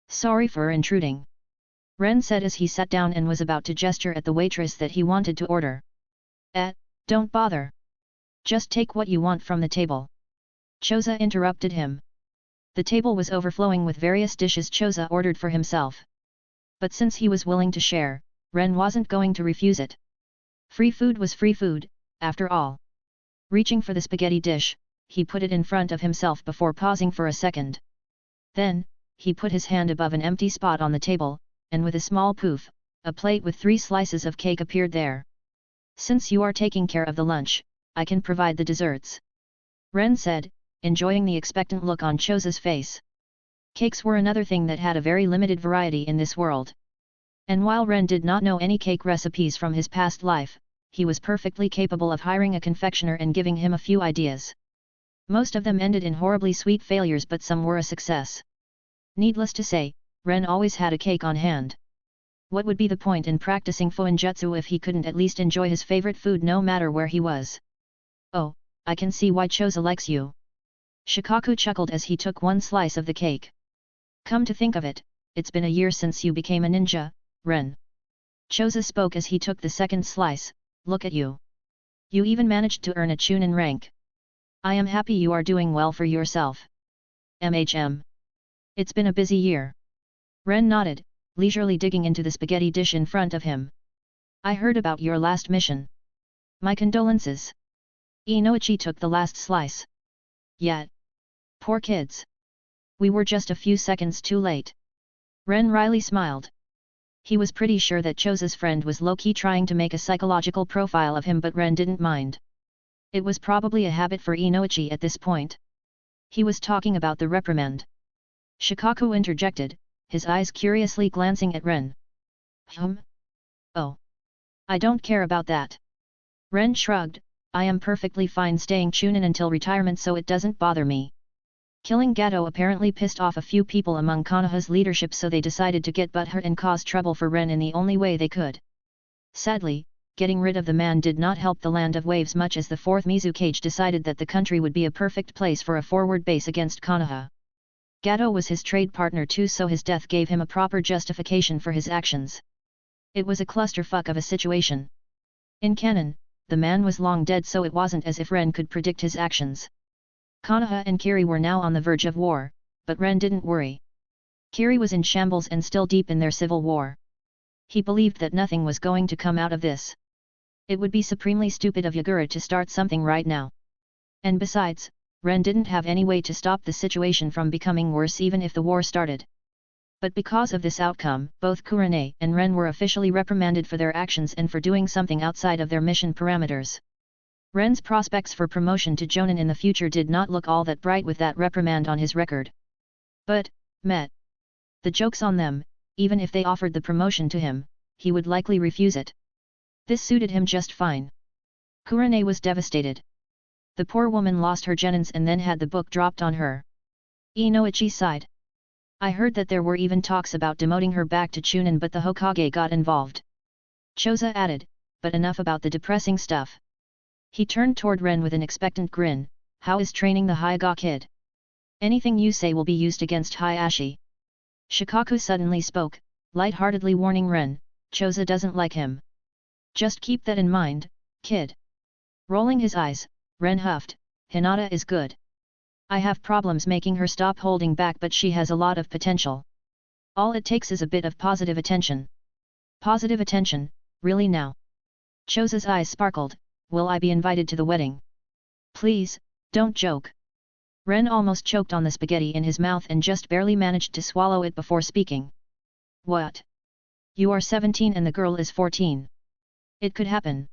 Sorry for intruding. Ren said as he sat down and was about to gesture at the waitress that he wanted to order. Don't bother. Just take what you want from the table. Choza interrupted him. The table was overflowing with various dishes Choza ordered for himself. But since he was willing to share, Ren wasn't going to refuse it. Free food was free food, after all. Reaching for the spaghetti dish, he put it in front of himself before pausing for a second. Then, he put his hand above an empty spot on the table, and with a small poof, a plate with 3 slices of cake appeared there. Since you are taking care of the lunch, I can provide the desserts. Ren said, enjoying the expectant look on Choza's face. Cakes were another thing that had a very limited variety in this world. And while Ren did not know any cake recipes from his past life, he was perfectly capable of hiring a confectioner and giving him a few ideas. Most of them ended in horribly sweet failures, but some were a success. Needless to say, Ren always had a cake on hand. What would be the point in practicing fuinjutsu if he couldn't at least enjoy his favorite food no matter where he was? Oh, I can see why Choza likes you. Shikaku chuckled as he took one slice of the cake. Come to think of it, it's been a year since you became a ninja, Ren. Choza spoke as he took the second slice. Look at you. You even managed to earn a chunin rank. I am happy you are doing well for yourself. It's been a busy year. Ren nodded, leisurely digging into the spaghetti dish in front of him. I heard about your last mission. My condolences. Inoichi took the last slice. Yet. Poor kids. We were just a few seconds too late. Ren wryly smiled. He was pretty sure that Choza's friend was low-key trying to make a psychological profile of him, but Ren didn't mind. It was probably a habit for Inoichi at this point. He was talking about the reprimand. Shikaku interjected, his eyes curiously glancing at Ren. Oh. I don't care about that. Ren shrugged, I am perfectly fine staying chunin until retirement, so it doesn't bother me. Killing Gato apparently pissed off a few people among Konoha's leadership, so they decided to get butthurt and cause trouble for Ren in the only way they could. Sadly, getting rid of the man did not help the Land of Waves much, as the 4th Mizukage decided that the country would be a perfect place for a forward base against Konoha. Gato was his trade partner too, so his death gave him a proper justification for his actions. It was a clusterfuck of a situation. In canon, the man was long dead, so it wasn't as if Ren could predict his actions. Konoha and Kiri were now on the verge of war, but Ren didn't worry. Kiri was in shambles and still deep in their civil war. He believed that nothing was going to come out of this. It would be supremely stupid of Yagura to start something right now. And besides, Ren didn't have any way to stop the situation from becoming worse even if the war started. But because of this outcome, both Kurenai and Ren were officially reprimanded for their actions and for doing something outside of their mission parameters. Ren's prospects for promotion to Jonin in the future did not look all that bright with that reprimand on his record. But, the joke's on them, even if they offered the promotion to him, he would likely refuse it. This suited him just fine. Kurenai was devastated. The poor woman lost her genins and then had the book dropped on her. Inoichi sighed. I heard that there were even talks about demoting her back to chunin, but the Hokage got involved. Choza added, but enough about the depressing stuff. He turned toward Ren with an expectant grin. How is training the Hyuga kid? Anything you say will be used against Hiashi. Shikaku suddenly spoke, light-heartedly warning Ren, Choza doesn't like him. Just keep that in mind, kid. Rolling his eyes, Ren huffed, Hinata is good. I have problems making her stop holding back, but she has a lot of potential. All it takes is a bit of positive attention. Positive attention, really now? Choza's eyes sparkled. Will I be invited to the wedding? Please, don't joke. Ren almost choked on the spaghetti in his mouth and just barely managed to swallow it before speaking. What? You are 17 and the girl is 14. It could happen.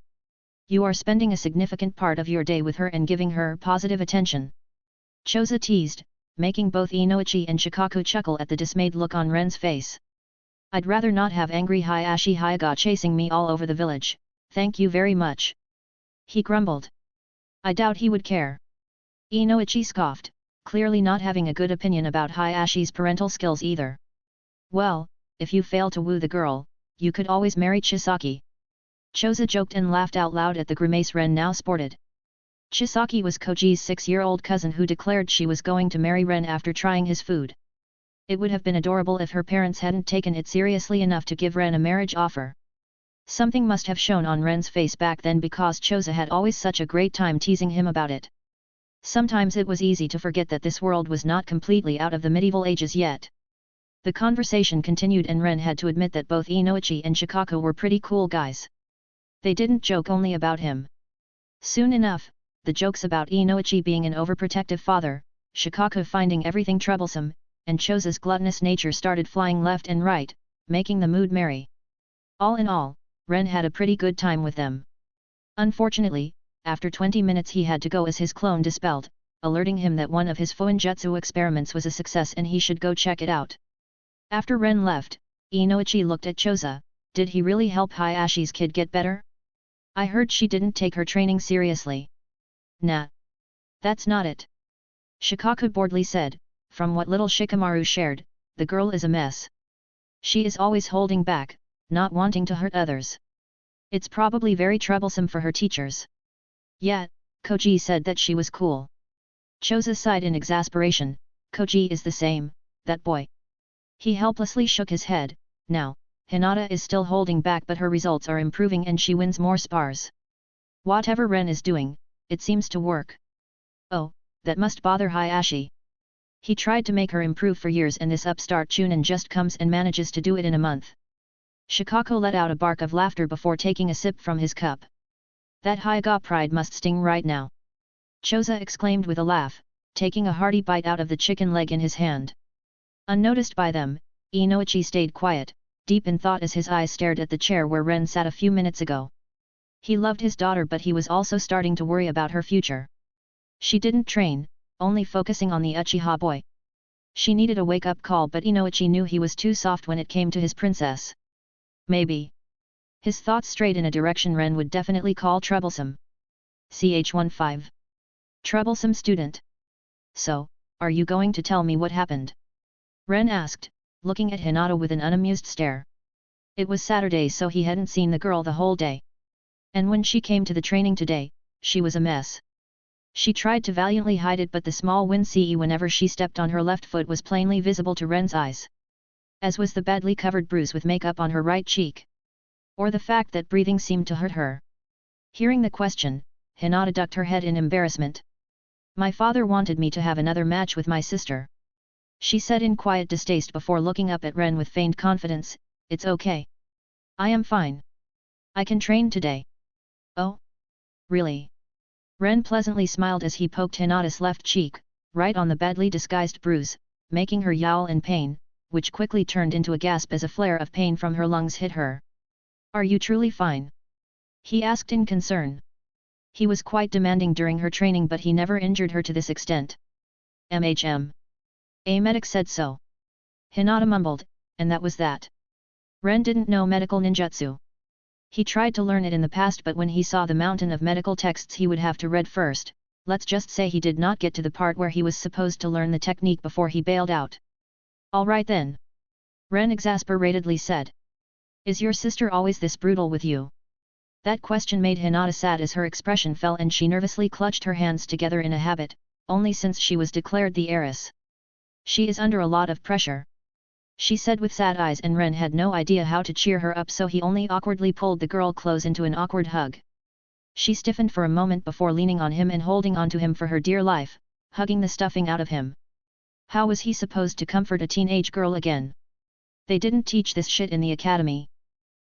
You are spending a significant part of your day with her and giving her positive attention. Choza teased, making both Inoichi and Shikaku chuckle at the dismayed look on Ren's face. I'd rather not have angry Hiashi Hyuga chasing me all over the village, thank you very much. He grumbled. I doubt he would care. Inoichi scoffed, clearly not having a good opinion about Hyashi's parental skills either. Well, if you fail to woo the girl, you could always marry Chisaki. Choza joked and laughed out loud at the grimace Ren now sported. Chisaki was Koji's 6-year-old cousin who declared she was going to marry Ren after trying his food. It would have been adorable if her parents hadn't taken it seriously enough to give Ren a marriage offer. Something must have shown on Ren's face back then because Choza had always such a great time teasing him about it. Sometimes it was easy to forget that this world was not completely out of the medieval ages yet. The conversation continued and Ren had to admit that both Inoichi and Shikaku were pretty cool guys. They didn't joke only about him. Soon enough, the jokes about Inoichi being an overprotective father, Shikaku finding everything troublesome, and Choza's gluttonous nature started flying left and right, making the mood merry. All in all, Ren had a pretty good time with them. Unfortunately, after 20 minutes he had to go as his clone dispelled, alerting him that one of his Fuinjutsu experiments was a success and he should go check it out. After Ren left, Inoichi looked at Choza. Did he really help Hyashi's kid get better? I heard she didn't take her training seriously. Nah. That's not it. Shikaku boredly said, from what little Shikamaru shared, the girl is a mess. She is always holding back, not wanting to hurt others. It's probably very troublesome for her teachers. Yet, Koji said that she was cool. Choza sighed in exasperation, Koji is the same, that boy. He helplessly shook his head. Now, Hinata is still holding back but her results are improving and she wins more spars. Whatever Ren is doing, it seems to work. Oh, that must bother Hiashi. He tried to make her improve for years and this upstart Chunin just comes and manages to do it in a month. Shikaku let out a bark of laughter before taking a sip from his cup. That Hyuga pride must sting right now. Choza exclaimed with a laugh, taking a hearty bite out of the chicken leg in his hand. Unnoticed by them, Inoichi stayed quiet, deep in thought as his eyes stared at the chair where Ren sat a few minutes ago. He loved his daughter but he was also starting to worry about her future. She didn't train, only focusing on the Uchiha boy. She needed a wake-up call but Inoichi knew he was too soft when it came to his princess. Maybe. His thoughts strayed in a direction Ren would definitely call troublesome. Ch15. Troublesome student. So, are you going to tell me what happened? Ren asked, looking at Hinata with an unamused stare. It was Saturday so he hadn't seen the girl the whole day. And when she came to the training today, she was a mess. She tried to valiantly hide it but the small wince whenever she stepped on her left foot was plainly visible to Ren's eyes. As was the badly covered bruise with makeup on her right cheek. Or the fact that breathing seemed to hurt her. Hearing the question, Hinata ducked her head in embarrassment. My father wanted me to have another match with my sister. She said in quiet distaste before looking up at Ren with feigned confidence, it's okay. I am fine. I can train today. Oh? Really? Ren pleasantly smiled as he poked Hinata's left cheek, right on the badly disguised bruise, making her yowl in pain, which quickly turned into a gasp as a flare of pain from her lungs hit her. Are you truly fine? He asked in concern. He was quite demanding during her training but he never injured her to this extent. A medic said so. Hinata mumbled, and that was that. Ren didn't know medical ninjutsu. He tried to learn it in the past but when he saw the mountain of medical texts he would have to read first, let's just say he did not get to the part where he was supposed to learn the technique before he bailed out. Alright then. Ren exasperatedly said. Is your sister always this brutal with you? That question made Hinata sad as her expression fell and she nervously clutched her hands together in a habit, only since she was declared the heiress. She is under a lot of pressure. She said with sad eyes and Ren had no idea how to cheer her up so he only awkwardly pulled the girl close into an awkward hug. She stiffened for a moment before leaning on him and holding onto him for her dear life, hugging the stuffing out of him. How was he supposed to comfort a teenage girl again? They didn't teach this shit in the academy.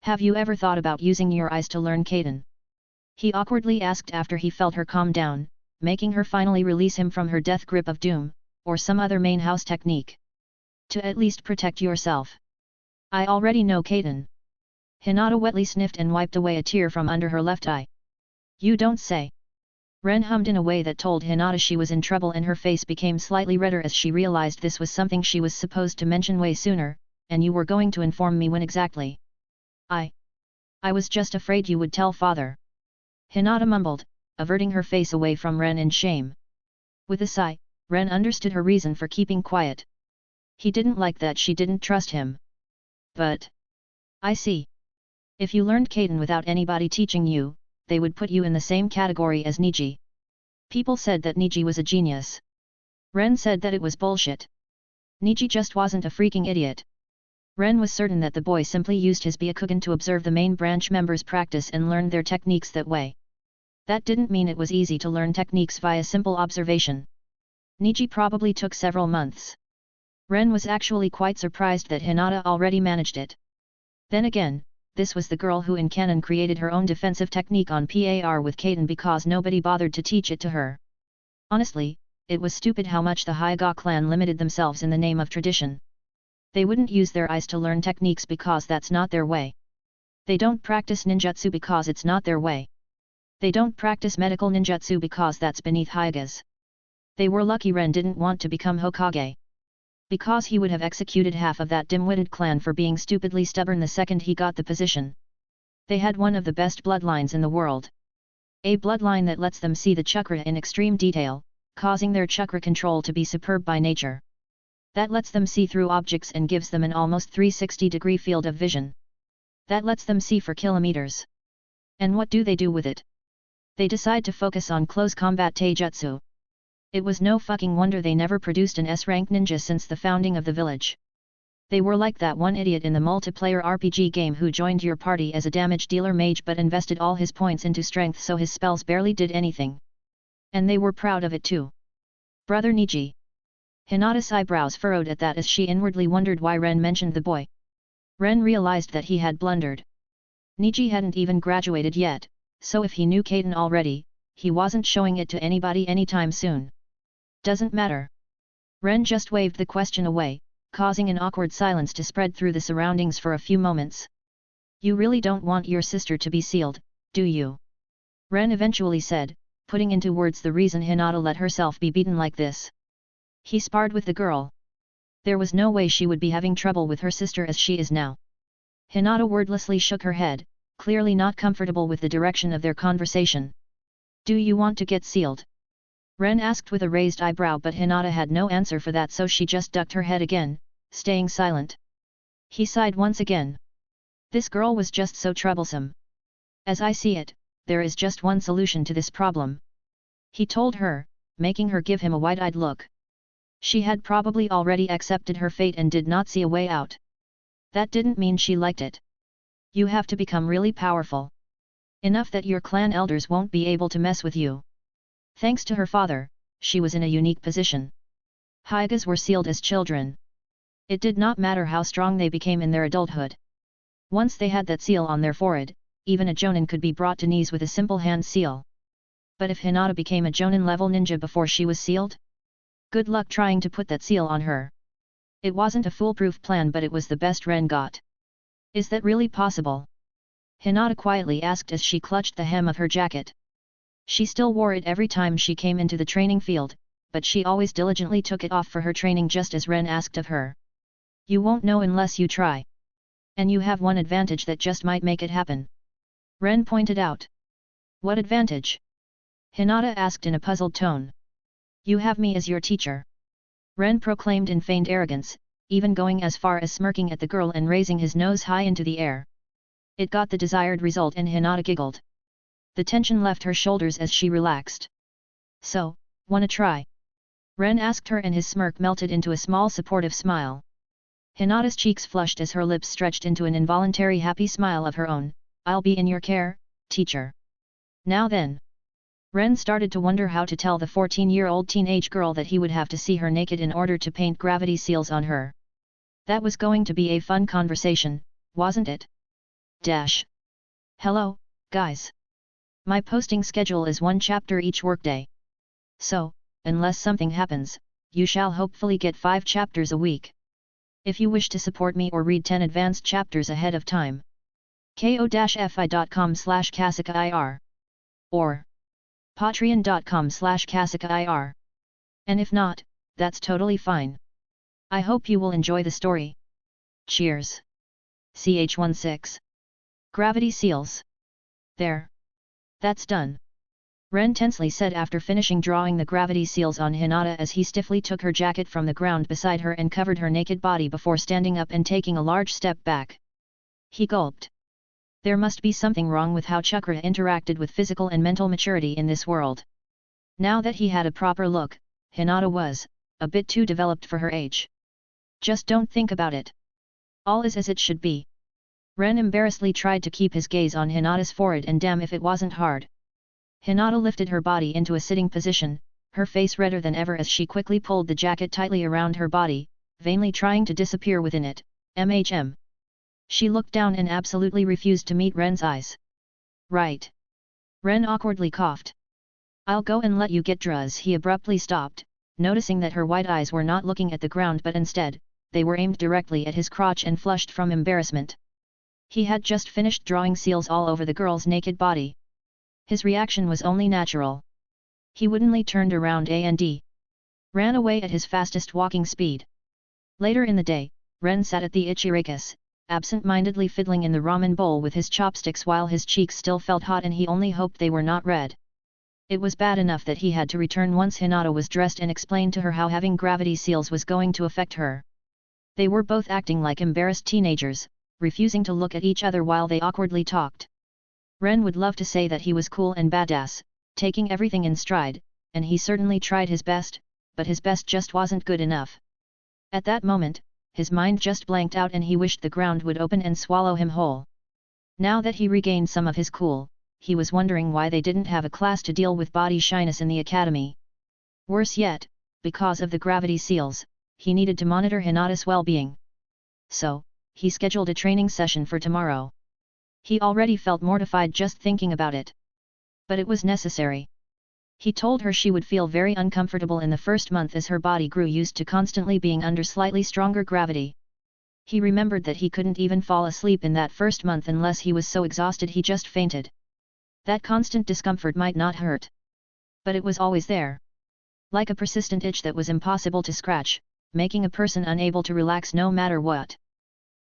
Have you ever thought about using your eyes to learn Kaden? He awkwardly asked after he felt her calm down, making her finally release him from her death grip of doom, or some other main house technique. To at least protect yourself. I already know Kaden. Hinata wetly sniffed and wiped away a tear from under her left eye. You don't say. Ren hummed in a way that told Hinata she was in trouble, and her face became slightly redder as she realized this was something she was supposed to mention way sooner, and you were going to inform me when exactly. I was just afraid you would tell father. Hinata mumbled, averting her face away from Ren in shame. With a sigh, Ren understood her reason for keeping quiet. He didn't like that she didn't trust him. But I see. If you learned Kaden without anybody teaching you, they would put you in the same category as Niji. People said that Niji was a genius. Ren said that it was bullshit. Niji just wasn't a freaking idiot. Ren was certain that the boy simply used his Byakugan to observe the main branch members practice and learn their techniques that way. That didn't mean it was easy to learn techniques via simple observation. Niji probably took several months. Ren was actually quite surprised that Hinata already managed it. Then again, this was the girl who in canon created her own defensive technique on par with Kaden because nobody bothered to teach it to her. Honestly, it was stupid how much the Hyuga clan limited themselves in the name of tradition. They wouldn't use their eyes to learn techniques because that's not their way. They don't practice ninjutsu because it's not their way. They don't practice medical ninjutsu because that's beneath Hyugas. They were lucky Ren didn't want to become Hokage. Because he would have executed half of that dim-witted clan for being stupidly stubborn the second he got the position. They had one of the best bloodlines in the world. A bloodline that lets them see the chakra in extreme detail, causing their chakra control to be superb by nature. That lets them see through objects and gives them an almost 360-degree field of vision. That lets them see for kilometers. And what do they do with it? They decide to focus on close combat taijutsu. It was no fucking wonder they never produced an S-rank ninja since the founding of the village. They were like that one idiot in the multiplayer RPG game who joined your party as a damage dealer mage but invested all his points into strength so his spells barely did anything. And they were proud of it too. Brother Niji. Hinata's eyebrows furrowed at that as she inwardly wondered why Ren mentioned the boy. Ren realized that he had blundered. Niji hadn't even graduated yet, so if he knew Kaden already, he wasn't showing it to anybody anytime soon. Doesn't matter. Ren just waved the question away, causing an awkward silence to spread through the surroundings for a few moments. You really don't want your sister to be sealed, do you? Ren eventually said, putting into words the reason Hinata let herself be beaten like this. He sparred with the girl. There was no way she would be having trouble with her sister as she is now. Hinata wordlessly shook her head, clearly not comfortable with the direction of their conversation. Do you want to get sealed? Ren asked with a raised eyebrow, but Hinata had no answer for that, so she just ducked her head again, staying silent. He sighed once again. This girl was just so troublesome. As I see it, there is just one solution to this problem. He told her, making her give him a wide-eyed look. She had probably already accepted her fate and did not see a way out. That didn't mean she liked it. You have to become really powerful. Enough that your clan elders won't be able to mess with you. Thanks to her father, she was in a unique position. Hyugas were sealed as children. It did not matter how strong they became in their adulthood. Once they had that seal on their forehead, even a jonin could be brought to knees with a simple hand seal. But if Hinata became a jonin-level ninja before she was sealed? Good luck trying to put that seal on her. It wasn't a foolproof plan, but it was the best Ren got. Is that really possible? Hinata quietly asked as she clutched the hem of her jacket. She still wore it every time she came into the training field, but she always diligently took it off for her training just as Ren asked of her. You won't know unless you try. And you have one advantage that just might make it happen. Ren pointed out. What advantage? Hinata asked in a puzzled tone. You have me as your teacher. Ren proclaimed in feigned arrogance, even going as far as smirking at the girl and raising his nose high into the air. It got the desired result and Hinata giggled. The tension left her shoulders as she relaxed. So, wanna try? Ren asked her and his smirk melted into a small supportive smile. Hinata's cheeks flushed as her lips stretched into an involuntary happy smile of her own. I'll be in your care, teacher. Now then. Ren started to wonder how to tell the 14-year-old teenage girl that he would have to see her naked in order to paint gravity seals on her. That was going to be a fun conversation, wasn't it? Hello, guys. My posting schedule is 1 chapter each workday. So, unless something happens, you shall hopefully get 5 chapters a week. If you wish to support me or read 10 advanced chapters ahead of time, ko-fi.com/kasakair. or patreon.com/kasakair. And if not, that's totally fine. I hope you will enjoy the story. Cheers. Ch16. Gravity seals. There. That's done. Ren tensely said after finishing drawing the gravity seals on Hinata as he stiffly took her jacket from the ground beside her and covered her naked body before standing up and taking a large step back. He gulped. There must be something wrong with how chakra interacted with physical and mental maturity in this world. Now that he had a proper look, Hinata was a bit too developed for her age. Just don't think about it. All is as it should be. Ren embarrassedly tried to keep his gaze on Hinata's forehead, and damn if it wasn't hard. Hinata lifted her body into a sitting position, her face redder than ever as she quickly pulled the jacket tightly around her body, vainly trying to disappear within it. She looked down and absolutely refused to meet Ren's eyes. Right. Ren awkwardly coughed. I'll go and let you get dressed. He abruptly stopped, noticing that her white eyes were not looking at the ground but instead, they were aimed directly at his crotch and flushed from embarrassment. He had just finished drawing seals all over the girl's naked body. His reaction was only natural. He woodenly turned around and ran away at his fastest walking speed. Later in the day, Ren sat at the Ichirakus, absent-mindedly fiddling in the ramen bowl with his chopsticks while his cheeks still felt hot and he only hoped they were not red. It was bad enough that he had to return once Hinata was dressed and explain to her how having gravity seals was going to affect her. They were both acting like embarrassed teenagers, refusing to look at each other while they awkwardly talked. Ren would love to say that he was cool and badass, taking everything in stride, and he certainly tried his best, but his best just wasn't good enough. At that moment, his mind just blanked out and he wished the ground would open and swallow him whole. Now that he regained some of his cool, he was wondering why they didn't have a class to deal with body shyness in the academy. Worse yet, because of the gravity seals, he needed to monitor Hinata's well-being. So, he scheduled a training session for tomorrow. He already felt mortified just thinking about it. But it was necessary. He told her she would feel very uncomfortable in the first month as her body grew used to constantly being under slightly stronger gravity. He remembered that he couldn't even fall asleep in that first month unless he was so exhausted he just fainted. That constant discomfort might not hurt. But it was always there. Like a persistent itch that was impossible to scratch, making a person unable to relax no matter what.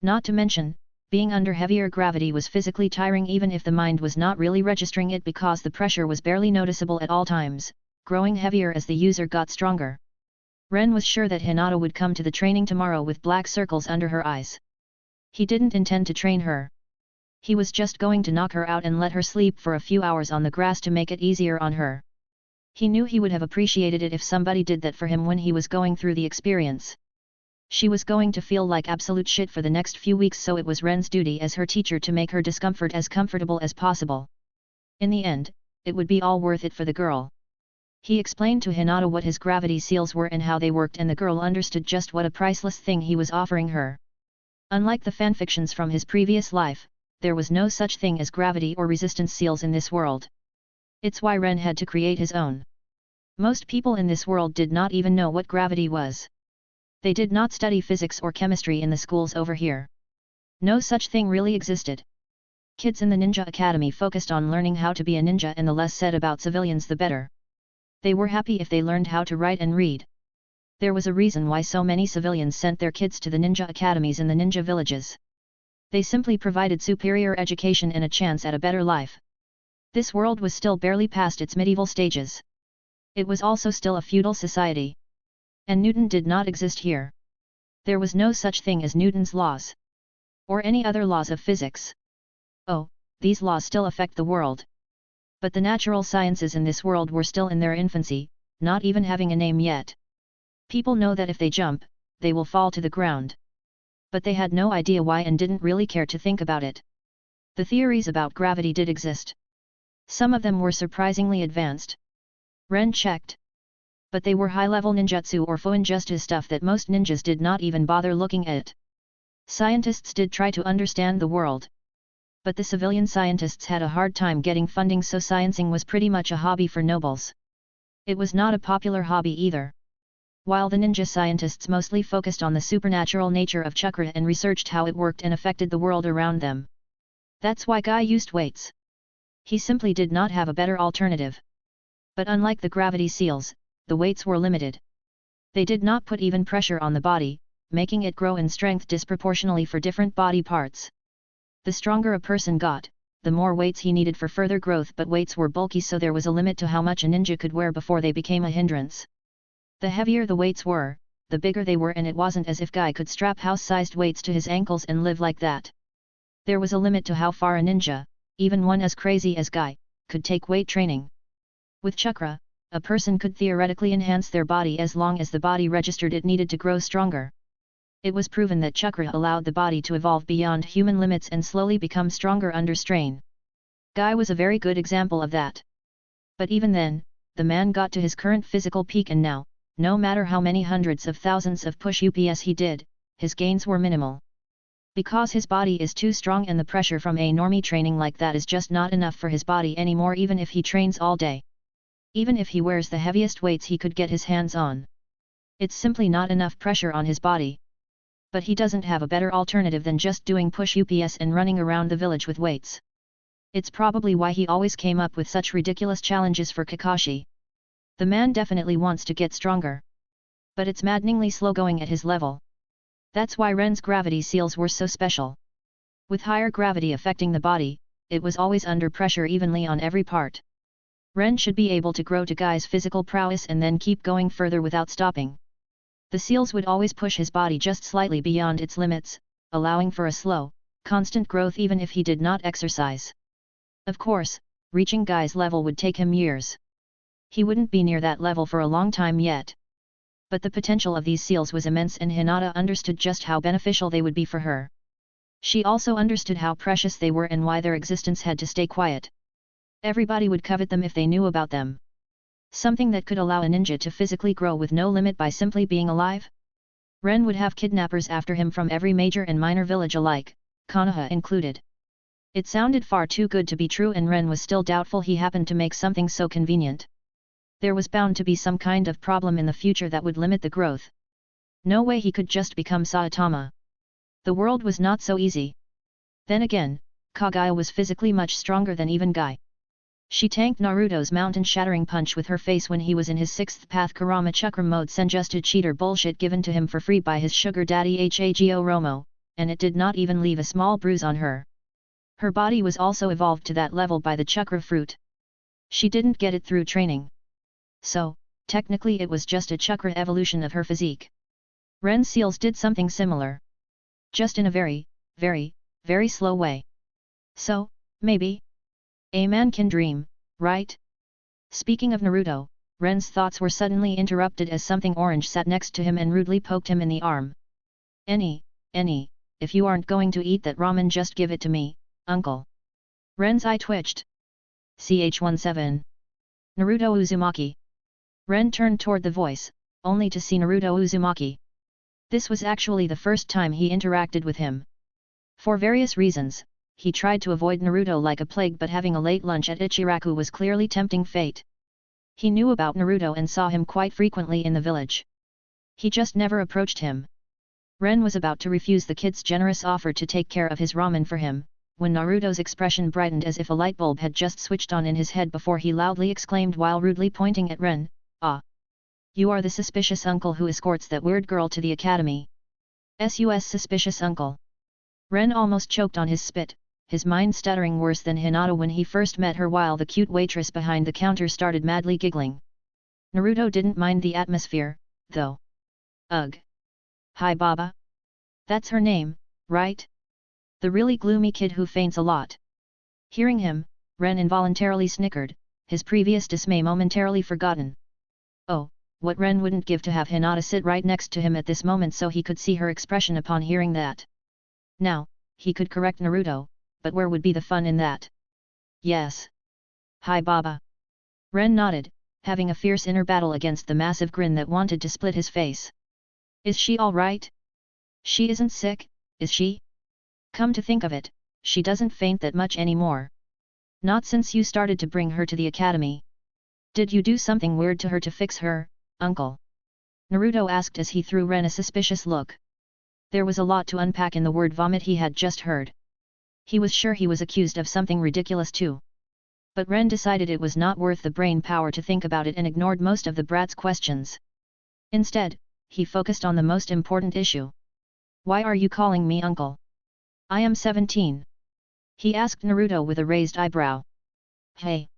Not to mention, being under heavier gravity was physically tiring even if the mind was not really registering it because the pressure was barely noticeable at all times, growing heavier as the user got stronger. Ren was sure that Hinata would come to the training tomorrow with black circles under her eyes. He didn't intend to train her. He was just going to knock her out and let her sleep for a few hours on the grass to make it easier on her. He knew he would have appreciated it if somebody did that for him when he was going through the experience. She was going to feel like absolute shit for the next few weeks, so it was Ren's duty as her teacher to make her discomfort as comfortable as possible. In the end, it would be all worth it for the girl. He explained to Hinata what his gravity seals were and how they worked, and the girl understood just what a priceless thing he was offering her. Unlike the fanfictions from his previous life, there was no such thing as gravity or resistance seals in this world. It's why Ren had to create his own. Most people in this world did not even know what gravity was. They did not study physics or chemistry in the schools over here. No such thing really existed. Kids in the Ninja Academy focused on learning how to be a ninja, and the less said about civilians the better. They were happy if they learned how to write and read. There was a reason why so many civilians sent their kids to the ninja academies in the ninja villages. They simply provided superior education and a chance at a better life. This world was still barely past its medieval stages. It was also still a feudal society. And Newton did not exist here. There was no such thing as Newton's laws. Or any other laws of physics. Oh, these laws still affect the world. But the natural sciences in this world were still in their infancy, not even having a name yet. People know that if they jump, they will fall to the ground. But they had no idea why and didn't really care to think about it. The theories about gravity did exist. Some of them were surprisingly advanced. Ren checked. But they were high-level ninjutsu or foinjutsu stuff that most ninjas did not even bother looking at. Scientists did try to understand the world. But the civilian scientists had a hard time getting funding, so sciencing was pretty much a hobby for nobles. It was not a popular hobby either. While the ninja scientists mostly focused on the supernatural nature of chakra and researched how it worked and affected the world around them. That's why Guy used weights. He simply did not have a better alternative. But unlike the gravity seals, the weights were limited. They did not put even pressure on the body, making it grow in strength disproportionately for different body parts. The stronger a person got, the more weights he needed for further growth, but weights were bulky, so there was a limit to how much a ninja could wear before they became a hindrance. The heavier the weights were, the bigger they were, and it wasn't as if Guy could strap house-sized weights to his ankles and live like that. There was a limit to how far a ninja, even one as crazy as Guy, could take weight training. With chakra, a person could theoretically enhance their body as long as the body registered it needed to grow stronger. It was proven that chakra allowed the body to evolve beyond human limits and slowly become stronger under strain. Guy was a very good example of that. But even then, the man got to his current physical peak, and now, no matter how many hundreds of thousands of push-ups he did, his gains were minimal. Because his body is too strong, and the pressure from a normie training like that is just not enough for his body anymore, even if he trains all day. Even if he wears the heaviest weights he could get his hands on. It's simply not enough pressure on his body. But he doesn't have a better alternative than just doing push-ups and running around the village with weights. It's probably why he always came up with such ridiculous challenges for Kakashi. The man definitely wants to get stronger. But it's maddeningly slow going at his level. That's why Ren's gravity seals were so special. With higher gravity affecting the body, it was always under pressure evenly on every part. Ren should be able to grow to Guy's physical prowess and then keep going further without stopping. The seals would always push his body just slightly beyond its limits, allowing for a slow, constant growth even if he did not exercise. Of course, reaching Guy's level would take him years. He wouldn't be near that level for a long time yet. But the potential of these seals was immense, and Hinata understood just how beneficial they would be for her. She also understood how precious they were and why their existence had to stay quiet. Everybody would covet them if they knew about them. Something that could allow a ninja to physically grow with no limit by simply being alive? Ren would have kidnappers after him from every major and minor village alike, Konoha included. It sounded far too good to be true, and Ren was still doubtful he happened to make something so convenient. There was bound to be some kind of problem in the future that would limit the growth. No way he could just become Saitama. The world was not so easy. Then again, Kaguya was physically much stronger than even Guy. She tanked Naruto's mountain-shattering punch with her face when he was in his sixth path Kurama Chakram mode, senjutsu cheater bullshit given to him for free by his sugar daddy Hago Romo, and it did not even leave a small bruise on her. Her body was also evolved to that level by the chakra fruit. She didn't get it through training. So, technically it was just a chakra evolution of her physique. Ren's seals did something similar. Just in a very, very, very slow way. So, maybe? A man can dream, right? Speaking of Naruto, Ren's thoughts were suddenly interrupted as something orange sat next to him and rudely poked him in the arm. Any, if you aren't going to eat that ramen, just give it to me, uncle. Ren's eye twitched. Ch17. Naruto Uzumaki. Ren turned toward the voice, only to see Naruto Uzumaki. This was actually the first time he interacted with him. For various reasons, he tried to avoid Naruto like a plague, but having a late lunch at Ichiraku was clearly tempting fate. He knew about Naruto and saw him quite frequently in the village. He just never approached him. Ren was about to refuse the kid's generous offer to take care of his ramen for him, when Naruto's expression brightened as if a light bulb had just switched on in his head before he loudly exclaimed while rudely pointing at Ren, "Ah! You are the suspicious uncle who escorts that weird girl to the academy. Sus suspicious uncle." Ren almost choked on his spit, his mind stuttering worse than Hinata when he first met her, while the cute waitress behind the counter started madly giggling. Naruto didn't mind the atmosphere, though. Ugh! Hi Baba? That's her name, right? The really gloomy kid who faints a lot. Hearing him, Ren involuntarily snickered, his previous dismay momentarily forgotten. Oh, what Ren wouldn't give to have Hinata sit right next to him at this moment so he could see her expression upon hearing that. Now, he could correct Naruto, but where would be the fun in that? Yes. Hi Baba. Ren nodded, having a fierce inner battle against the massive grin that wanted to split his face. Is she all right? She isn't sick, is she? Come to think of it, she doesn't faint that much anymore. Not since you started to bring her to the academy. Did you do something weird to her to fix her, uncle? Naruto asked as he threw Ren a suspicious look. There was a lot to unpack in the word vomit he had just heard. He was sure he was accused of something ridiculous too. But Ren decided it was not worth the brain power to think about it and ignored most of the brat's questions. Instead, he focused on the most important issue. Why are you calling me uncle? I am 17. He asked Naruto with a raised eyebrow. Hey!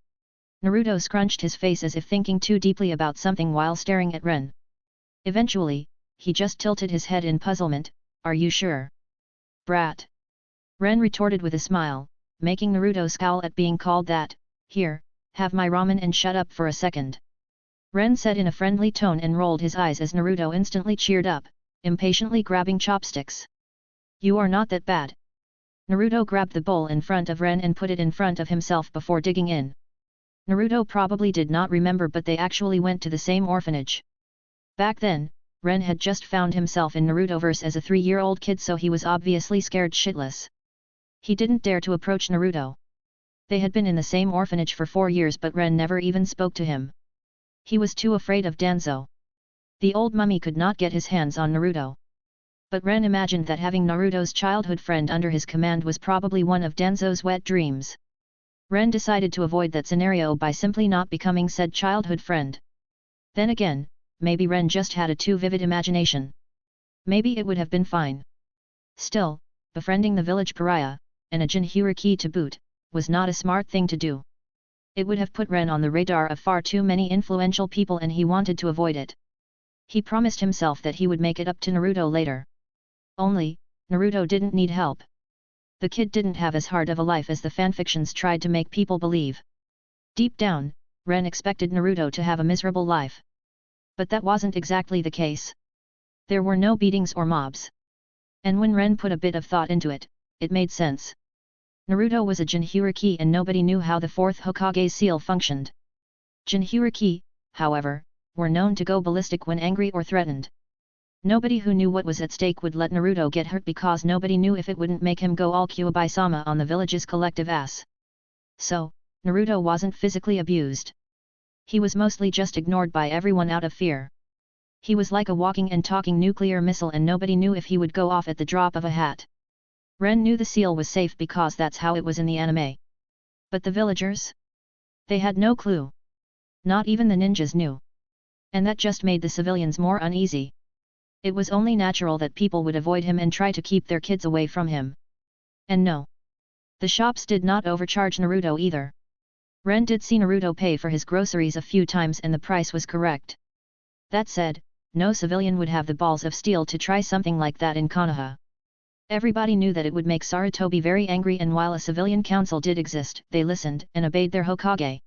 Naruto scrunched his face as if thinking too deeply about something while staring at Ren. Eventually, he just tilted his head in puzzlement. Are you sure? Brat! Ren retorted with a smile, making Naruto scowl at being called that. Here, have my ramen and shut up for a second. Ren said in a friendly tone and rolled his eyes as Naruto instantly cheered up, impatiently grabbing chopsticks. You are not that bad. Naruto grabbed the bowl in front of Ren and put it in front of himself before digging in. Naruto probably did not remember, but they actually went to the same orphanage. Back then, Ren had just found himself in Narutoverse as a 3-year-old kid, so he was obviously scared shitless. He didn't dare to approach Naruto. They had been in the same orphanage for 4 years, but Ren never even spoke to him. He was too afraid of Danzo. The old mummy could not get his hands on Naruto. But Ren imagined that having Naruto's childhood friend under his command was probably one of Danzo's wet dreams. Ren decided to avoid that scenario by simply not becoming said childhood friend. Then again, maybe Ren just had a too vivid imagination. Maybe it would have been fine. Still, befriending the village pariah, and a jinhuriki to boot, was not a smart thing to do. It would have put Ren on the radar of far too many influential people, and he wanted to avoid it. He promised himself that he would make it up to Naruto later. Only, Naruto didn't need help. The kid didn't have as hard of a life as the fanfictions tried to make people believe. Deep down, Ren expected Naruto to have a miserable life. But that wasn't exactly the case. There were no beatings or mobs. And when Ren put a bit of thought into it, it made sense. Naruto was a jinhuriki and nobody knew how the 4th Hokage's seal functioned. Jinhuriki, however, were known to go ballistic when angry or threatened. Nobody who knew what was at stake would let Naruto get hurt, because nobody knew if it wouldn't make him go all Kyuubi-sama on the village's collective ass. So, Naruto wasn't physically abused. He was mostly just ignored by everyone out of fear. He was like a walking and talking nuclear missile, and nobody knew if he would go off at the drop of a hat. Ren knew the seal was safe because that's how it was in the anime. But the villagers? They had no clue. Not even the ninjas knew. And that just made the civilians more uneasy. It was only natural that people would avoid him and try to keep their kids away from him. And no. The shops did not overcharge Naruto either. Ren did see Naruto pay for his groceries a few times and the price was correct. That said, no civilian would have the balls of steel to try something like that in Konoha. Everybody knew that it would make Sarutobi very angry, and while a civilian council did exist, they listened and obeyed their Hokage.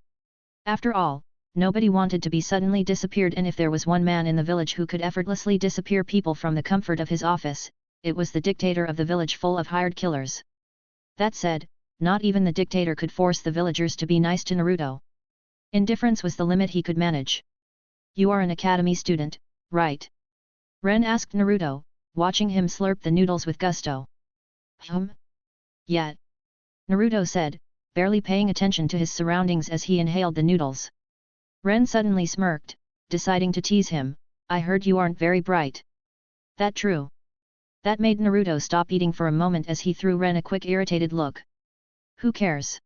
After all, nobody wanted to be suddenly disappeared, and if there was one man in the village who could effortlessly disappear people from the comfort of his office, it was the dictator of the village full of hired killers. That said, not even the dictator could force the villagers to be nice to Naruto. Indifference was the limit he could manage. You are an academy student, right? Ren asked Naruto, watching him slurp the noodles with gusto. Yeah. Naruto said, barely paying attention to his surroundings as he inhaled the noodles. Ren suddenly smirked, deciding to tease him. I heard you aren't very bright. That true? That made Naruto stop eating for a moment as he threw Ren a quick irritated look. Who cares?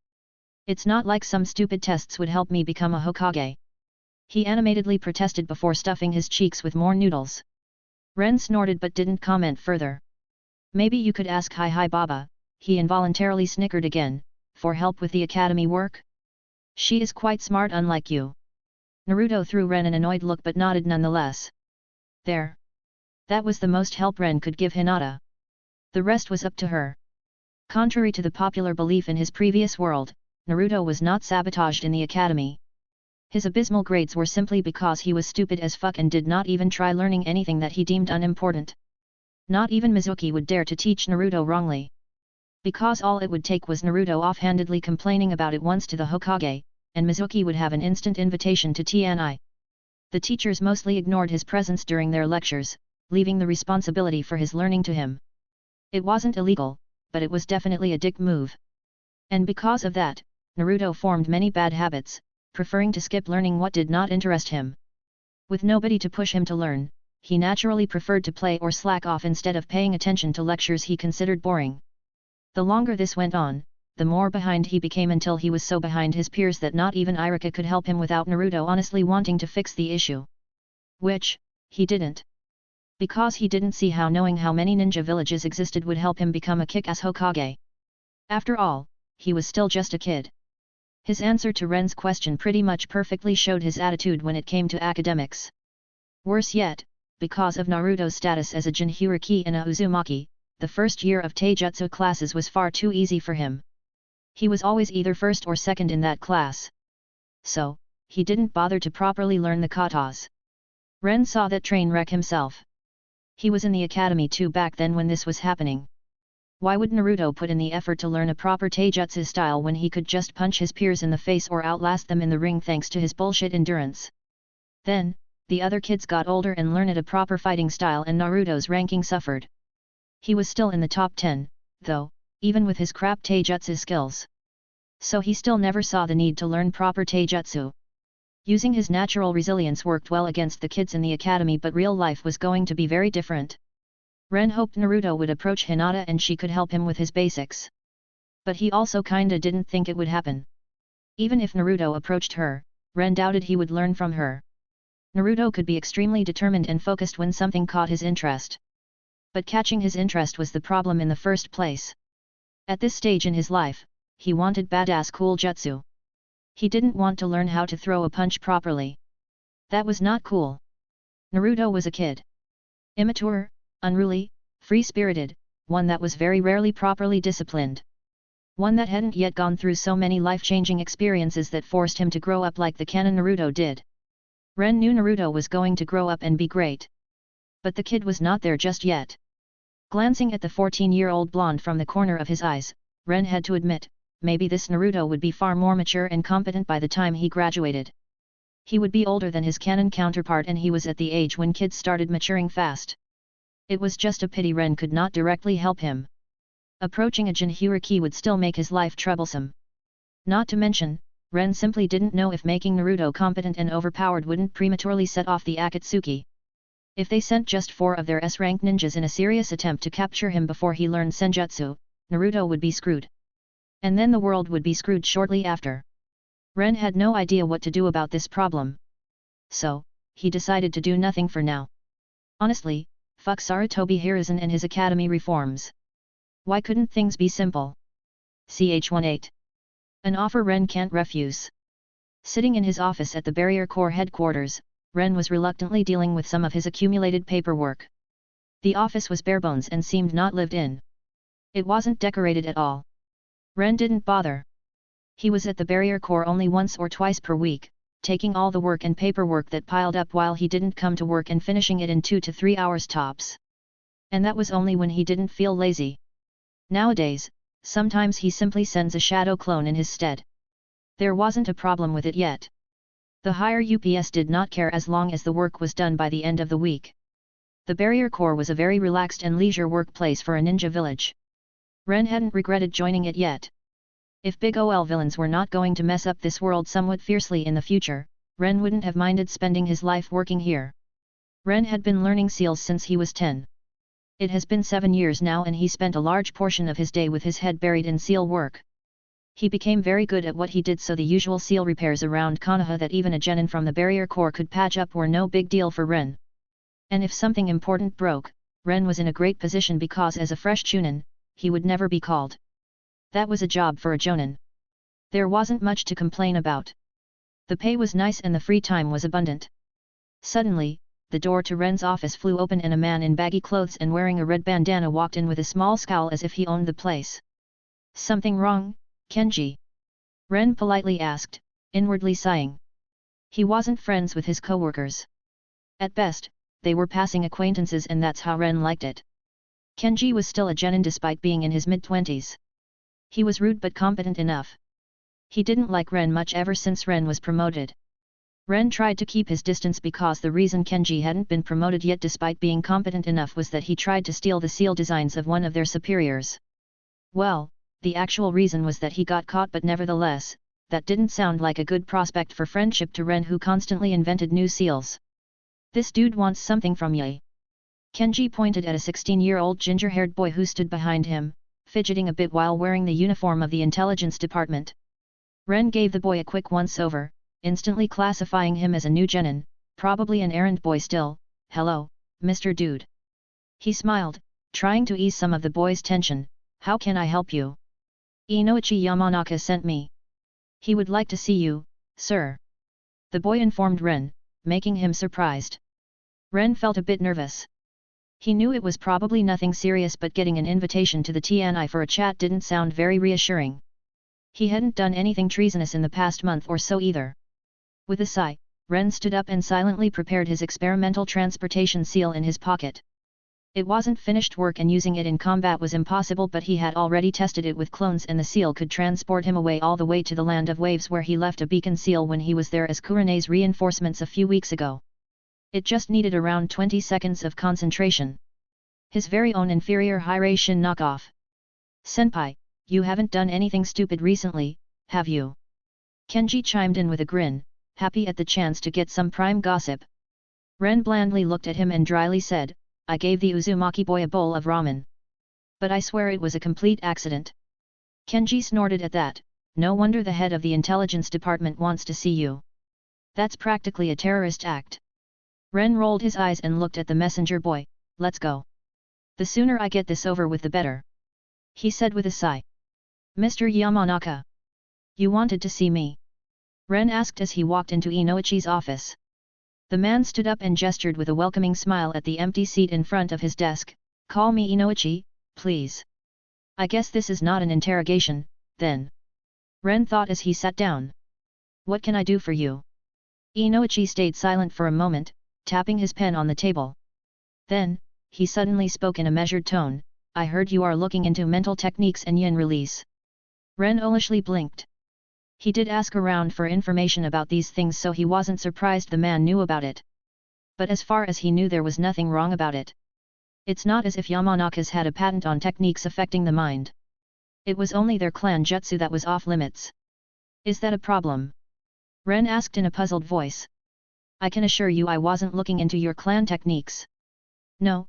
It's not like some stupid tests would help me become a Hokage. He animatedly protested before stuffing his cheeks with more noodles. Ren snorted but didn't comment further. Maybe you could ask Hi Baba, he involuntarily snickered again, for help with the academy work? She is quite smart unlike you. Naruto threw Ren an annoyed look but nodded nonetheless. There. That was the most help Ren could give Hinata. The rest was up to her. Contrary to the popular belief in his previous world, Naruto was not sabotaged in the academy. His abysmal grades were simply because he was stupid as fuck and did not even try learning anything that he deemed unimportant. Not even Mizuki would dare to teach Naruto wrongly. Because all it would take was Naruto offhandedly complaining about it once to the Hokage, and Mizuki would have an instant invitation to TNI. The teachers mostly ignored his presence during their lectures, leaving the responsibility for his learning to him. It wasn't illegal, but it was definitely a dick move. And because of that, Naruto formed many bad habits, preferring to skip learning what did not interest him. With nobody to push him to learn, he naturally preferred to play or slack off instead of paying attention to lectures he considered boring. The longer this went on, the more behind he became until he was so behind his peers that not even Iruka could help him without Naruto honestly wanting to fix the issue. Which, he didn't. Because he didn't see how knowing how many ninja villages existed would help him become a kick-ass Hokage. After all, he was still just a kid. His answer to Ren's question pretty much perfectly showed his attitude when it came to academics. Worse yet, because of Naruto's status as a Jinchuriki and a Uzumaki, the first year of Taijutsu classes was far too easy for him. He was always either first or second in that class. So, he didn't bother to properly learn the katas. Ren saw that train wreck himself. He was in the academy too back then when this was happening. Why would Naruto put in the effort to learn a proper taijutsu style when he could just punch his peers in the face or outlast them in the ring thanks to his bullshit endurance? Then, the other kids got older and learned a proper fighting style and Naruto's ranking suffered. He was still in the top 10, though, even with his crap taijutsu skills. So he still never saw the need to learn proper taijutsu. Using his natural resilience worked well against the kids in the academy, but real life was going to be very different. Ren hoped Naruto would approach Hinata and she could help him with his basics. But he also kinda didn't think it would happen. Even if Naruto approached her, Ren doubted he would learn from her. Naruto could be extremely determined and focused when something caught his interest. But catching his interest was the problem in the first place. At this stage in his life, he wanted badass cool jutsu. He didn't want to learn how to throw a punch properly. That was not cool. Naruto was a kid. Immature, unruly, free-spirited, one that was very rarely properly disciplined. One that hadn't yet gone through so many life-changing experiences that forced him to grow up like the canon Naruto did. Ren knew Naruto was going to grow up and be great. But the kid was not there just yet. Glancing at the 14-year-old blonde from the corner of his eyes, Ren had to admit, maybe this Naruto would be far more mature and competent by the time he graduated. He would be older than his canon counterpart and he was at the age when kids started maturing fast. It was just a pity Ren could not directly help him. Approaching a Jinchuriki would still make his life troublesome. Not to mention, Ren simply didn't know if making Naruto competent and overpowered wouldn't prematurely set off the Akatsuki. If they sent just 4 of their S-rank ninjas in a serious attempt to capture him before he learned Senjutsu, Naruto would be screwed. And then the world would be screwed shortly after. Ren had no idea what to do about this problem. So, he decided to do nothing for now. Honestly, fuck Sarutobi Hiruzen and his academy reforms. Why couldn't things be simple? Ch18. An offer Ren can't refuse. Sitting in his office at the Barrier Corps headquarters, Ren was reluctantly dealing with some of his accumulated paperwork. The office was barebones and seemed not lived in. It wasn't decorated at all. Ren didn't bother. He was at the Barrier Corps only once or twice per week, taking all the work and paperwork that piled up while he didn't come to work and finishing it in 2 to 3 hours tops. And that was only when he didn't feel lazy. Nowadays, sometimes he simply sends a shadow clone in his stead. There wasn't a problem with it yet. The higher UPS did not care as long as the work was done by the end of the week. The Barrier Corps was a very relaxed and leisure workplace for a ninja village. Ren hadn't regretted joining it yet. If big OL villains were not going to mess up this world somewhat fiercely in the future, Ren wouldn't have minded spending his life working here. Ren had been learning seals since he was 10. It has been 7 years now and he spent a large portion of his day with his head buried in seal work. He became very good at what he did, so the usual seal repairs around Konoha that even a genin from the Barrier Corps could patch up were no big deal for Ren. And if something important broke, Ren was in a great position because as a fresh chunin, he would never be called. That was a job for a jonin. There wasn't much to complain about. The pay was nice and the free time was abundant. Suddenly, the door to Ren's office flew open and a man in baggy clothes and wearing a red bandana walked in with a small scowl as if he owned the place. Something wrong, Kenji? Ren politely asked, inwardly sighing. He wasn't friends with his coworkers. At best, they were passing acquaintances and that's how Ren liked it. Kenji was still a genin despite being in his mid-20s. He was rude but competent enough. He didn't like Ren much ever since Ren was promoted. Ren tried to keep his distance because the reason Kenji hadn't been promoted yet despite being competent enough was that he tried to steal the seal designs of one of their superiors. Well, the actual reason was that he got caught, but nevertheless, that didn't sound like a good prospect for friendship to Ren, who constantly invented new seals. This dude wants something from ye. Kenji pointed at a 16-year-old ginger-haired boy who stood behind him, fidgeting a bit while wearing the uniform of the intelligence department. Ren gave the boy a quick once-over, instantly classifying him as a new genin, probably an errand boy still. "Hello, Mr. Dude." He smiled, trying to ease some of the boy's tension. "How can I help you?" "Inoichi Yamanaka sent me. He would like to see you, sir," the boy informed Ren, making him surprised. Ren felt a bit nervous. He knew it was probably nothing serious, but getting an invitation to the TNI for a chat didn't sound very reassuring. He hadn't done anything treasonous in the past month or so either. With a sigh, Ren stood up and silently prepared his experimental transportation seal in his pocket. It wasn't finished work and using it in combat was impossible, but he had already tested it with clones and the seal could transport him away all the way to the Land of Waves, where he left a beacon seal when he was there as Kurenai's reinforcements a few weeks ago. It just needed around 20 seconds of concentration. His very own inferior Hiashi knockoff. "Senpai, you haven't done anything stupid recently, have you?" Kenji chimed in with a grin, happy at the chance to get some prime gossip. Ren blandly looked at him and dryly said, "I gave the Uzumaki boy a bowl of ramen. But I swear it was a complete accident." Kenji snorted at that. "No wonder the head of the intelligence department wants to see you. That's practically a terrorist act." Ren rolled his eyes and looked at the messenger boy. "Let's go. The sooner I get this over with the better," he said with a sigh. "Mr. Yamanaka, you wanted to see me?" Ren asked as he walked into Inoichi's office. The man stood up and gestured with a welcoming smile at the empty seat in front of his desk. "Call me Inoichi, please. I guess this is not an interrogation, then," Ren thought as he sat down. "What can I do for you?" Inoichi stayed silent for a moment, tapping his pen on the table. Then, he suddenly spoke in a measured tone, "I heard you are looking into mental techniques and yin release." Ren owlishly blinked. He did ask around for information about these things, so he wasn't surprised the man knew about it. But as far as he knew, there was nothing wrong about it. It's not as if Yamanakas had a patent on techniques affecting the mind. It was only their clan jutsu that was off limits. "Is that a problem?" Ren asked in a puzzled voice. "I can assure you I wasn't looking into your clan techniques. No.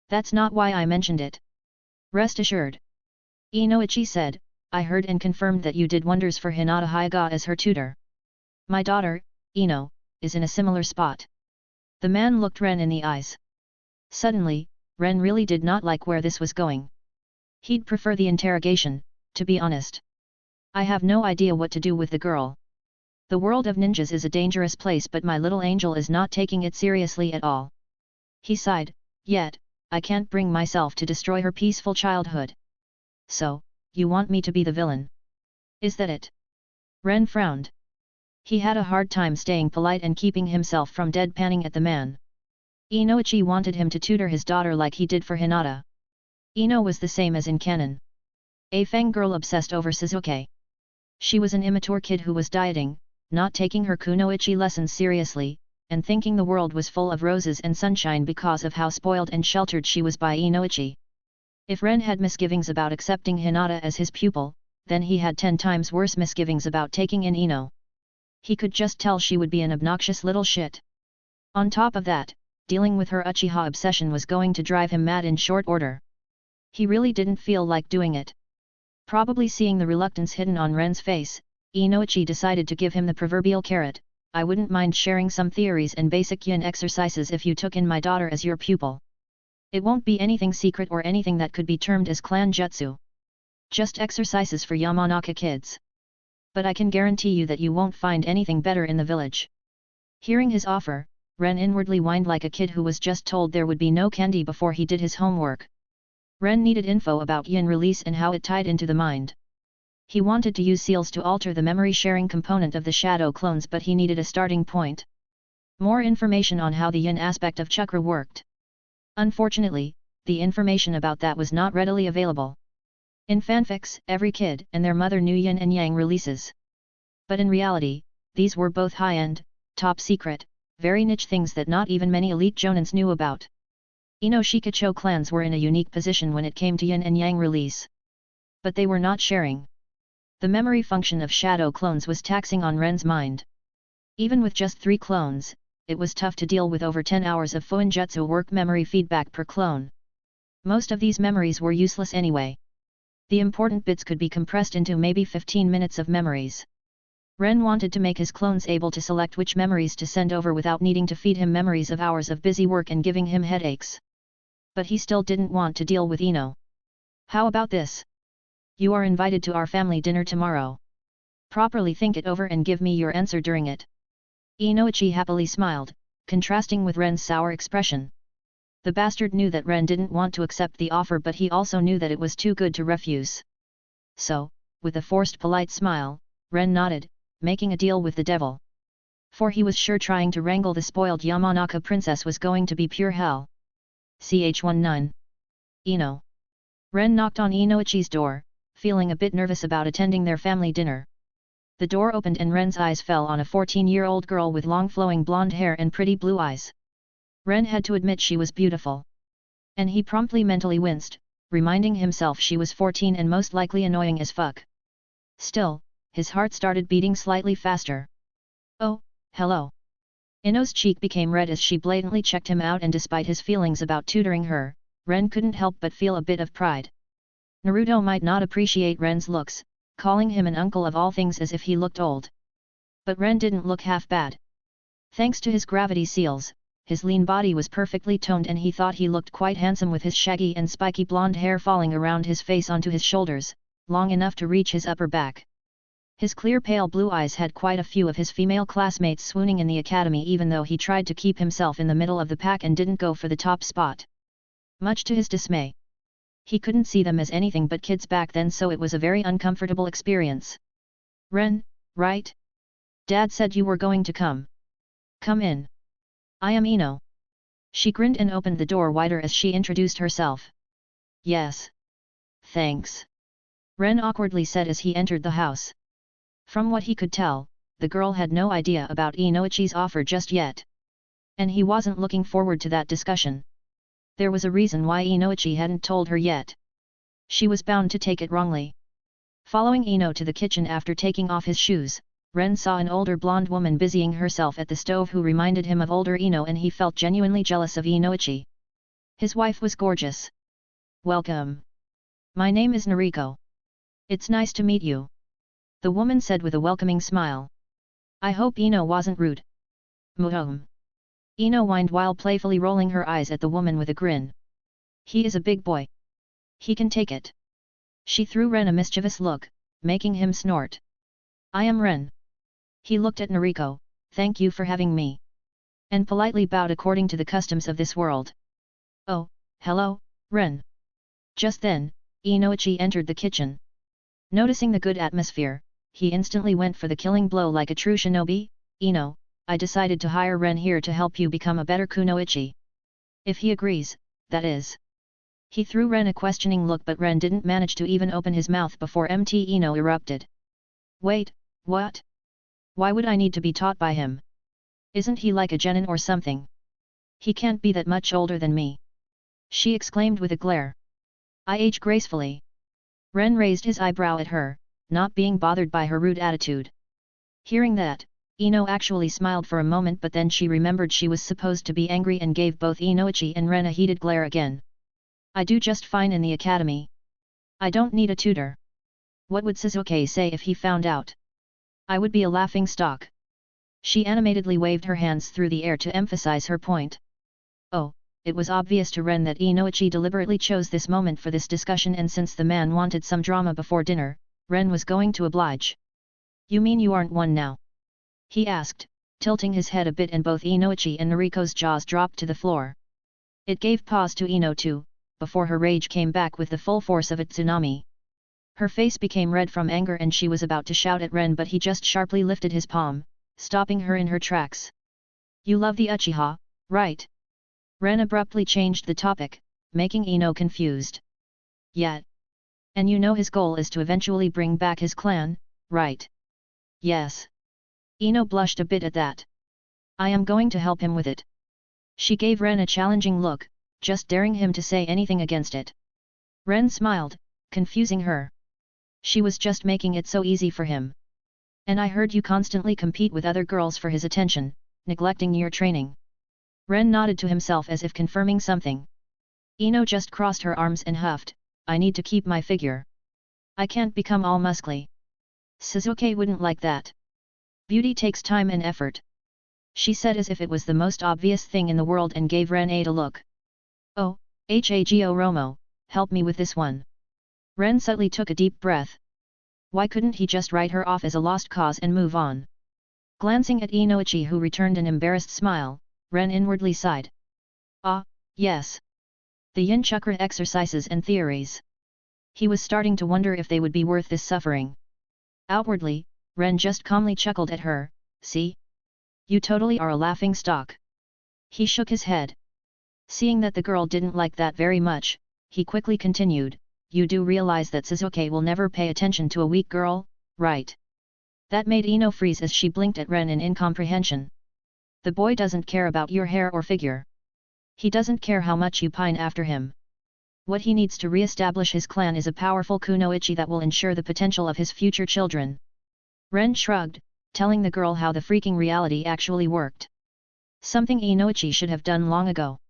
That's not why I mentioned it. Rest assured," Inoichi said, "I heard and confirmed that you did wonders for Hinata Hyuga as her tutor. My daughter, Ino, is in a similar spot." The man looked Ren in the eyes. Suddenly, Ren really did not like where this was going. He'd prefer the interrogation, to be honest. "I have no idea what to do with the girl. The world of ninjas is a dangerous place, but my little angel is not taking it seriously at all." He sighed, "Yet, I can't bring myself to destroy her peaceful childhood." "So, you want me to be the villain? Is that it?" Ren frowned. He had a hard time staying polite and keeping himself from deadpanning at the man. Inoichi wanted him to tutor his daughter like he did for Hinata. Ino was the same as in canon. A fangirl obsessed over Suzuki. She was an immature kid who was dieting, not taking her kunoichi lessons seriously, and thinking the world was full of roses and sunshine because of how spoiled and sheltered she was by Inoichi. If Ren had misgivings about accepting Hinata as his pupil, then he had 10 times worse misgivings about taking in Ino. He could just tell she would be an obnoxious little shit. On top of that, dealing with her Uchiha obsession was going to drive him mad in short order. He really didn't feel like doing it. Probably seeing the reluctance hidden on Ren's face, Inoichi decided to give him the proverbial carrot. "I wouldn't mind sharing some theories and basic yin exercises if you took in my daughter as your pupil. It won't be anything secret or anything that could be termed as clan jutsu. Just exercises for Yamanaka kids. But I can guarantee you that you won't find anything better in the village." Hearing his offer, Ren inwardly whined like a kid who was just told there would be no candy before he did his homework. Ren needed info about yin release and how it tied into the mind. He wanted to use seals to alter the memory-sharing component of the shadow clones, but he needed a starting point. More information on how the yin aspect of chakra worked. Unfortunately, the information about that was not readily available. In fanfics, every kid and their mother knew yin and yang releases. But in reality, these were both high-end, top-secret, very niche things that not even many elite jonins knew about. Ino Shikacho clans were in a unique position when it came to yin and yang release. But they were not sharing. The memory function of shadow clones was taxing on Ren's mind. Even with just 3 clones, it was tough to deal with over 10 hours of Fuinjutsu work memory feedback per clone. Most of these memories were useless anyway. The important bits could be compressed into maybe 15 minutes of memories. Ren wanted to make his clones able to select which memories to send over without needing to feed him memories of hours of busy work and giving him headaches. But he still didn't want to deal with Ino. How about this? You are invited to our family dinner tomorrow. Properly think it over and give me your answer during it. Inoichi happily smiled, contrasting with Ren's sour expression. The bastard knew that Ren didn't want to accept the offer, but he also knew that it was too good to refuse. So, with a forced polite smile, Ren nodded, making a deal with the devil. For he was sure trying to wrangle the spoiled Yamanaka princess was going to be pure hell. Ch19. Ino. Ren knocked on Inoichi's door, feeling a bit nervous about attending their family dinner. The door opened and Ren's eyes fell on a 14-year-old girl with long flowing blonde hair and pretty blue eyes. Ren had to admit she was beautiful. And he promptly mentally winced, reminding himself she was 14 and most likely annoying as fuck. Still, his heart started beating slightly faster. Oh, hello. Ino's cheek became red as she blatantly checked him out, and despite his feelings about tutoring her, Ren couldn't help but feel a bit of pride. Naruto might not appreciate Ren's looks, calling him an uncle of all things as if he looked old. But Ren didn't look half bad. Thanks to his gravity seals, his lean body was perfectly toned and he thought he looked quite handsome with his shaggy and spiky blonde hair falling around his face onto his shoulders, long enough to reach his upper back. His clear pale blue eyes had quite a few of his female classmates swooning in the academy, even though he tried to keep himself in the middle of the pack and didn't go for the top spot. Much to his dismay. He couldn't see them as anything but kids back then, so it was a very uncomfortable experience. Ren, right? Dad said you were going to come. Come in. I am Ino. She grinned and opened the door wider as she introduced herself. Yes. Thanks. Ren awkwardly said as he entered the house. From what he could tell, the girl had no idea about Inoichi's offer just yet. And he wasn't looking forward to that discussion. There was a reason why Inoichi hadn't told her yet. She was bound to take it wrongly. Following Ino to the kitchen after taking off his shoes, Ren saw an older blonde woman busying herself at the stove who reminded him of older Ino, and he felt genuinely jealous of Inoichi. His wife was gorgeous. Welcome. My name is Nariko. It's nice to meet you. The woman said with a welcoming smile. I hope Ino wasn't rude. Muhum. Ino whined while playfully rolling her eyes at the woman with a grin. He is a big boy. He can take it. She threw Ren a mischievous look, making him snort. I am Ren. He looked at Nariko, thank you for having me. And politely bowed according to the customs of this world. Oh, hello, Ren. Just then, Inoichi entered the kitchen. Noticing the good atmosphere, he instantly went for the killing blow like a true shinobi. Ino, I decided to hire Ren here to help you become a better kunoichi. If he agrees, that is. He threw Ren a questioning look, but Ren didn't manage to even open his mouth before Ino erupted. Wait, what? Why would I need to be taught by him? Isn't he like a genin or something? He can't be that much older than me. She exclaimed with a glare. I age gracefully. Ren raised his eyebrow at her, not being bothered by her rude attitude. Hearing that, Ino actually smiled for a moment, but then she remembered she was supposed to be angry and gave both Inoichi and Ren a heated glare again. I do just fine in the academy. I don't need a tutor. What would Sasuke say if he found out? I would be a laughing stock. She animatedly waved her hands through the air to emphasize her point. Oh, it was obvious to Ren that Inoichi deliberately chose this moment for this discussion, and since the man wanted some drama before dinner, Ren was going to oblige. You mean you aren't one now? He asked, tilting his head a bit, and both Inoichi and Nariko's jaws dropped to the floor. It gave pause to Ino too, before her rage came back with the full force of a tsunami. Her face became red from anger and she was about to shout at Ren, but he just sharply lifted his palm, stopping her in her tracks. You love the Uchiha, right? Ren abruptly changed the topic, making Ino confused. Yeah. And you know his goal is to eventually bring back his clan, right? Yes. Ino blushed a bit at that. I am going to help him with it. She gave Ren a challenging look, just daring him to say anything against it. Ren smiled, confusing her. She was just making it so easy for him. And I heard you constantly compete with other girls for his attention, neglecting your training. Ren nodded to himself as if confirming something. Ino just crossed her arms and huffed, I need to keep my figure. I can't become all muscly. Sasuke wouldn't like that. Beauty takes time and effort. She said as if it was the most obvious thing in the world and gave Ren a look. Oh, Hago Romo, help me with this one. Ren subtly took a deep breath. Why couldn't he just write her off as a lost cause and move on? Glancing at Inoichi, who returned an embarrassed smile, Ren inwardly sighed. Ah, yes. The yin chakra exercises and theories. He was starting to wonder if they would be worth this suffering. Outwardly, Ren just calmly chuckled at her, see? You totally are a laughing stock. He shook his head. Seeing that the girl didn't like that very much, he quickly continued, you do realize that Sasuke will never pay attention to a weak girl, right? That made Ino freeze as she blinked at Ren in incomprehension. The boy doesn't care about your hair or figure. He doesn't care how much you pine after him. What he needs to re-establish his clan is a powerful kunoichi that will ensure the potential of his future children. Ren shrugged, telling the girl how the freaking reality actually worked. Something Inoichi should have done long ago.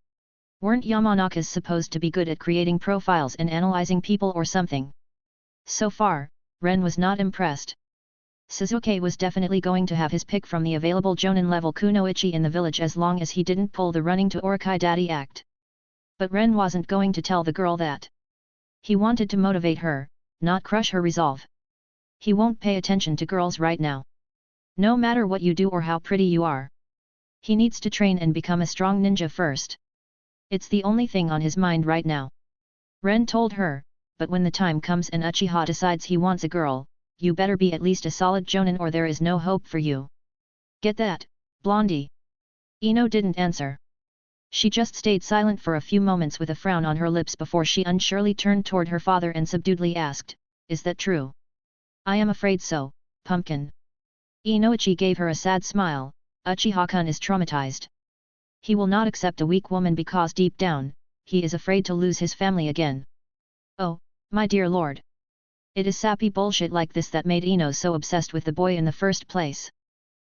Weren't Yamanakas supposed to be good at creating profiles and analyzing people or something? So far, Ren was not impressed. Sasuke was definitely going to have his pick from the available Jonin-level kunoichi in the village as long as he didn't pull the running to Orokai Daddy act. But Ren wasn't going to tell the girl that. He wanted to motivate her, not crush her resolve. He won't pay attention to girls right now. No matter what you do or how pretty you are. He needs to train and become a strong ninja first. It's the only thing on his mind right now. Ren told her, but when the time comes and Uchiha decides he wants a girl, you better be at least a solid jonin or there is no hope for you. Get that, blondie? Ino didn't answer. She just stayed silent for a few moments with a frown on her lips before she unsurely turned toward her father and subduedly asked, is that true? I am afraid so, pumpkin. Inoichi gave her a sad smile, Uchiha-kun is traumatized. He will not accept a weak woman because deep down, he is afraid to lose his family again. Oh, my dear lord. It is sappy bullshit like this that made Ino so obsessed with the boy in the first place.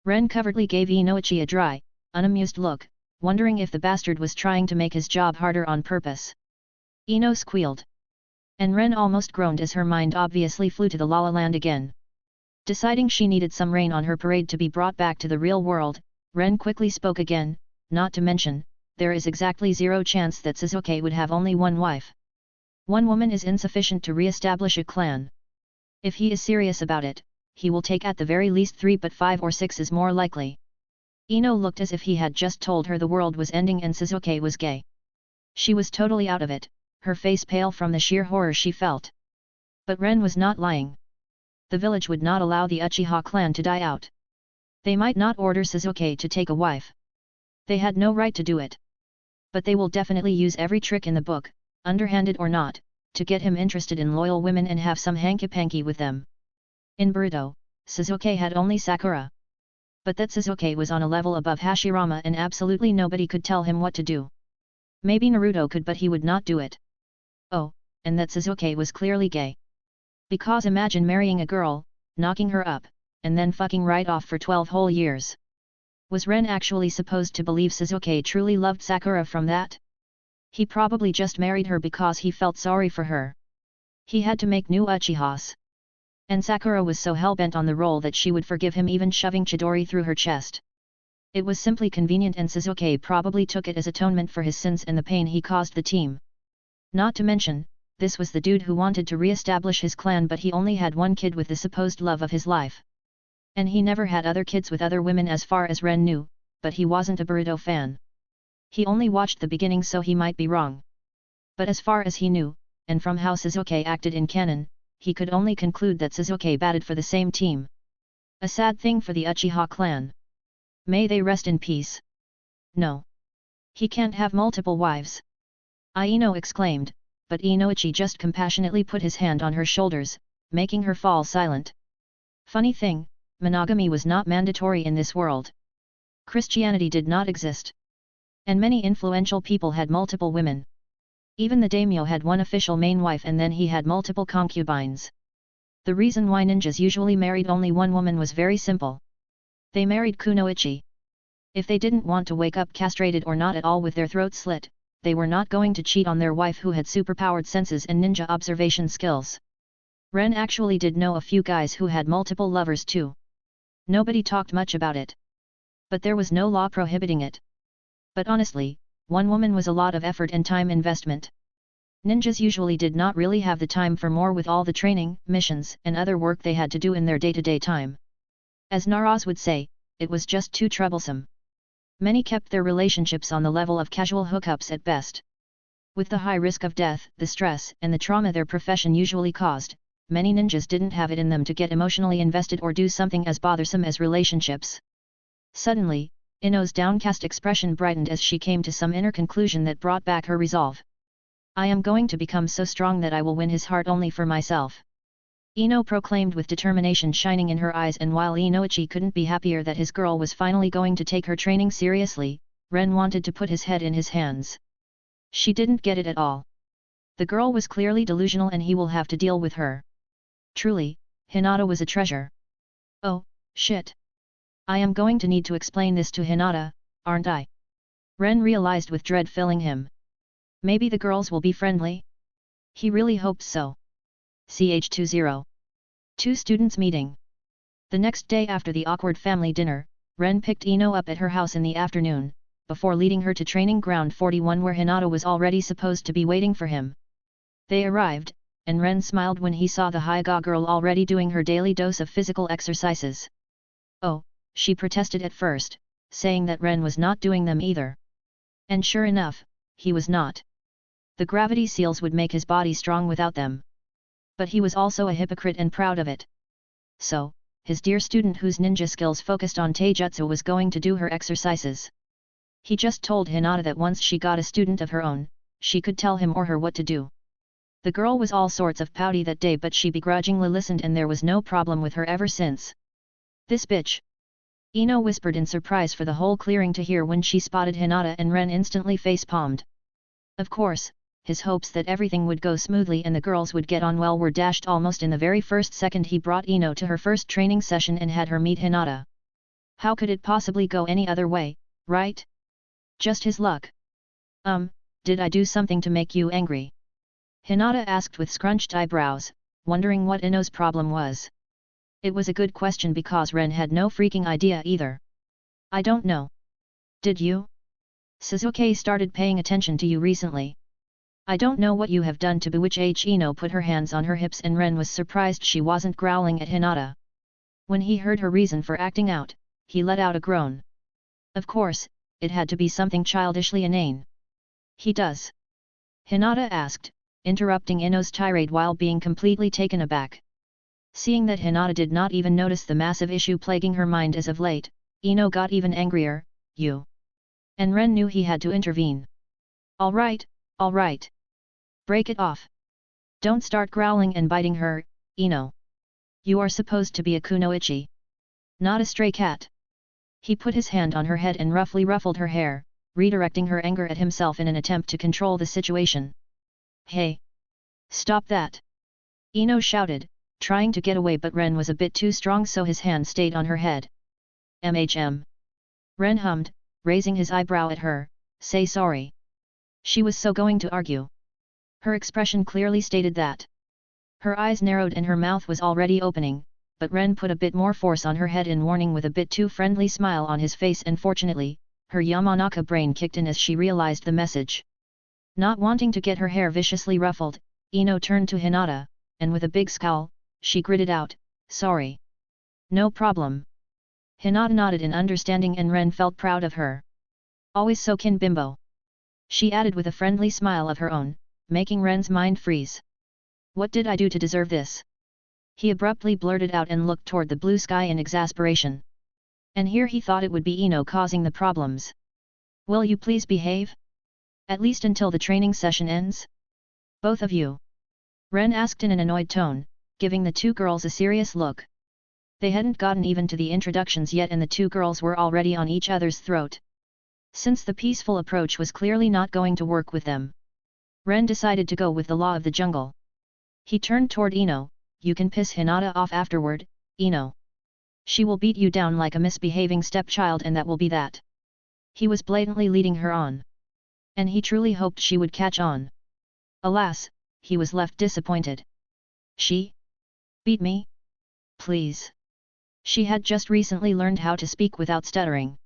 Ren covertly gave Inoichi a dry, unamused look, wondering if the bastard was trying to make his job harder on purpose. Ino squealed. And Ren almost groaned as her mind obviously flew to the La La Land again. Deciding she needed some rain on her parade to be brought back to the real world, Ren quickly spoke again, not to mention, there is exactly zero chance that Sasuke would have only one wife. One woman is insufficient to re-establish a clan. If he is serious about it, he will take at the very least 3 but 5 or 6 is more likely. Ino looked as if he had just told her the world was ending and Sasuke was gay. She was totally out of it, her face pale from the sheer horror she felt. But Ren was not lying. The village would not allow the Uchiha clan to die out. They might not order Sasuke to take a wife. They had no right to do it. But they will definitely use every trick in the book, underhanded or not, to get him interested in loyal women and have some hanky-panky with them. In Naruto, Sasuke had only Sakura. But that Sasuke was on a level above Hashirama and absolutely nobody could tell him what to do. Maybe Naruto could but he would not do it. Oh, and that Sasuke was clearly gay. Because imagine marrying a girl, knocking her up, and then fucking right off for 12 whole years. Was Ren actually supposed to believe Sasuke truly loved Sakura from that? He probably just married her because he felt sorry for her. He had to make new Uchihas. And Sakura was so hell-bent on the role that she would forgive him even shoving Chidori through her chest. It was simply convenient and Sasuke probably took it as atonement for his sins and the pain he caused the team. Not to mention, this was the dude who wanted to re-establish his clan but he only had one kid with the supposed love of his life. And he never had other kids with other women as far as Ren knew, but he wasn't a Naruto fan. He only watched the beginning so he might be wrong. But as far as he knew, and from how Sasuke acted in canon, he could only conclude that Sasuke batted for the same team. A sad thing for the Uchiha clan. May they rest in peace. No. He can't have multiple wives. Ino exclaimed, but Inoichi just compassionately put his hand on her shoulders, making her fall silent. Funny thing, monogamy was not mandatory in this world. Christianity did not exist. And many influential people had multiple women. Even the daimyo had one official main wife and then he had multiple concubines. The reason why ninjas usually married only one woman was very simple. They married kunoichi. If they didn't want to wake up castrated or not at all with their throat slit, they were not going to cheat on their wife who had superpowered senses and ninja observation skills. Ren actually did know a few guys who had multiple lovers too. Nobody talked much about it. But there was no law prohibiting it. But honestly, one woman was a lot of effort and time investment. Ninjas usually did not really have the time for more with all the training, missions, and other work they had to do in their day-to-day time. As Naraz would say, it was just too troublesome. Many kept their relationships on the level of casual hookups at best. With the high risk of death, the stress, and the trauma their profession usually caused, many ninjas didn't have it in them to get emotionally invested or do something as bothersome as relationships. Suddenly, Ino's downcast expression brightened as she came to some inner conclusion that brought back her resolve. I am going to become so strong that I will win his heart only for myself. Ino proclaimed with determination shining in her eyes, and while Inoichi couldn't be happier that his girl was finally going to take her training seriously, Ren wanted to put his head in his hands. She didn't get it at all. The girl was clearly delusional and he will have to deal with her. Truly, Hinata was a treasure. Oh, shit. I am going to need to explain this to Hinata, aren't I? Ren realized with dread filling him. Maybe the girls will be friendly? He really hopes so. Ch20. 2 students meeting. The next day after the awkward family dinner, Ren picked Ino up at her house in the afternoon, before leading her to Training Ground 41 where Hinata was already supposed to be waiting for him. They arrived, and Ren smiled when he saw the Hyuga girl already doing her daily dose of physical exercises. Oh, she protested at first, saying that Ren was not doing them either. And sure enough, he was not. The gravity seals would make his body strong without them. But he was also a hypocrite and proud of it. So, his dear student whose ninja skills focused on taijutsu was going to do her exercises. He just told Hinata that once she got a student of her own, she could tell him or her what to do. The girl was all sorts of pouty that day, but she begrudgingly listened and there was no problem with her ever since. This bitch! Ino whispered in surprise for the whole clearing to hear when she spotted Hinata, and Ren instantly face-palmed. Of course, his hopes that everything would go smoothly and the girls would get on well were dashed almost in the very first second he brought Ino to her first training session and had her meet Hinata. How could it possibly go any other way, right? Just his luck. Did I do something to make you angry? Hinata asked with scrunched eyebrows, wondering what Ino's problem was. It was a good question because Ren had no freaking idea either. I don't know. Did you? Suzuki started paying attention to you recently. I don't know what you have done to bewitch Ino put her hands on her hips, and Ren was surprised she wasn't growling at Hinata. When he heard her reason for acting out, he let out a groan. Of course, it had to be something childishly inane. He does? Hinata asked, interrupting Ino's tirade while being completely taken aback. Seeing that Hinata did not even notice the massive issue plaguing her mind as of late, Ino got even angrier. You. And Ren knew he had to intervene. All right. Break it off. Don't start growling and biting her, Ino. You are supposed to be a kunoichi. Not a stray cat. He put his hand on her head and roughly ruffled her hair, redirecting her anger at himself in an attempt to control the situation. Hey! Stop that! Ino shouted, trying to get away, but Ren was a bit too strong so his hand stayed on her head. Ren hummed, raising his eyebrow at her, say sorry. She was so going to argue. Her expression clearly stated that. Her eyes narrowed and her mouth was already opening, but Ren put a bit more force on her head in warning with a bit too friendly smile on his face, and fortunately, her Yamanaka brain kicked in as she realized the message. Not wanting to get her hair viciously ruffled, Ino turned to Hinata, and with a big scowl, she gritted out, sorry. No problem. Hinata nodded in understanding and Ren felt proud of her. Always so kin bimbo. She added with a friendly smile of her own, making Ren's mind freeze. What did I do to deserve this? He abruptly blurted out and looked toward the blue sky in exasperation. And here he thought it would be Ino causing the problems. Will you please behave? At least until the training session ends? Both of you? Ren asked in an annoyed tone, giving the two girls a serious look. They hadn't gotten even to the introductions yet and the two girls were already on each other's throat. Since the peaceful approach was clearly not going to work with them, Ren decided to go with the law of the jungle. He turned toward Ino, you can piss Hinata off afterward, Ino. She will beat you down like a misbehaving stepchild and that will be that. He was blatantly leading her on. and he truly hoped she would catch on. Alas, he was left disappointed. She? Beat me? Please. She had just recently learned how to speak without stuttering.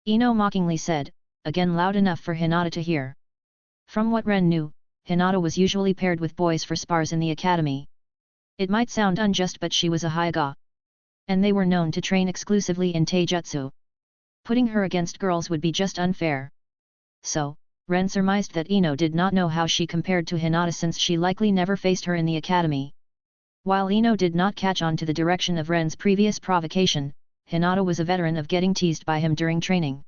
Ino mockingly said, again loud enough for Hinata to hear. From what Ren knew, Hinata was usually paired with boys for spars in the academy. It might sound unjust but she was a Hyuga. And they were known to train exclusively in taijutsu. Putting her against girls would be just unfair. So, Ren surmised that Ino did not know how she compared to Hinata since she likely never faced her in the academy. While Ino did not catch on to the direction of Ren's previous provocation, Hinata was a veteran of getting teased by him during training.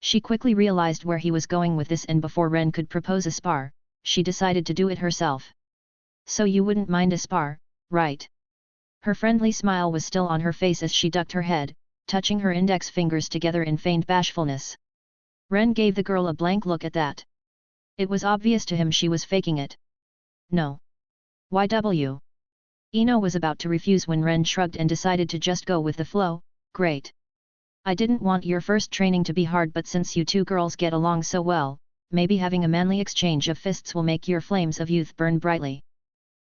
She quickly realized where he was going with this, and before Ren could propose a spar, she decided to do it herself. So you wouldn't mind a spar, right? Her friendly smile was still on her face as she ducked her head, touching her index fingers together in feigned bashfulness. Ren gave the girl a blank look at that. It was obvious to him she was faking it. No. YW. Ino was about to refuse when Ren shrugged and decided to just go with the flow. Great. I didn't want your first training to be hard, but since you two girls get along so well, maybe having a manly exchange of fists will make your flames of youth burn brightly.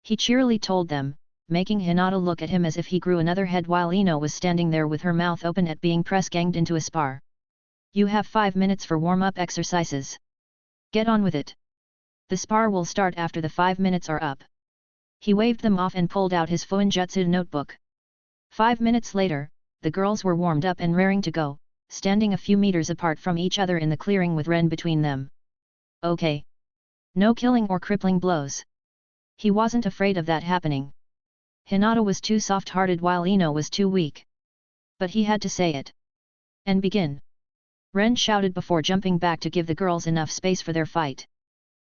He cheerily told them, making Hinata look at him as if he grew another head while Ino was standing there with her mouth open at being press-ganged into a spar. You have 5 minutes for warm-up exercises. Get on with it. The spar will start after the 5 minutes are up. He waved them off and pulled out his Fuinjutsu notebook. 5 minutes later, the girls were warmed up and raring to go, standing a few meters apart from each other in the clearing with Ren between them. Okay. No killing or crippling blows. He wasn't afraid of that happening. Hinata was too soft-hearted while Ino was too weak. But he had to say it. And begin. Ren shouted before jumping back to give the girls enough space for their fight.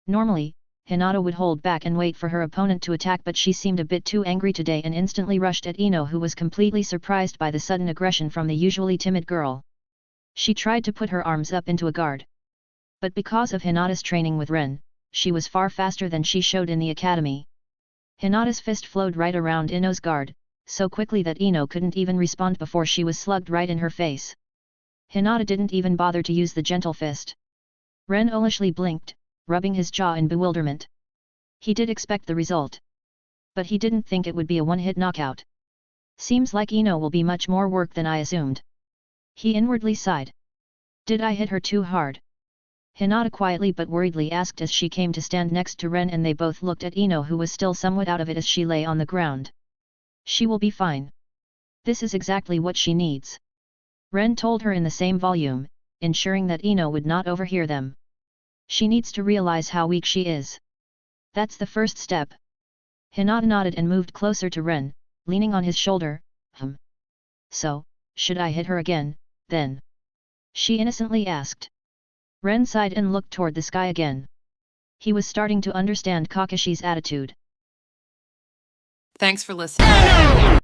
Normally, Hinata would hold back and wait for her opponent to attack, but she seemed a bit too angry today and instantly rushed at Ino, who was completely surprised by the sudden aggression from the usually timid girl. She tried to put her arms up into a guard. But because of Hinata's training with Ren, she was far faster than she showed in the academy. Hinata's fist flowed right around Ino's guard, so quickly that Ino couldn't even respond before she was slugged right in her face. Hinata didn't even bother to use the gentle fist. Ren owlishly blinked, rubbing his jaw in bewilderment. He did expect the result. But he didn't think it would be a one-hit knockout. Seems like Ino will be much more work than I assumed. He inwardly sighed. Did I hit her too hard? Hinata quietly but worriedly asked as she came to stand next to Ren, and they both looked at Ino, who was still somewhat out of it as she lay on the ground. She will be fine. This is exactly what she needs. Ren told her in the same volume, ensuring that Ino would not overhear them. She needs to realize how weak she is. That's the first step. Hinata nodded and moved closer to Ren, leaning on his shoulder. So, should I hit her again, then? She innocently asked. Ren sighed and looked toward the sky again. He was starting to understand Kakashi's attitude. Thanks for listening.